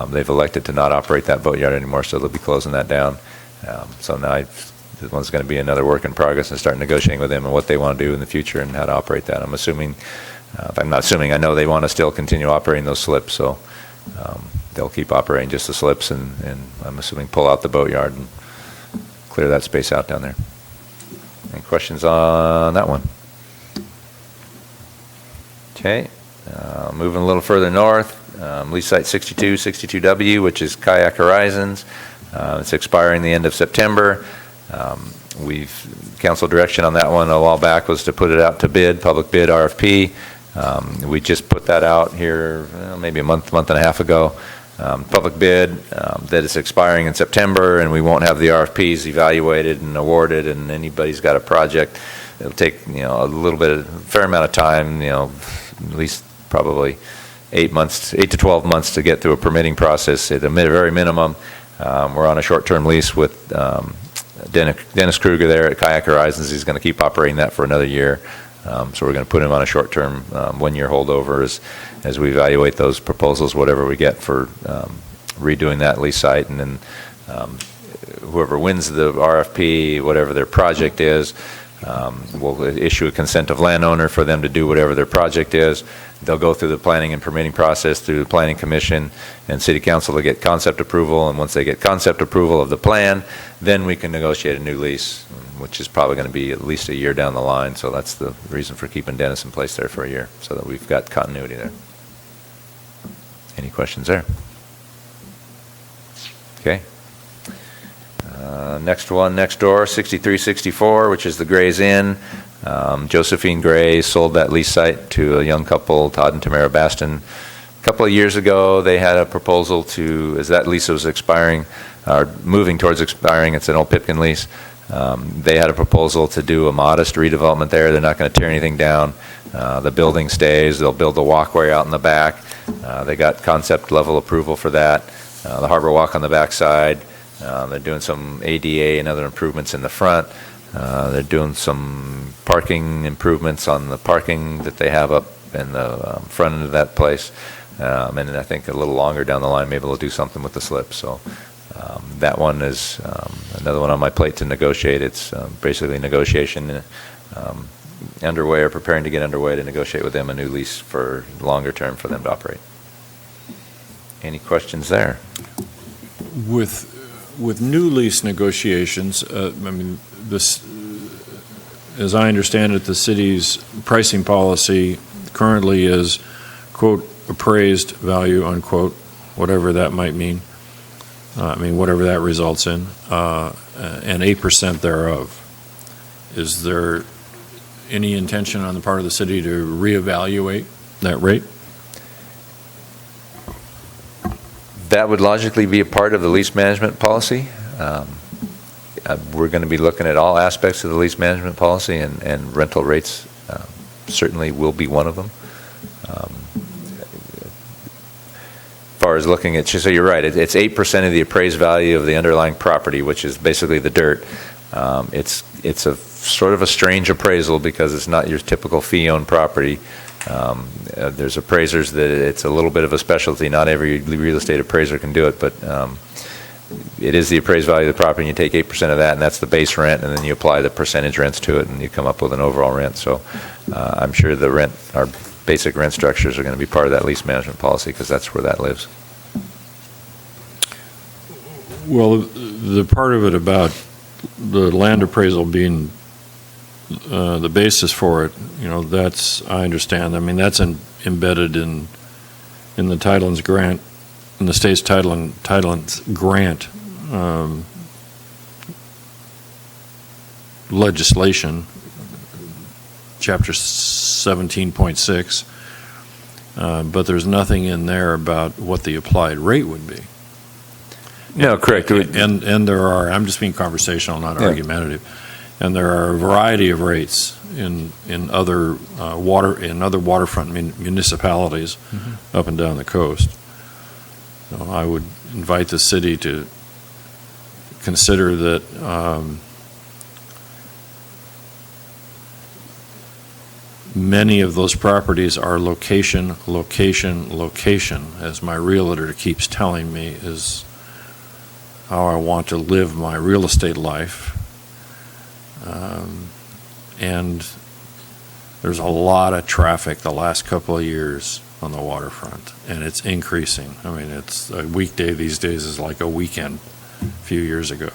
Speaker 8: they've elected to not operate that boatyard anymore, so they'll be closing that down. So now this one's going to be another work in progress and start negotiating with them and what they want to do in the future and how to operate that. I'm assuming, if I'm not assuming, I know they want to still continue operating those slips, so they'll keep operating just the slips and I'm assuming pull out the boatyard and clear that space out down there. Any questions on that one? Okay, moving a little further north, lease site 62W, which is Kayak Horizons. It's expiring the end of September. Council direction on that one a while back was to put it out to bid, public bid, RFP. We just put that out here maybe a month and a half ago. Public bid that is expiring in September, and we won't have the RFPs evaluated and awarded, and anybody's got a project. It'll take a fair amount of time, at least probably 8 to 12 months to get through a permitting process at a very minimum. We're on a short-term lease with Dennis Kruger there at Kayak Horizons. He's going to keep operating that for another year. So we're going to put him on a short-term 1-year holdover as we evaluate those proposals, whatever we get for redoing that lease site. And then whoever wins the RFP, whatever their project is, we'll issue a consent of landowner for them to do whatever their project is. They'll go through the planning and permitting process through the planning commission and city council to get concept approval. And once they get concept approval of the plan, then we can negotiate a new lease, which is probably going to be at least a year down the line. So that's the reason for keeping Dennis in place there for a year, so that we've got continuity there. Any questions there? Okay. Next one, next door, 6364, which is the Gray's Inn. Josephine Gray sold that lease site to a young couple, Todd and Tamara Baston. A couple of years ago, they had a proposal as that lease was expiring, or moving towards expiring, it's an old Pipkin lease. They had a proposal to do a modest redevelopment there. They're not going to tear anything down. The building stays. They'll build a walkway out in the back. They got concept level approval for that. The harbor walk on the back side. They're doing some ADA and other improvements in the front. They're doing some parking improvements on the parking that they have up in the front end of that place. And I think a little longer down the line, maybe they'll do something with the slip. So that one is another one on my plate to negotiate. It's basically negotiation underway, or preparing to get underway to negotiate with them a new lease for longer term for them to operate. Any questions there?
Speaker 2: With new lease negotiations, this, as I understand it, the city's pricing policy currently is, quote, appraised value, unquote, whatever that might mean. Whatever that results in, and 8% thereof. Is there any intention on the part of the city to reevaluate that rate?
Speaker 8: That would logically be a part of the lease management policy. We're going to be looking at all aspects of the lease management policy, and rental rates certainly will be one of them. As far as looking at, so you're right, it's 8% of the appraised value of the underlying property, which is basically the dirt. It's a sort of a strange appraisal because it's not your typical fee-owned property. There's appraisers that it's a little bit of a specialty. Not every real estate appraiser can do it, but it is the appraised value of the property, and you take 8% of that, and that's the base rent, and then you apply the percentage rents to it, and you come up with an overall rent. So I'm sure the rent, our basic rent structures are going to be part of that lease management policy, because that's where that lives.
Speaker 2: Well, the part of it about the land appraisal being the basis for it, that's, I understand. I mean, that's embedded in the Tidelands grant, in the state's Tidelands grant legislation, chapter 17.6, but there's nothing in there about what the applied rate would be.
Speaker 8: No, correct.
Speaker 2: And there are, I'm just being conversational, not argumentative, and there are a variety of rates in other waterfront municipalities up and down the coast. So I would invite the city to consider that many of those properties are location, as my realtor keeps telling me is how I want to live my real estate life. And there's a lot of traffic the last couple of years on the waterfront, and it's increasing. I mean, it's a weekday these days is like a weekend a few years ago.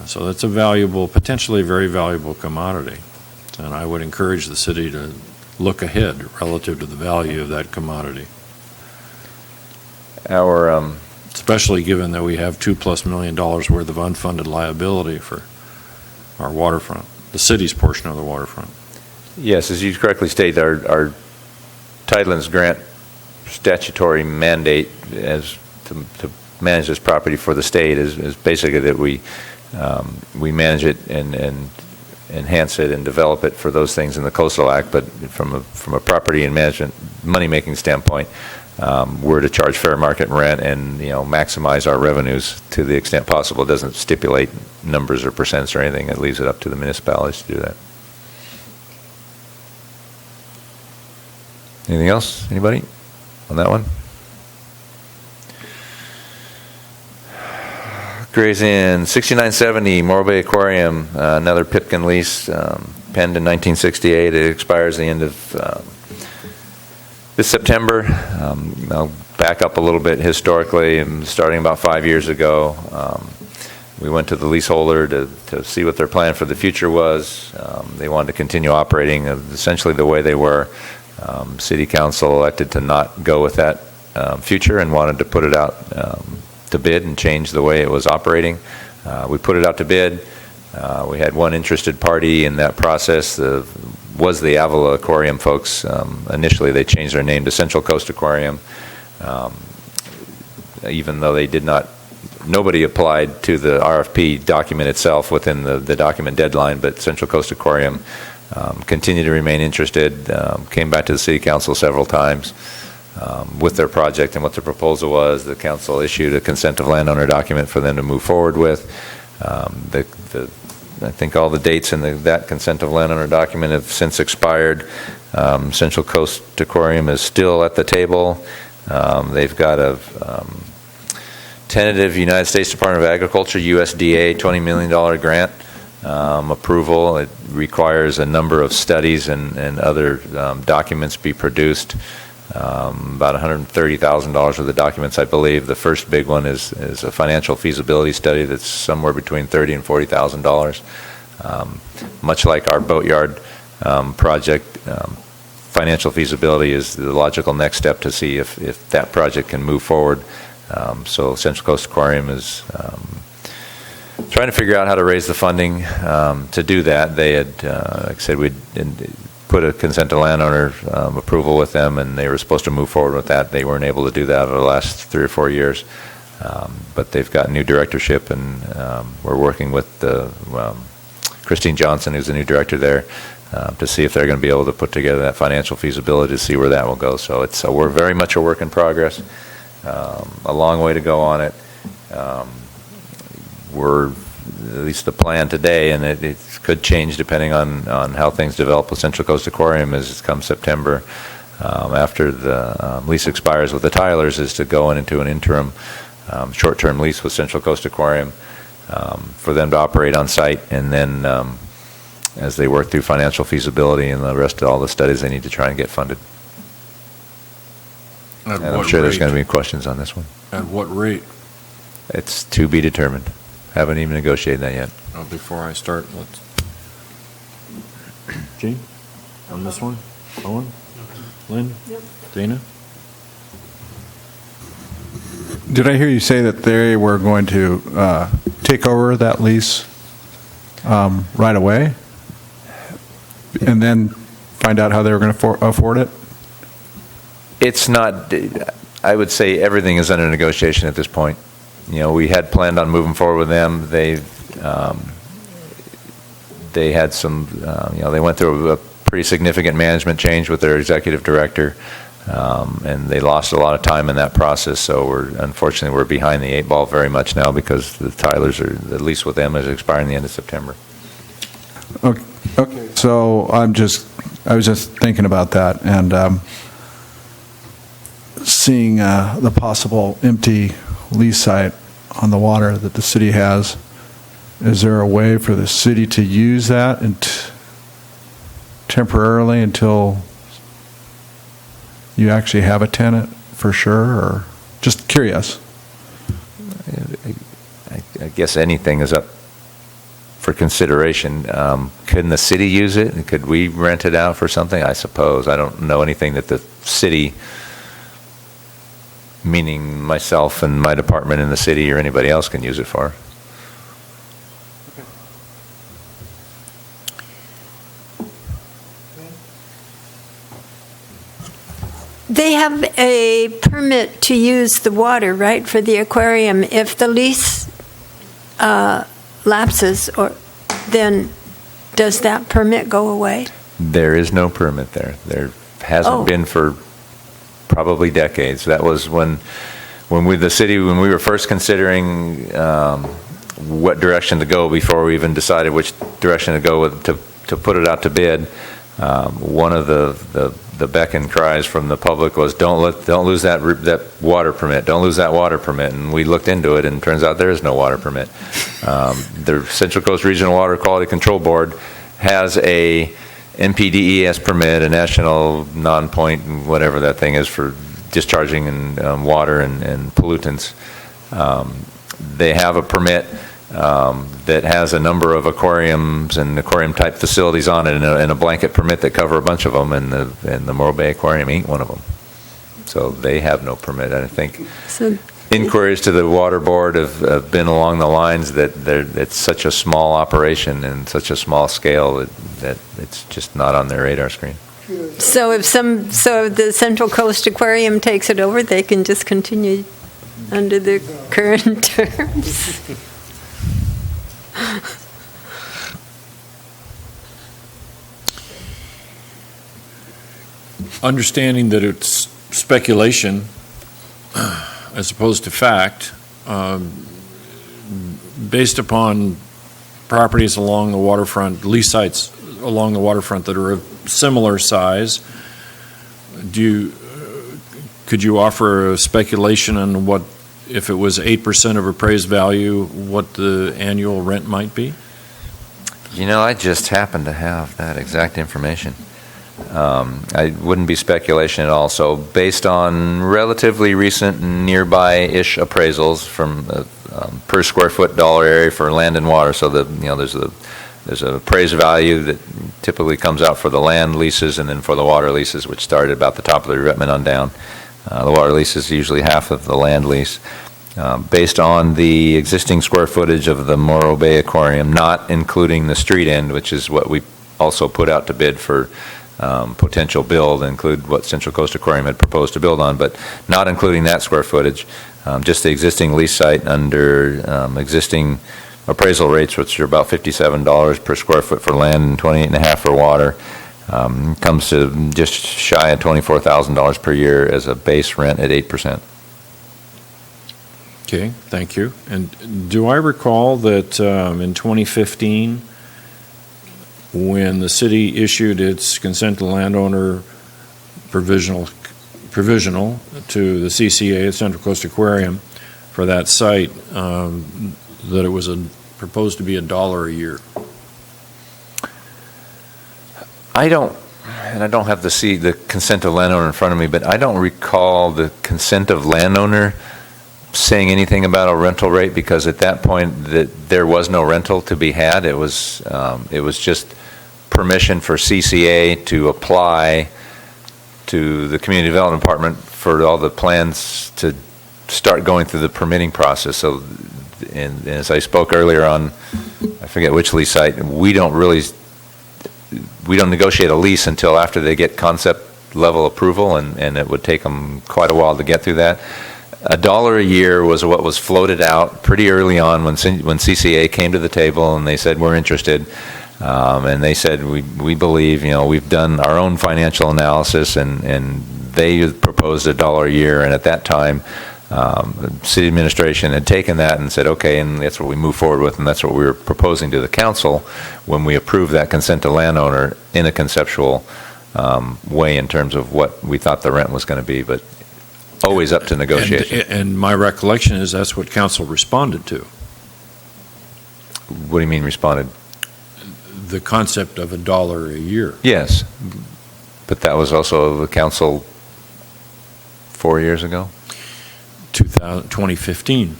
Speaker 2: So that's a valuable, potentially very valuable commodity. And I would encourage the city to look ahead relative to the value of that commodity. Especially given that we have $2+ million worth of unfunded liability for our waterfront, the city's portion of the waterfront.
Speaker 8: Yes, as you correctly state, our Tidelands grant statutory mandate as to manage this property for the state is basically that we manage it and enhance it and develop it for those things in the Coastal Act. But from a property and management money-making standpoint, we're to charge fair market rent and maximize our revenues to the extent possible. It doesn't stipulate numbers or percents or anything. It leaves it up to the municipalities to do that. Anything else? Anybody on that one? Gray's Inn, 6970 Morro Bay Aquarium, another Pipkin lease, penned in 1968. It expires the end of this September. I'll back up a little bit historically, and starting about 5 years ago, we went to the leaseholder to see what their plan for the future was. They wanted to continue operating essentially the way they were. City Council elected to not go with that future and wanted to put it out to bid and change the way it was operating. We put it out to bid. We had one interested party in that process. Was the Avila Aquarium folks. Initially, they changed their name to Central Coast Aquarium, even though they did not. Nobody applied to the RFP document itself within the document deadline, but Central Coast Aquarium continued to remain interested. Came back to the City Council several times with their project and what their proposal was. The council issued a consent of landowner document for them to move forward with. I think all the dates in that consent of landowner document have since expired. Central Coast Aquarium is still at the table. They've got a tentative United States Department of Agriculture, USDA, $20 million grant approval. It requires a number of studies and other documents be produced. About $130,000 worth of documents, I believe. The first big one is a financial feasibility study that's somewhere between $30,000 and $40,000. Much like our boatyard project, financial feasibility is the logical next step to see if that project can move forward. So Central Coast Aquarium is trying to figure out how to raise the funding to do that. They had, like I said, we'd put a consent to landowner approval with them, and they were supposed to move forward with that. They weren't able to do that over the last 3 or 4 years. But they've got new directorship, and we're working with Christine Johnson, who's the new director there, to see if they're going to be able to put together that financial feasibility to see where that will go. So we're very much a work in progress. A long way to go on it. We're at least the plan today, and it could change depending on how things develop with Central Coast Aquarium, is come September, after the lease expires with the Tylers, is to go into an interim short-term lease with Central Coast Aquarium for them to operate on site, and then as they work through financial feasibility and the rest of all the studies they need to try and get funded.
Speaker 2: At
Speaker 8: And I'm
Speaker 2: what
Speaker 8: sure there's
Speaker 2: rate?
Speaker 8: going to be questions on this one.
Speaker 2: At what rate?
Speaker 8: It's to be determined. Haven't even negotiated that yet.
Speaker 2: Before I start, let's. Gene, on this one? Owen? Lynn? Dana?
Speaker 5: Did I hear you say that they were going to take over that lease right away? And then find out how they were going to afford it?
Speaker 8: It's not, I would say everything is under negotiation at this point. You know, we had planned on moving forward with them. They had some, they went through a pretty significant management change with their executive director, and they lost a lot of time in that process. So unfortunately, we're behind the 8 ball very much now, because the Tylers are, at least with them, is expiring the end of September.
Speaker 5: Okay, so I was just thinking about that, and seeing the possible empty lease site on the water that the city has. Is there a way for the city to use that temporarily until you actually have a tenant for sure, or just curious?
Speaker 8: I guess anything is up for consideration. Couldn't the city use it? Could we rent it out for something? I suppose. I don't know anything that the city, meaning myself and my department in the city, or anybody else, can use it for.
Speaker 1: They have a permit to use the water, right, for the aquarium. If the lease lapses, then does that permit go away?
Speaker 8: There is no permit there. There hasn't been for probably decades. That was when we were first considering what direction to go before we even decided which direction to go with to put it out to bid. One of the beck and cries from the public was, don't lose that water permit. Don't lose that water permit. And we looked into it, and it turns out there is no water permit. The Central Coast Regional Water Quality Control Board has a NPDES permit, a national non-point, whatever that thing is, for discharging and water and pollutants. They have a permit that has a number of aquariums and aquarium-type facilities on it, and a blanket permit that cover a bunch of them, and the Morro Bay Aquarium ain't one of them. So they have no permit. I think inquiries to the water board have been along the lines that it's such a small operation and such a small scale that it's just not on their radar screen.
Speaker 1: So if the Central Coast Aquarium takes it over, they can just continue under the current terms?
Speaker 2: Understanding that it's speculation as opposed to fact, based upon properties along the waterfront, lease sites along the waterfront that are of similar size, could you offer a speculation on what, if it was 8% of appraised value, what the annual rent might be?
Speaker 8: You know, I just happen to have that exact information. I wouldn't be speculation at all. So based on relatively recent nearby-ish appraisals from per square foot dollar area for land and water, so there's an appraised value that typically comes out for the land leases and then for the water leases, which start at about the top of the revetment on down. The water lease is usually half of the land lease. Based on the existing square footage of the Morro Bay Aquarium, not including the street end, which is what we also put out to bid for potential build, include what Central Coast Aquarium had proposed to build on, but not including that square footage, just the existing lease site under existing appraisal rates, which are about $57 per square foot for land and $28.50 for water, comes to just shy of $24,000 per year as a base rent at 8%.
Speaker 2: Okay, thank you. And do I recall that in 2015, when the city issued its consent to landowner provisional to the CCA, the Central Coast Aquarium, for that site, that it was proposed to be $1 a year?
Speaker 8: I don't have the consent of landowner in front of me, but I don't recall the consent of landowner saying anything about a rental rate, because at that point there was no rental to be had. It was just permission for CCA to apply to the Community Development Department for all the plans to start going through the permitting process. So, and as I spoke earlier on, I forget which lease site, we don't negotiate a lease until after they get concept level approval, and it would take them quite a while to get through that. $1 a year was what was floated out pretty early on when CCA came to the table and they said, we're interested. And they said, we believe, we've done our own financial analysis, and they proposed $1 a year. And at that time, the city administration had taken that and said, okay, and that's what we move forward with, and that's what we were proposing to the council when we approved that consent to landowner in a conceptual way in terms of what we thought the rent was going to be, but always up to negotiation.
Speaker 2: And my recollection is that's what council responded to.
Speaker 8: What do you mean responded?
Speaker 2: The concept of $1 a year.
Speaker 8: Yes, but that was also the council 4 years ago?
Speaker 2: 2015.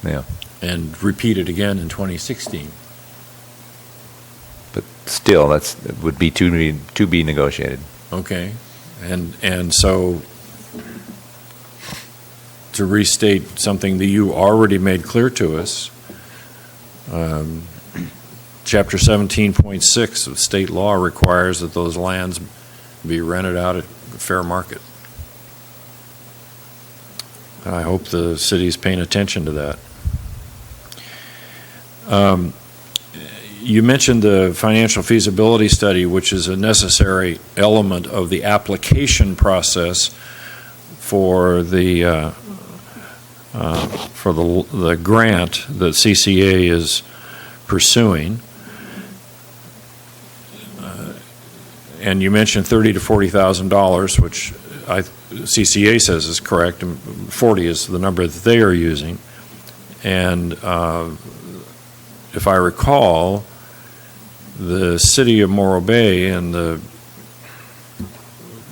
Speaker 8: Yeah.
Speaker 2: And repeated again in 2016.
Speaker 8: But still, that would be to be negotiated.
Speaker 2: Okay. And so, to restate something that you already made clear to us, Chapter 17.6 of state law requires that those lands be rented out at fair market. And I hope the city's paying attention to that. You mentioned the financial feasibility study, which is a necessary element of the application process for the grant that CCA is pursuing. And you mentioned $30,000 to $40,000, which CCA says is correct, and 40 is the number that they are using. And if I recall, the city of Morro Bay and the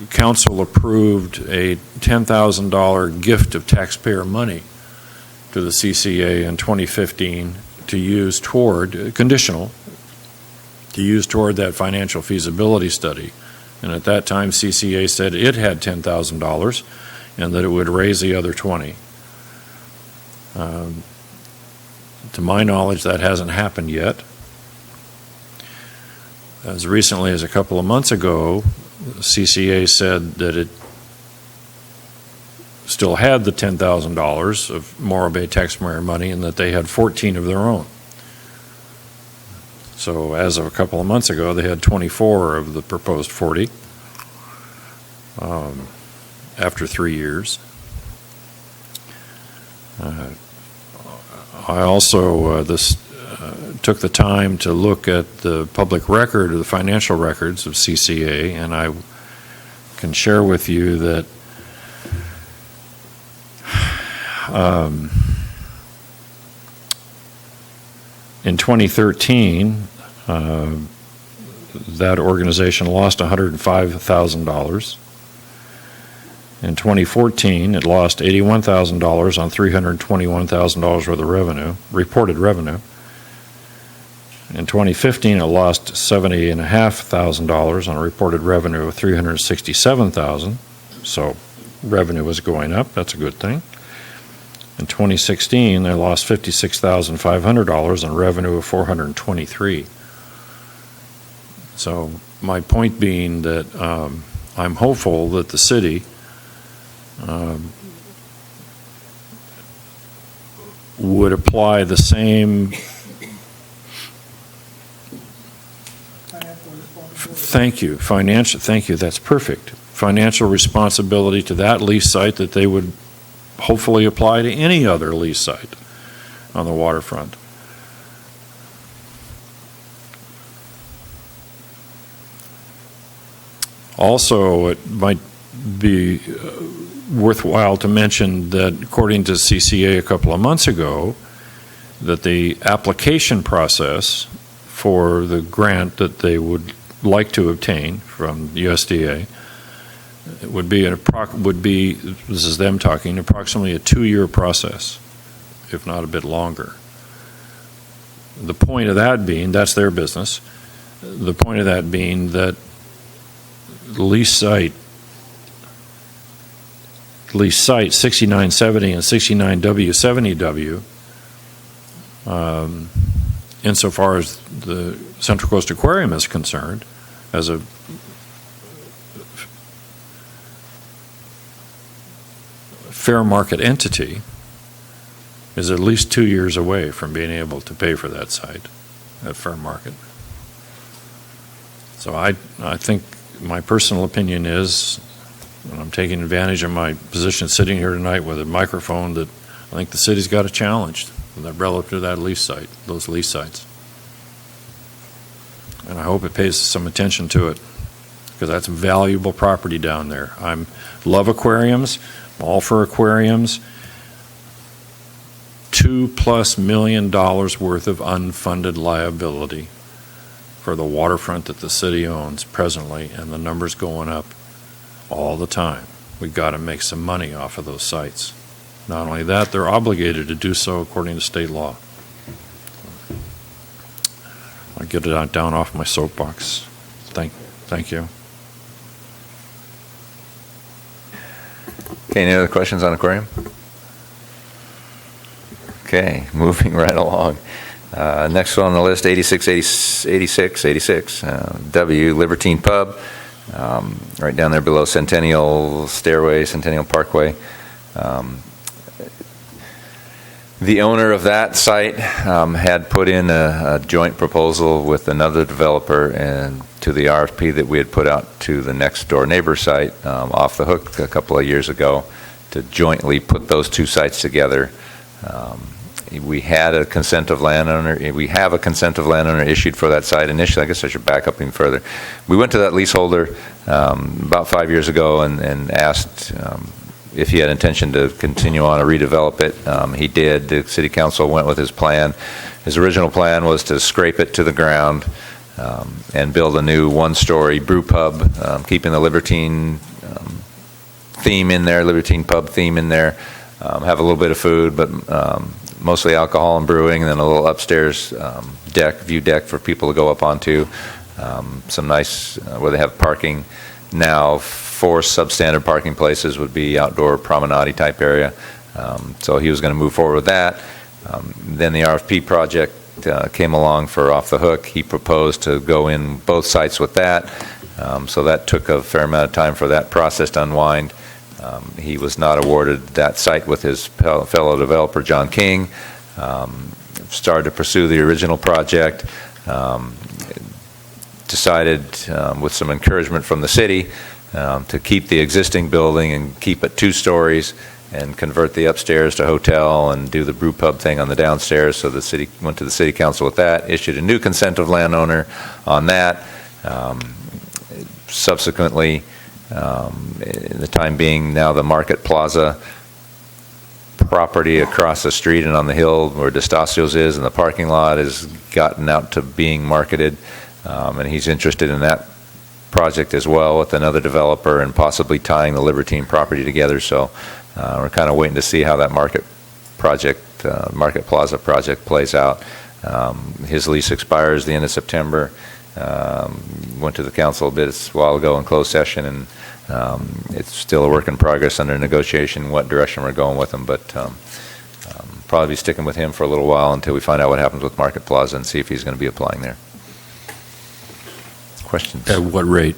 Speaker 2: council approved a $10,000 gift of taxpayer money to the CCA in 2015 to use toward, conditional, to use toward that financial feasibility study. And at that time, CCA said it had $10,000 and that it would raise the other 20. To my knowledge, that hasn't happened yet. As recently as a couple of months ago, CCA said that it still had the $10,000 of Morro Bay taxpayer money and that they had 14 of their own. So as of a couple of months ago, they had 24 of the proposed 40 after 3 years. I also took the time to look at the public record or the financial records of CCA, and I can share with you that in 2013, that organization lost $105,000. In 2014, it lost $81,000 on $321,000 worth of revenue, reported revenue. In 2015, it lost $70,500 on a reported revenue of $367,000. So revenue was going up. That's a good thing. In 2016, they lost $56,500 on revenue of $423,000. So my point being that I'm hopeful that the city would apply the same. Thank you. Thank you. That's perfect. Financial responsibility to that lease site that they would hopefully apply to any other lease site on the waterfront. Also, it might be worthwhile to mention that according to CCA a couple of months ago, that the application process for the grant that they would like to obtain from USDA would be, this is them talking, approximately a 2-year process, if not a bit longer. The point of that being, that's their business, the point of that being that lease site 6970 and 69W70W, insofar as the Central Coast Aquarium is concerned, as a fair market entity, is at least 2 years away from being able to pay for that site at fair market. So I think my personal opinion is, and I'm taking advantage of my position sitting here tonight with a microphone, that I think the city's got a challenge relative to that lease site, those lease sites. And I hope it pays some attention to it, because that's valuable property down there. I love aquariums, I'm all for aquariums. $2+ million worth of unfunded liability for the waterfront that the city owns presently, and the number's going up all the time. We've got to make some money off of those sites. Not only that, they're obligated to do so according to state law. I'll get it down off my soapbox. Thank you.
Speaker 8: Okay, any other questions on aquarium? Okay, moving right along. Next on the list, 86, W, Libertine Pub, right down there below Centennial Stairway, Centennial Parkway. The owner of that site had put in a joint proposal with another developer and to the RFP that we had put out to the next door neighbor site, Off the Hook, a couple of years ago, to jointly put those two sites together. We had a consent of landowner. We have a consent of landowner issued for that site initially. I guess I should back up even further. We went to that leaseholder about 5 years ago and asked if he had intention to continue on or redevelop it. He did. The city council went with his plan. His original plan was to scrape it to the ground and build a new one-story brew pub, keeping the Libertine theme in there, Libertine Pub theme in there, have a little bit of food, but mostly alcohol and brewing, and then a little upstairs view deck for people to go up onto. Some nice, where they have parking now. 4 substandard parking places would be outdoor promenade type area. So he was going to move forward with that. Then the RFP project came along for Off the Hook. He proposed to go in both sites with that. So that took a fair amount of time for that process to unwind. He was not awarded that site with his fellow developer, John King. Started to pursue the original project. Decided, with some encouragement from the city, to keep the existing building and keep it 2 stories and convert the upstairs to hotel and do the brew pub thing on the downstairs. So the city went to the city council with that, issued a new consent of landowner on that. Subsequently, in the time being, now the Market Plaza property across the street and on the hill where D'Estacios is and the parking lot has gotten out to being marketed, and he's interested in that project as well with another developer and possibly tying the Libertine property together. So we're kind of waiting to see how that Market Plaza project plays out. His lease expires the end of September. Went to the council a while ago in closed session, and it's still a work in progress under negotiation what direction we're going with him, but probably be sticking with him for a little while until we find out what happens with Market Plaza and see if he's going to be applying there. Questions?
Speaker 2: At what rate?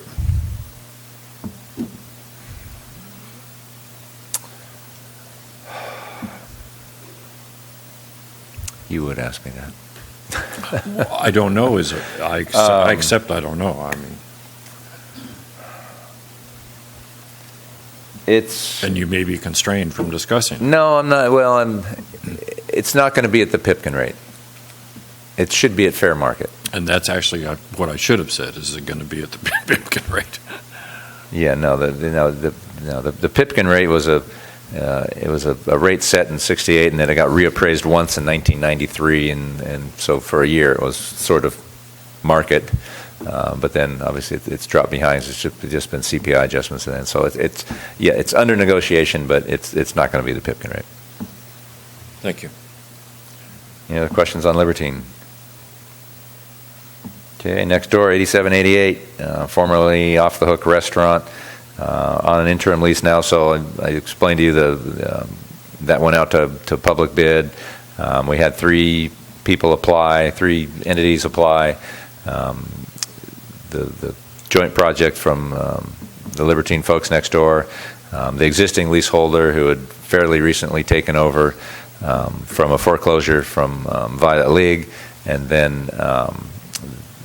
Speaker 8: You would ask me that.
Speaker 2: I don't know. Is it? I accept. I don't know. I mean,
Speaker 8: It's,
Speaker 2: And you may be constrained from discussing.
Speaker 8: no, I'm not, well, it's not going to be at the Pipkin rate. It should be at fair market.
Speaker 2: And that's actually what I should have said, is it going to be at the Pipkin rate?
Speaker 8: Yeah, no, the Pipkin rate was a rate set in '68, and then it got reappraised once in 1993, and so for a year it was sort of market, but then obviously it's dropped behind. It's just been CPI adjustments, and then so it's under negotiation, but it's not going to be the Pipkin rate.
Speaker 2: Thank you.
Speaker 8: Any other questions on Libertine? Okay, next door, 8788, formerly Off the Hook Restaurant, on an interim lease now. So I explained to you that went out to public bid. We had 3 people apply, 3 entities apply. The joint project from the Libertine folks next door, the existing leaseholder who had fairly recently taken over from a foreclosure from Violet League, and then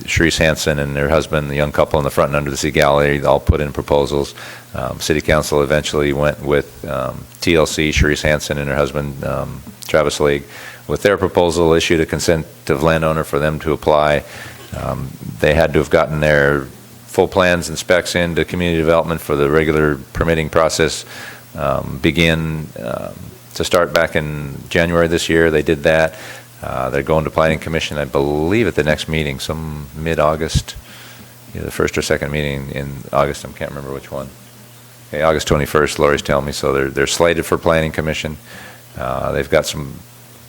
Speaker 8: Sharice Hansen and their husband, the young couple in the front and under the sea gallery, all put in proposals. City Council eventually went with TLC, Sharice Hansen and her husband, Travis League, with their proposal, issued a consent of landowner for them to apply. They had to have gotten their full plans and specs into community development for the regular permitting process begin to start back in January this year. They did that. They're going to Planning Commission, I believe, at the next meeting, some mid-August, the first or second meeting in August. I can't remember which one. Okay, August 21st, Lori's telling me. So they're slated for Planning Commission. They've got some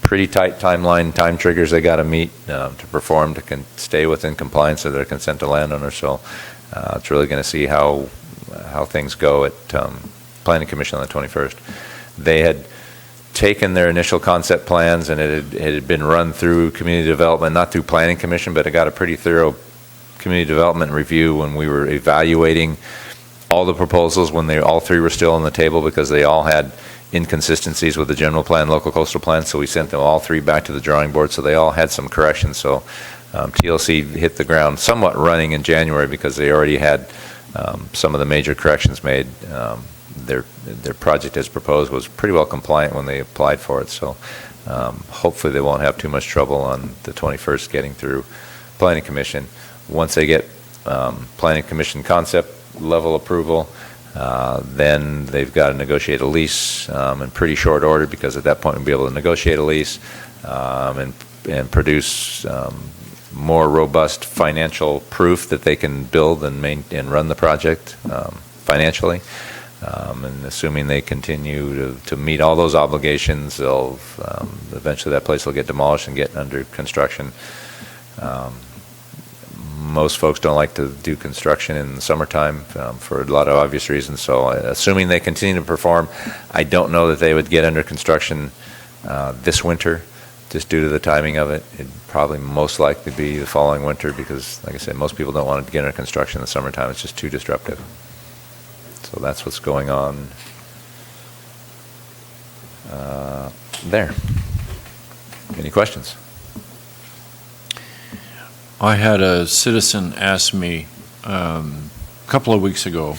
Speaker 8: pretty tight time triggers they got to meet to perform to stay within compliance of their consent to landowner. So it's really going to see how things go at Planning Commission on the 21st. They had taken their initial concept plans, and it had been run through community development, not through Planning Commission, but it got a pretty thorough community development review when we were evaluating all the proposals when all 3 were still on the table, because they all had inconsistencies with the general plan, local coastal plan. So we sent them all 3 back to the drawing board, so they all had some corrections. So TLC hit the ground somewhat running in January because they already had some of the major corrections made. Their project as proposed was pretty well compliant when they applied for it, so hopefully they won't have too much trouble on the 21st getting through Planning Commission. Once they get Planning Commission concept level approval, then they've got to negotiate a lease in pretty short order, because at that point we'll be able to negotiate a lease and produce more robust financial proof that they can build and run the project financially. And assuming they continue to meet all those obligations, they'll eventually that place will get demolished and get under construction. Most folks don't like to do construction in the summertime for a lot of obvious reasons. So assuming they continue to perform, I don't know that they would get under construction this winter, just due to the timing of it. It'd probably most likely be the following winter, because, like I said, most people don't want to get under construction in the summertime. It's just too disruptive. So that's what's going on there. Any questions?
Speaker 2: I had a citizen ask me a couple of weeks ago,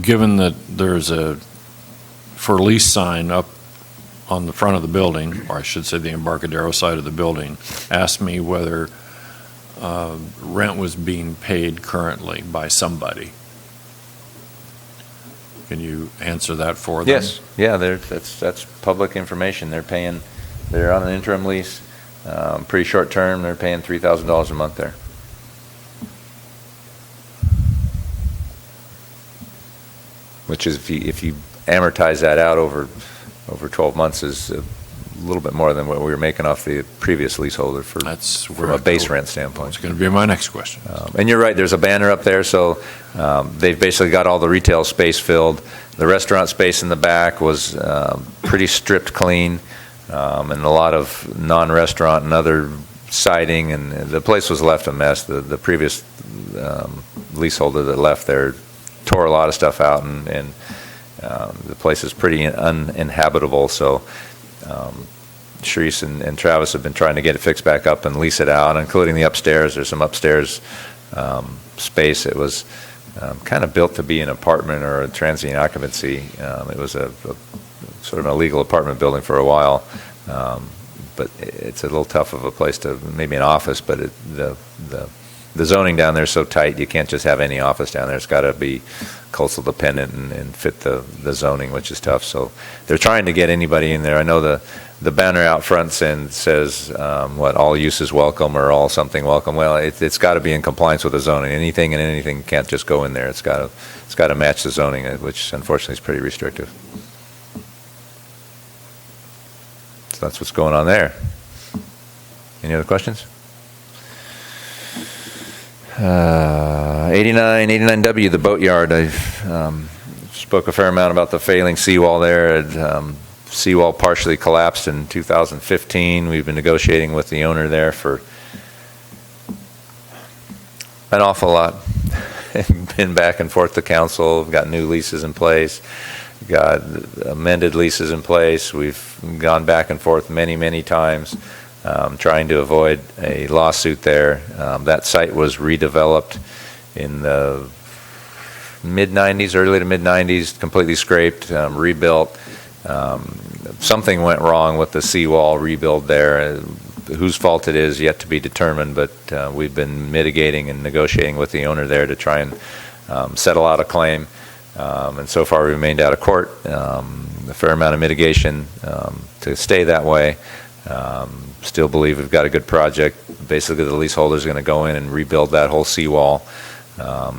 Speaker 2: given that there's a for lease sign up on the front of the building, or I should say the Embarcadero side of the building, asked me whether rent was being paid currently by somebody. Can you answer that for them?
Speaker 8: Yes. Yeah, that's public information. They're on an interim lease, pretty short term. They're paying $3,000 a month there. Which is, if you amortize that out over 12 months, is a little bit more than what we were making off the previous leaseholder from a base rent standpoint.
Speaker 2: It's going to be my next question.
Speaker 8: And you're right, there's a banner up there, so they've basically got all the retail space filled. The restaurant space in the back was pretty stripped clean, and a lot of non-restaurant and other siding, and the place was left a mess. The previous leaseholder that left there tore a lot of stuff out, and the place is pretty uninhabitable, so Sharice and Travis have been trying to get it fixed back up and lease it out, including the upstairs. There's some upstairs space. It was kind of built to be an apartment or a transient occupancy. It was a sort of an illegal apartment building for a while, but it's a little tough of a place to, maybe an office, but the zoning down there is so tight, you can't just have any office down there. It's got to be coastal dependent and fit the zoning, which is tough. So they're trying to get anybody in there. I know the banner out front says, all uses welcome or all something welcome. Well, it's got to be in compliance with the zoning. Anything and anything can't just go in there. It's got to match the zoning, which unfortunately is pretty restrictive. So that's what's going on there. Any other questions? 89W, the boatyard. I spoke a fair amount about the failing seawall there. Seawall partially collapsed in 2015. We've been negotiating with the owner there for an awful lot. Been back and forth to council. We've got new leases in place. Got amended leases in place. We've gone back and forth many, many times. Trying to avoid a lawsuit there. That site was redeveloped in the mid-90s, early to mid-90s, completely scraped, rebuilt. Something went wrong with the seawall rebuild there. Whose fault it is yet to be determined, but we've been mitigating and negotiating with the owner there to try and settle out a claim. And so far we remained out of court. A fair amount of mitigation to stay that way. Still believe we've got a good project. Basically, the leaseholder is going to go in and rebuild that whole seawall,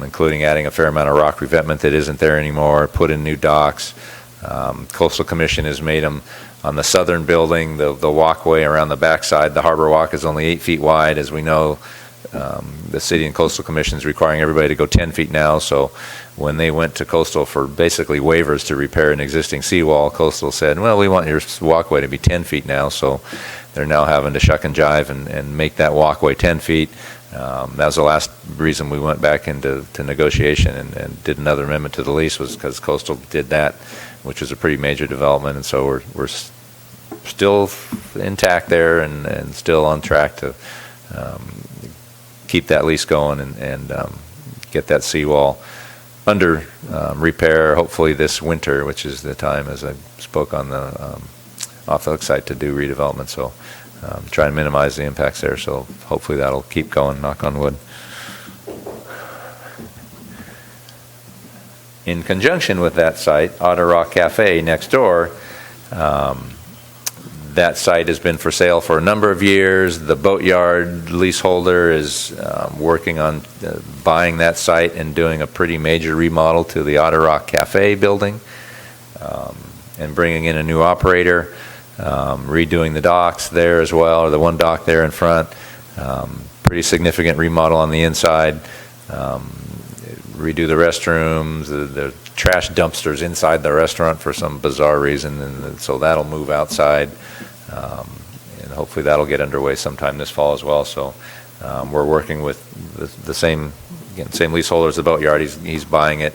Speaker 8: including adding a fair amount of rock revetment that isn't there anymore, put in new docks. Coastal Commission has made them on the southern building, the walkway around the backside. The harbor walk is only 8 feet wide. As we know, the City and Coastal Commission is requiring everybody to go 10 feet now. So when they went to Coastal for basically waivers to repair an existing seawall, Coastal said, well, we want your walkway to be 10 feet now. So they're now having to shuck and jive and make that walkway 10 feet. That was the last reason we went back into negotiation and did another amendment to the lease, was because Coastal did that, which was a pretty major development. And so we're still intact there and still on track to keep that lease going and get that seawall under repair, hopefully this winter, which is the time, as I spoke on the off the site, to do redevelopment. So try and minimize the impacts there. So hopefully that'll keep going, knock on wood. In conjunction with that site, Otter Rock Cafe next door, that site has been for sale for a number of years. The boatyard leaseholder is working on buying that site and doing a pretty major remodel to the Otter Rock Cafe building, and bringing in a new operator, redoing the docks there as well, or the one dock there in front. Pretty significant remodel on the inside. Redo the restrooms, the trash dumpsters inside the restaurant for some bizarre reason, and so that'll move outside, and hopefully that'll get underway sometime this fall as well. So we're working with the same leaseholder as the boatyard. He's buying it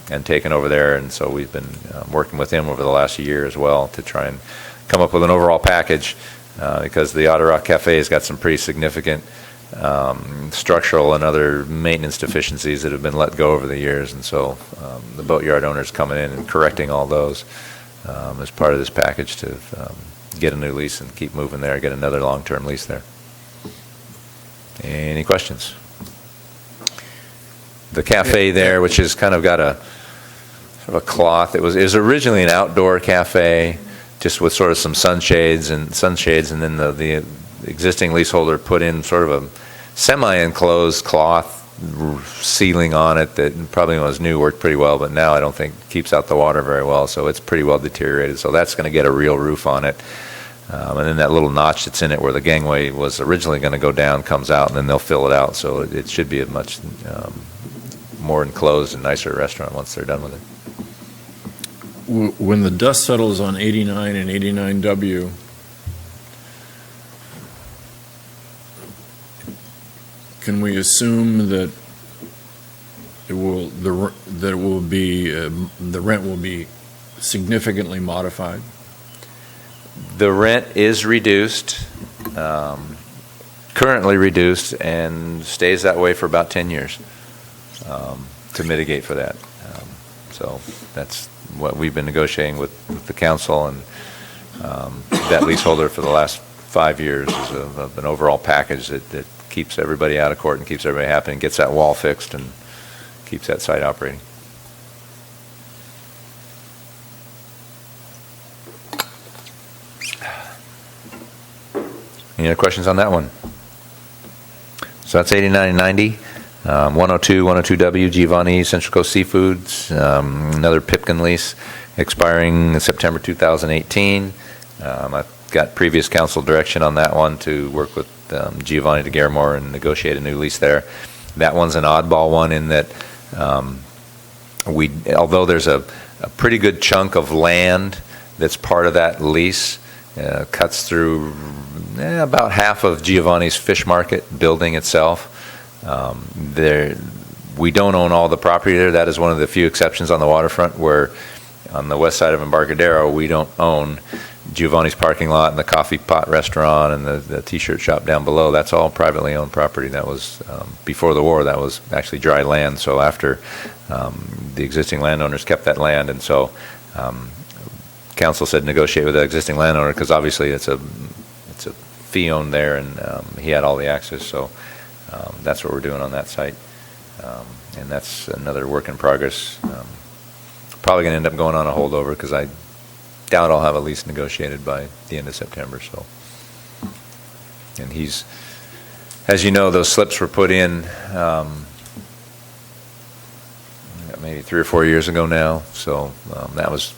Speaker 8: and taking over there, and so we've been working with him over the last year as well to try and come up with an overall package, because the Otter Rock Cafe has got some pretty significant structural and other maintenance deficiencies that have been let go over the years, and so the boatyard owner's coming in and correcting all those as part of this package to get a new lease and keep moving there, get another long-term lease there. Any questions? The cafe there, which has kind of got a sort of a cloth, it was originally an outdoor cafe, just with sort of some sunshades, and then the existing leaseholder put in sort of a semi-enclosed cloth ceiling on it that probably when it was new worked pretty well, but now I don't think keeps out the water very well, so it's pretty well deteriorated. So that's going to get a real roof on it. And then that little notch that's in it where the gangway was originally going to go down comes out, and then they'll fill it out. So it should be a much more enclosed and nicer restaurant once they're done with it.
Speaker 2: When the dust settles on 89 and 89W, can we assume that the rent will be significantly modified?
Speaker 8: The rent is reduced, currently reduced, and stays that way for about 10 years. to mitigate for that. So that's what we've been negotiating with the council, and that leaseholder for the last 5 years is of an overall package that keeps everybody out of court and keeps everybody happy and gets that wall fixed and keeps that site operating. Any other questions on that one? So that's 89 and 90. 102W, Giovanni, Central Coast Seafoods, another Pipkin lease expiring in September 2018. I've got previous council direction on that one to work with Giovanni de Garamore and negotiate a new lease there. That one's an oddball one in that although there's a pretty good chunk of land that's part of that lease, cuts through about half of Giovanni's fish market building itself. We don't own all the property there. That is one of the few exceptions on the waterfront where on the west side of Embarcadero, we don't own Giovanni's parking lot and the coffee pot restaurant and the t-shirt shop down below. That's all privately owned property. That was, before the war, that was actually dry land. So after the existing landowners kept that land, and so council said negotiate with the existing landowner because obviously it's a fee owned there, and he had all the access. So that's what we're doing on that site, and that's another work in progress. Probably going to end up going on a holdover because I doubt I'll have a lease negotiated by the end of September. So, and he's, as you know, those slips were put in maybe 3 or 4 years ago now. So that was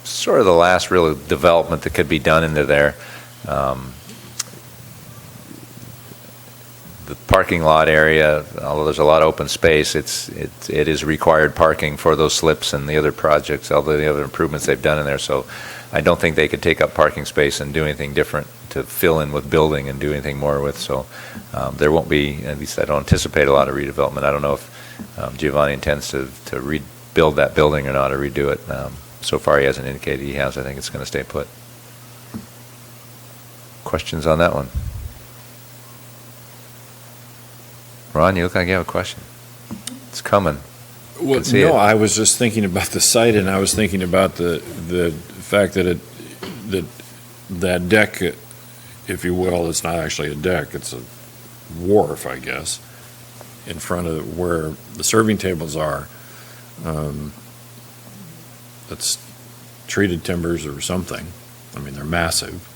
Speaker 8: sort of the last real development that could be done into there. The parking lot area, although there's a lot of open space, it is required parking for those slips and the other projects, all the other improvements they've done in there. So I don't think they could take up parking space and do anything different to fill in with building and do anything more with. So there won't be, at least I don't anticipate a lot of redevelopment. I don't know if Giovanni intends to rebuild that building or not, or redo it. So far he hasn't indicated he has. I think it's going to stay put. Questions on that one? Ron, you look like you have a question. It's coming.
Speaker 2: Well, no, I was just thinking about the site, and I was thinking about the fact that that deck, if you will, it's not actually a deck; it's a wharf, I guess, in front of where the serving tables are. That's treated timbers or something. I mean, they're massive.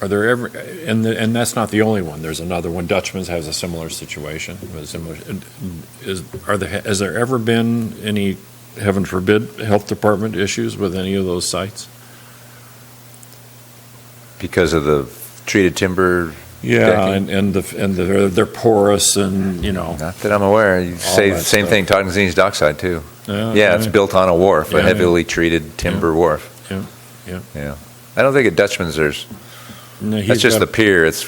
Speaker 2: Are there ever, and that's not the only one. There's another one. Dutchman's has a similar situation. Has there ever been any, heaven forbid, health department issues with any of those sites?
Speaker 8: Because of the treated timber.
Speaker 2: Yeah, and they're porous, and
Speaker 8: Not that I'm aware. You say the same thing. Tocantins Dockside too.
Speaker 2: Yeah,
Speaker 8: it's built on a wharf, a heavily treated timber wharf.
Speaker 2: Yeah.
Speaker 8: I don't think at Dutchman's there's.
Speaker 2: No,
Speaker 8: that's just the pier. It's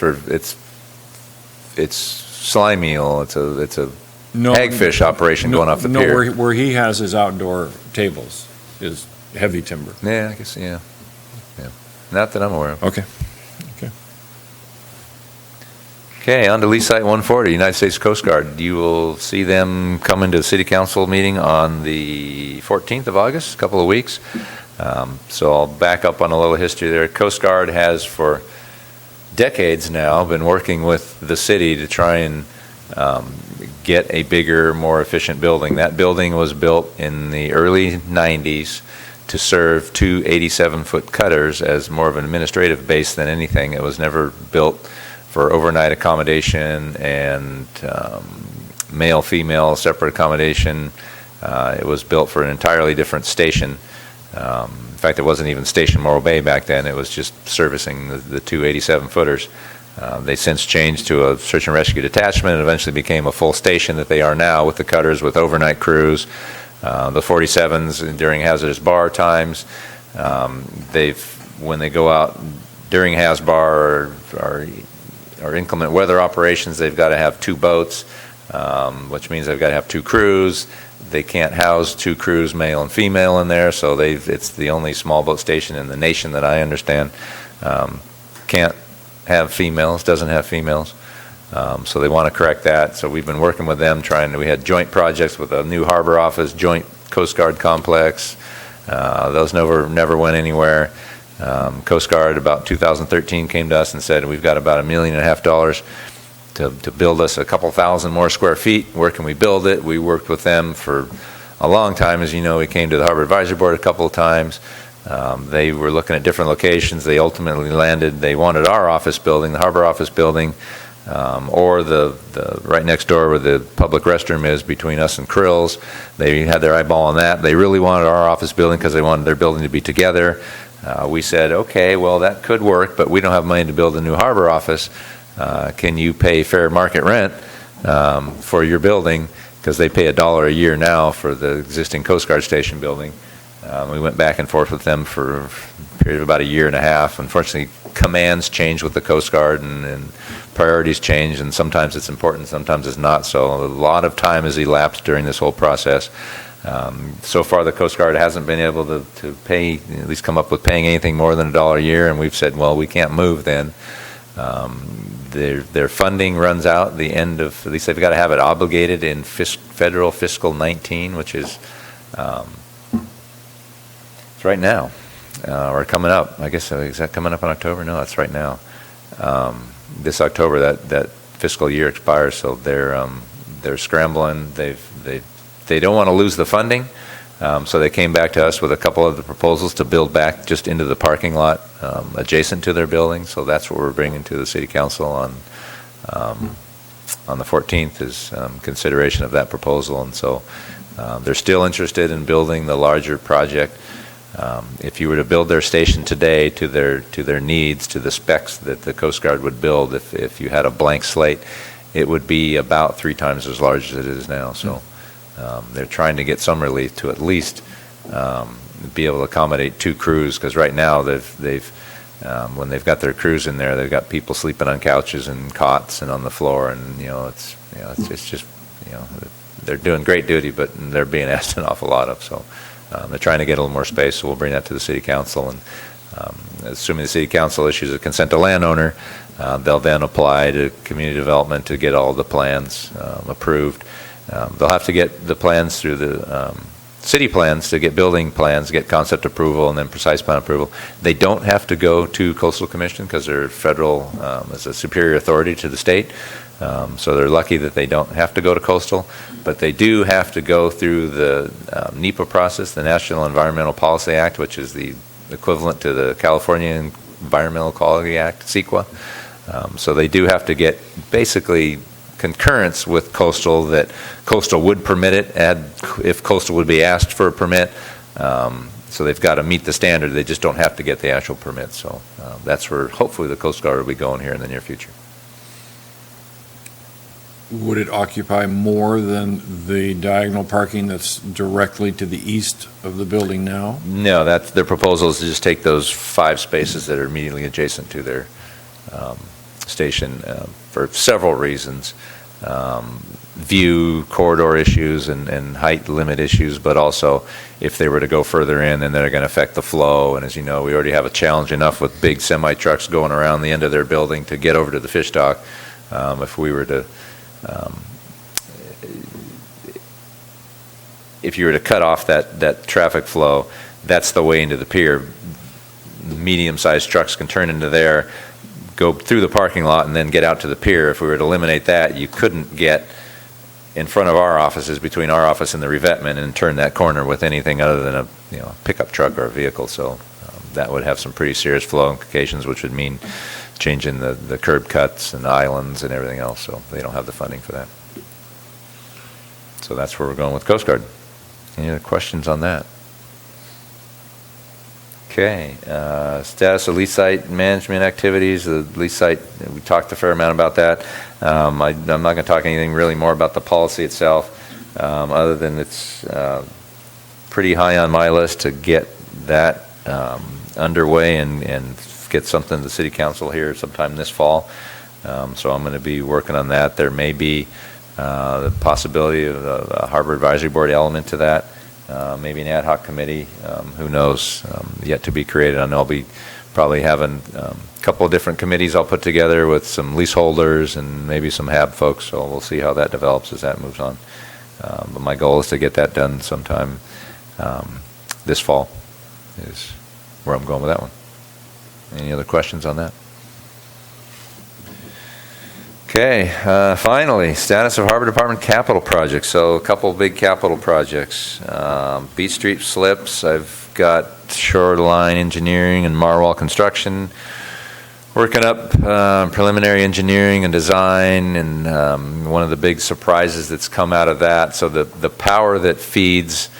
Speaker 8: slimy eel. It's a hagfish operation going off the pier.
Speaker 2: No, where he has his outdoor tables is heavy timber.
Speaker 8: Yeah, I guess. Yeah. Not that I'm aware of. Okay, on to lease site 140, United States Coast Guard. You will see them come into the City Council meeting on the 14th of August, a couple of weeks. So I'll back up on a little history there. Coast Guard has for decades now been working with the city to try and get a bigger, more efficient building. That building was built in the early 90s to serve 2 87-foot cutters as more of an administrative base than anything. It was never built for overnight accommodation and male-female separate accommodation. It was built for an entirely different station. In fact, it wasn't even Station Morro Bay back then. It was just servicing the 2 87-footers. They since changed to a search and rescue detachment and eventually became a full station that they are now with the cutters, with overnight crews. The 47s during hazardous bar times. When they go out during HAZBAR or inclement weather operations, they've got to have 2 boats, which means they've got to have 2 crews. They can't house 2 crews, male and female, in there, so it's the only small boat station in the nation that I understand. can't have females, doesn't have females. So they want to correct that. So we've been working with them we had joint projects with a new harbor office, joint Coast Guard complex. Those never went anywhere. Coast Guard about 2013 came to us and said, we've got about $1.5 million to build us a couple thousand more square feet. Where can we build it? We worked with them for a long time. As you know, we came to the Harbor Advisory Board a couple of times. They were looking at different locations. They ultimately landed, they wanted our office building, the harbor office building, or the right next door where the public restroom is between us and Krill's. They had their eyeball on that. They really wanted our office building because they wanted their building to be together. We said, okay, well, that could work, but we don't have money to build a new harbor office. Can you pay fair market rent for your building? Because they pay $1 a year now for the existing Coast Guard station building. We went back and forth with them for a period of about 1.5 years. Unfortunately, commands change with the Coast Guard and priorities change, and sometimes it's important, sometimes it's not. So a lot of time has elapsed during this whole process. So far, the Coast Guard hasn't been able to pay, at least come up with paying anything more than $1 a year, and we've said, well, we can't move then. Their funding runs out the end of, at least they've got to have it obligated in federal fiscal 19, which is it's right now, or coming up. I guess, is that coming up in October? No, that's right now. This October, that fiscal year expires, so they're scrambling. They don't want to lose the funding, so they came back to us with a couple of the proposals to build back just into the parking lot adjacent to their building. So that's what we're bringing to the City Council on the 14th is consideration of that proposal. And so they're still interested in building the larger project. If you were to build their station today to their needs, to the specs that the Coast Guard would build, if you had a blank slate, it would be about 3 times as large as it is now. So they're trying to get some relief to at least be able to accommodate 2 crews, because right now they've when they've got their crews in there, they've got people sleeping on couches and cots and on the floor, and it's just they're doing great duty, but they're being asked an awful lot of. So they're trying to get a little more space, so we'll bring that to the City Council, and assuming the City Council issues a consent to landowner, they'll then apply to community development to get all the plans approved. They'll have to get the plans through the city plans to get building plans, get concept approval, and then precise plan approval. They don't have to go to Coastal Commission because they're federal, as a superior authority to the state. So they're lucky that they don't have to go to Coastal, but they do have to go through the NEPA process, the National Environmental Policy Act, which is the equivalent to the California Environmental Quality Act, CEQA. So they do have to get basically concurrence with Coastal that Coastal would permit it, if Coastal would be asked for a permit. So they've got to meet the standard. They just don't have to get the actual permit. So that's where hopefully the Coast Guard will be going here in the near future.
Speaker 2: Would it occupy more than the diagonal parking that's directly to the east of the building now? No,
Speaker 8: their proposal is to just take those 5 spaces that are immediately adjacent to their station for several reasons. View, corridor issues, and height limit issues, but also if they were to go further in, then they're going to affect the flow. And as you know, we already have a challenge enough with big semi-trucks going around the end of their building to get over to the fish dock. If we were to if you were to cut off that traffic flow, that's the way into the pier. Medium-sized trucks can turn into there, go through the parking lot, and then get out to the pier. If we were to eliminate that, you couldn't get in front of our offices, between our office and the revetment, and turn that corner with anything other than a pickup truck or a vehicle. So that would have some pretty serious flow implications, which would mean changing the curb cuts and the islands and everything else. So they don't have the funding for that. So that's where we're going with Coast Guard. Any other questions on that? Okay, status of lease site management activities. The lease site, we talked a fair amount about that. I'm not going to talk anything really more about the policy itself, other than it's pretty high on my list to get that underway and get something to the City Council here sometime this fall. So I'm going to be working on that. There may be the possibility of a Harbor Advisory Board element to that. Maybe an ad hoc committee, who knows, yet to be created. I know I'll be probably having a couple of different committees I'll put together with some leaseholders and maybe some HAB folks, so we'll see how that develops as that moves on. But my goal is to get that done sometime this fall, is where I'm going with that one. Any other questions on that? Okay, finally, status of Harbor Department capital projects. So a couple of big capital projects. Beach Street slips, I've got Shoreline Engineering and Marwall Construction working up preliminary engineering and design, and one of the big surprises that's come out of that, so the power that feeds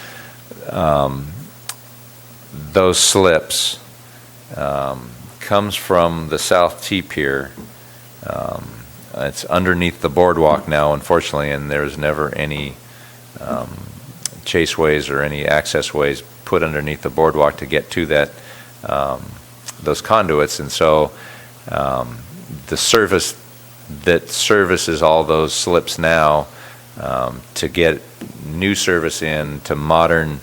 Speaker 8: those slips comes from the South T Pier. It's underneath the boardwalk now, unfortunately, and there's never any chaseways or any access ways put underneath the boardwalk to get to that those conduits, and so the service that services all those slips now, to get new service in to modern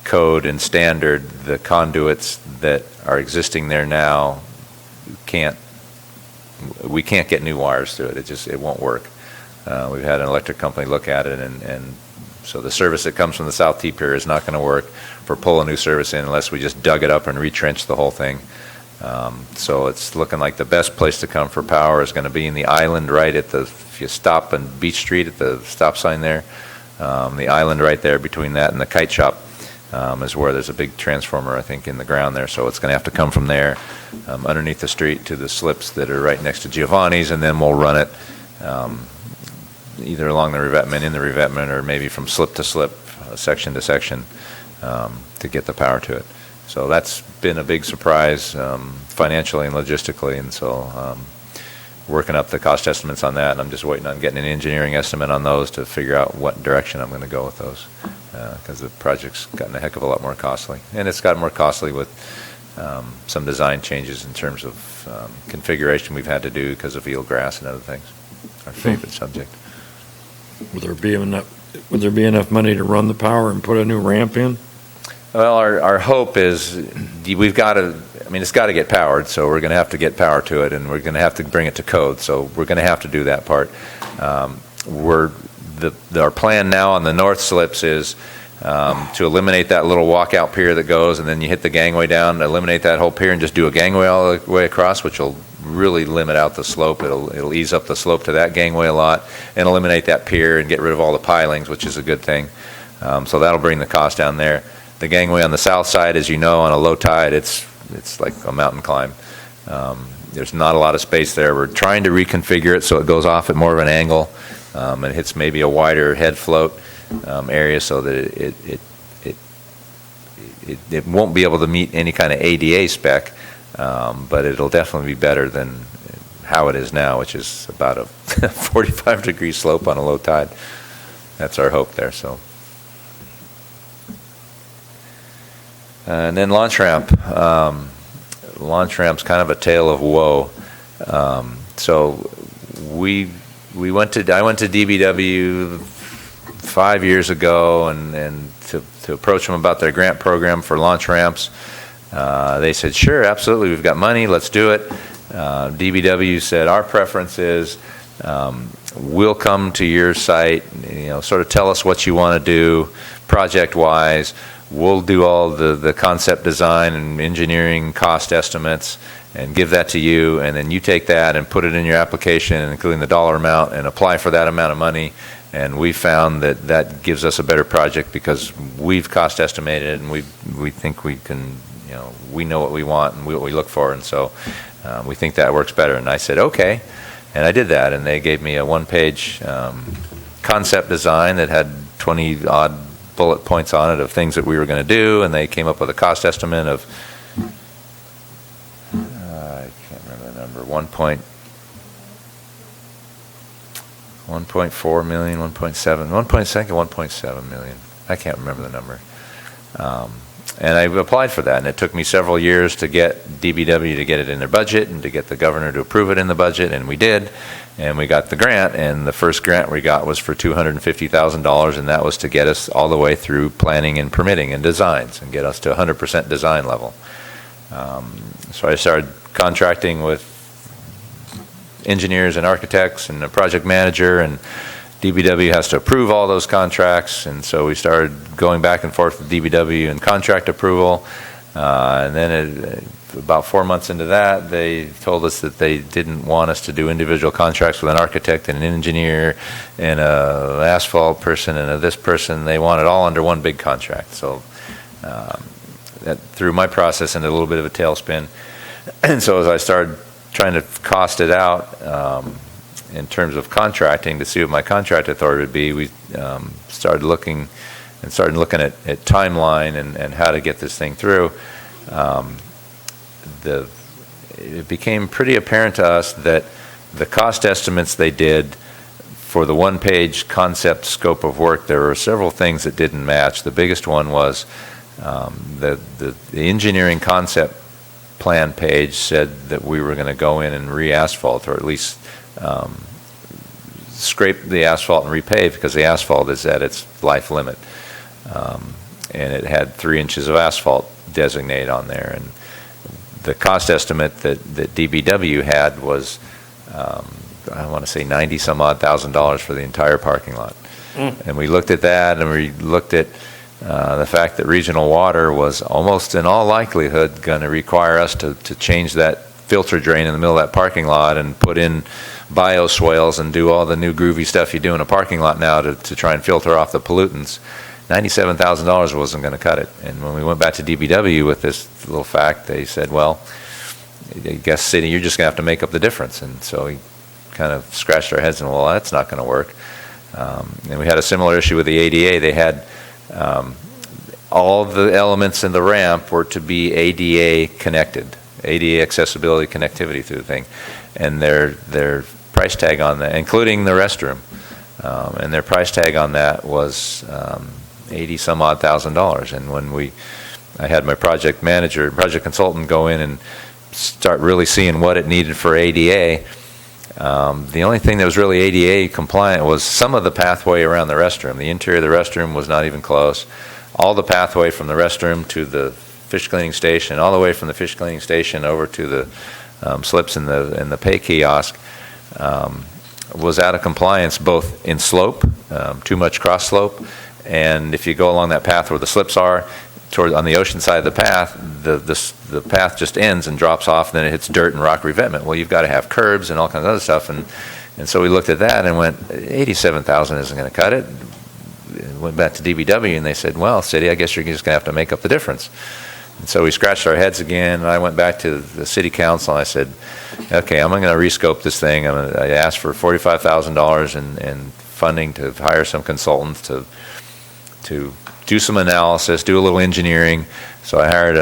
Speaker 8: code and standard, the conduits that are existing there now we can't get new wires through it. It won't work. We've had an electric company look at it, and so the service that comes from the South T Pier is not going to work for pulling new service in unless we just dug it up and retrenched the whole thing. So it's looking like the best place to come for power is going to be in the island right at if you stop on Beach Street at the stop sign there, the island right there between that and the kite shop is where there's a big transformer, I think, in the ground there. So it's going to have to come from there underneath the street to the slips that are right next to Giovanni's, and then we'll run it either along the revetment, in the revetment, or maybe from slip to slip, section to section, to get the power to it. So that's been a big surprise financially and logistically, and so working up the cost estimates on that, and I'm just waiting on getting an engineering estimate on those to figure out what direction I'm going to go with those, because the project's gotten a heck of a lot more costly, and it's gotten more costly with some design changes in terms of configuration we've had to do because of eelgrass and other things. Our favorite subject.
Speaker 2: Would there be enough money to run the power and put a new ramp in?
Speaker 8: Well, our hope is we've got to, it's got to get powered, so we're going to have to get power to it, and we're going to have to bring it to code, so we're going to have to do that part. Our plan now on the north slips is to eliminate that little walkout pier that goes, and then you hit the gangway down, eliminate that whole pier, and just do a gangway all the way across, which will really limit out the slope. It'll ease up the slope to that gangway a lot, and eliminate that pier and get rid of all the pilings, which is a good thing. So that'll bring the cost down there. The gangway on the south side, as you know, on a low tide, it's like a mountain climb. There's not a lot of space there. We're trying to reconfigure it so it goes off at more of an angle. It hits maybe a wider head float area so that it won't be able to meet any kind of ADA spec, but it'll definitely be better than how it is now, which is about a 45-degree slope on a low tide. That's our hope there. So. And then launch ramp. Launch ramp's kind of a tale of woe. So I went to DBW 5 years ago and to approach them about their grant program for launch ramps. They said, sure, absolutely, we've got money, let's do it. DBW said, our preference is we'll come to your site, sort of tell us what you want to do project-wise. We'll do all the concept design and engineering cost estimates and give that to you, and then you take that and put it in your application, including the dollar amount, and apply for that amount of money. And we found that gives us a better project because we've cost estimated, and we think we can, we know what we want and what we look for, and so we think that works better. And I said, okay. And I did that, and they gave me a one-page concept design that had 20-odd bullet points on it of things that we were going to do, and they came up with a cost estimate of I can't remember the number, 1.4 million, 1.7 million. I can't remember the number. And I applied for that, and it took me several years to get DBW to get it in their budget and to get the governor to approve it in the budget, and we did, and we got the grant, and the first grant we got was for $250,000, and that was to get us all the way through planning and permitting and designs and get us to 100% design level. So I started contracting with engineers and architects and a project manager, and DBW has to approve all those contracts, and so we started going back and forth with DBW and contract approval. And then about 4 months into that, they told us that they didn't want us to do individual contracts with an architect and an engineer and an asphalt person and a this person. They want it all under one big contract. So that threw my process into a little bit of a tailspin. And so as I started trying to cost it out in terms of contracting to see what my contract authority would be, we started looking at timeline and how to get this thing through. It became pretty apparent to us that the cost estimates they did for the one-page concept scope of work, there were several things that didn't match. The biggest one was the engineering concept plan page said that we were going to go in and re-asphalt, or at least scrape the asphalt and repave, because the asphalt is at its life limit. And it had 3 inches of asphalt designated on there. And the cost estimate that DBW had was, I want to say $90,000 for the entire parking lot. And we looked at that, and we looked at the fact that regional water was almost in all likelihood going to require us to change that filter drain in the middle of that parking lot and put in bioswales and do all the new groovy stuff you do in a parking lot now to try and filter off the pollutants. $97,000 wasn't going to cut it. And when we went back to DBW with this little fact, they said, well, I guess city, you're just going to have to make up the difference. And so we kind of scratched our heads and, well, that's not going to work. And we had a similar issue with the ADA. They had all the elements in the ramp were to be ADA connected, ADA accessibility connectivity through the thing. And their price tag on that, including the restroom, and their price tag on that was $80,000. And when I had my project consultant go in and start really seeing what it needed for ADA, the only thing that was really ADA compliant was some of the pathway around the restroom. The interior of the restroom was not even close. All the pathway from the restroom to the fish cleaning station, all the way from the fish cleaning station over to the slips in the pay kiosk, was out of compliance, both in slope, too much cross slope, and if you go along that path where the slips are, on the ocean side of the path, the path just ends and drops off, and then it hits dirt and rock revetment. Well, you've got to have curbs and all kinds of other stuff, and so we looked at that and went, $87,000 isn't going to cut it. Went back to DBW, and they said, well, city, I guess you're just going to have to make up the difference. And so we scratched our heads again, and I went back to the city council, and I said, okay, I'm going to rescope this thing. I asked for $45,000 in funding to hire some consultants to do some analysis, do a little engineering. So I hired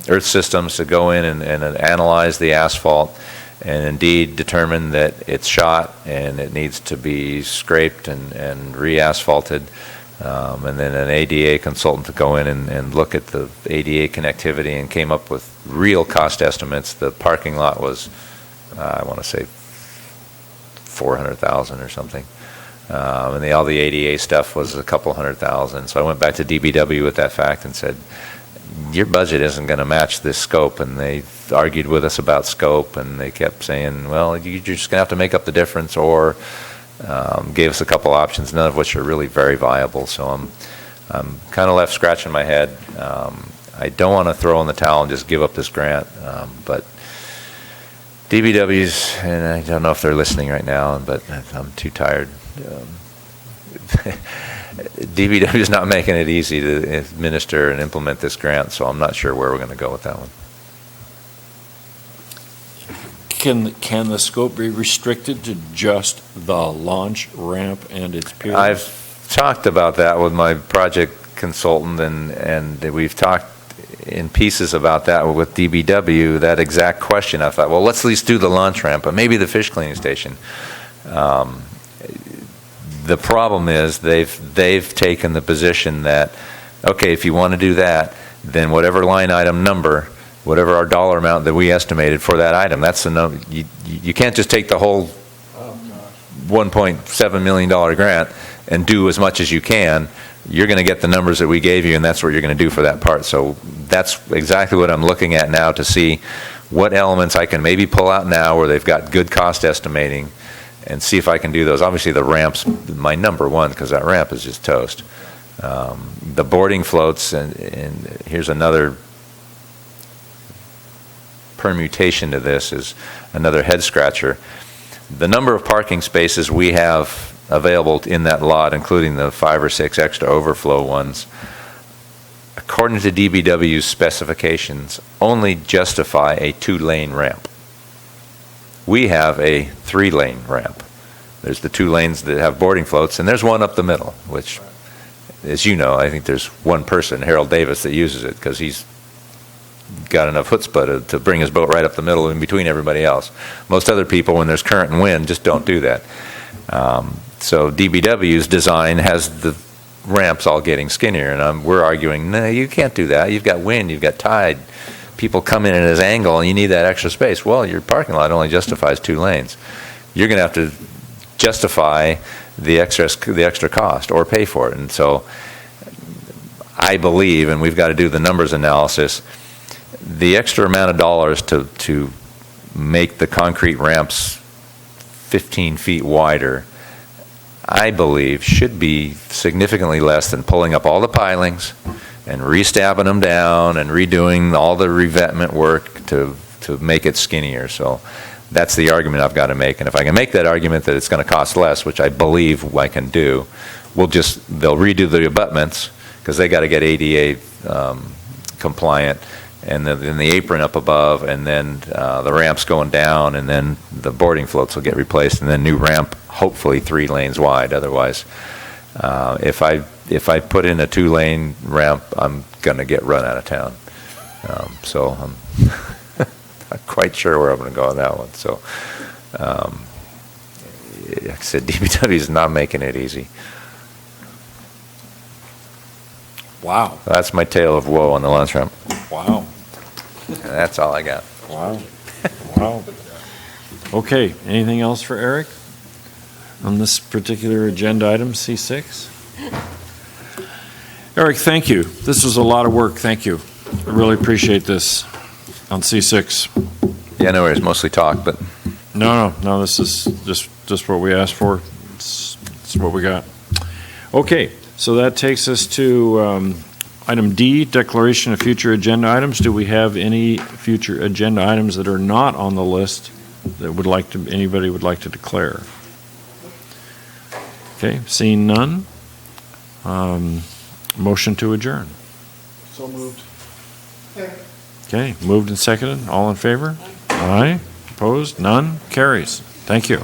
Speaker 8: Earth Systems to go in and analyze the asphalt, and indeed determine that it's shot and it needs to be scraped and re-asphalted. And then an ADA consultant to go in and look at the ADA connectivity, and came up with real cost estimates. The parking lot was, I want to say, $400,000 or something. And all the ADA stuff was a couple $100,000. So I went back to DBW with that fact and said, your budget isn't going to match this scope. And they argued with us about scope, and they kept saying, well, you're just going to have to make up the difference, or gave us a couple options, none of which are really very viable. So I'm kind of left scratching my head. I don't want to throw in the towel and just give up this grant, but DBW's, and I don't know if they're listening right now, but I'm too tired. DBW is not making it easy to administer and implement this grant, so I'm not sure where we're going to go with that one.
Speaker 2: Can the scope be restricted to just the launch ramp and its piers?
Speaker 8: I've talked about that with my project consultant, and we've talked in pieces about that with DBW, that exact question. I thought, well, let's at least do the launch ramp, but maybe the fish cleaning station. The problem is they've taken the position that, okay, if you want to do that, then whatever line item number, whatever our dollar amount that we estimated for that item, that's the number. You can't just take the whole $1.7 million grant and do as much as you can. you're going to get the numbers that we gave you, and that's what you're going to do for that part. So that's exactly what I'm looking at now to see what elements I can maybe pull out now where they've got good cost estimating, and see if I can do those. Obviously, the ramp's my number one, because that ramp is just toast. The boarding floats, and here's another permutation to this, is another head scratcher. The number of parking spaces we have available in that lot, including the 5 or 6 extra overflow ones, according to DBW's specifications, only justify a 2-lane ramp. We have a 3-lane ramp. There's the 2 lanes that have boarding floats, and there's one up the middle, which, as you know, I think there's one person, Harold Davis, that uses it because he's got enough chutzpah to bring his boat right up the middle in between everybody else. Most other people, when there's current and wind, just don't do that. So DBW's design has the ramps all getting skinnier, and we're arguing, no, you can't do that. You've got wind, you've got tide. People come in at his angle, and you need that extra space. Well, your parking lot only justifies 2 lanes. You're going to have to justify the extra cost or pay for it. And so I believe, and we've got to do the numbers analysis, the extra amount of dollars to make the concrete ramps 15 feet wider, I believe, should be significantly less than pulling up all the pilings and re-stabbing them down and redoing all the revetment work to make it skinnier. So that's the argument I've got to make. And if I can make that argument that it's going to cost less, which I believe I can do, they'll redo the abutments, because they got to get ADA compliant, and then the apron up above, and then the ramps going down, and then the boarding floats will get replaced, and then new ramp, hopefully 3 lanes wide. Otherwise, if I put in a 2-lane ramp, I'm going to get run out of town. So I'm not quite sure where I'm going to go on that one. So like I said, DPW is not making it easy.
Speaker 2: Wow.
Speaker 8: That's my tale of woe on the lunch ramp.
Speaker 2: Wow.
Speaker 8: And that's all I got.
Speaker 2: Wow. Wow. Okay, anything else for Eric on this particular agenda item, C6? Eric, thank you. This was a lot of work. Thank you. I really appreciate this on C6.
Speaker 8: Yeah, no worries. Mostly talk, but
Speaker 2: No, this is just what we asked for. It's what we got. Okay, so that takes us to item D, declaration of future agenda items. Do we have any future agenda items that are not on the list that anybody would like to declare? Okay, seeing none. Motion to adjourn.
Speaker 4: So moved.
Speaker 2: Okay, moved and seconded. All in favor? Aye. Opposed? None? Carries. Thank you.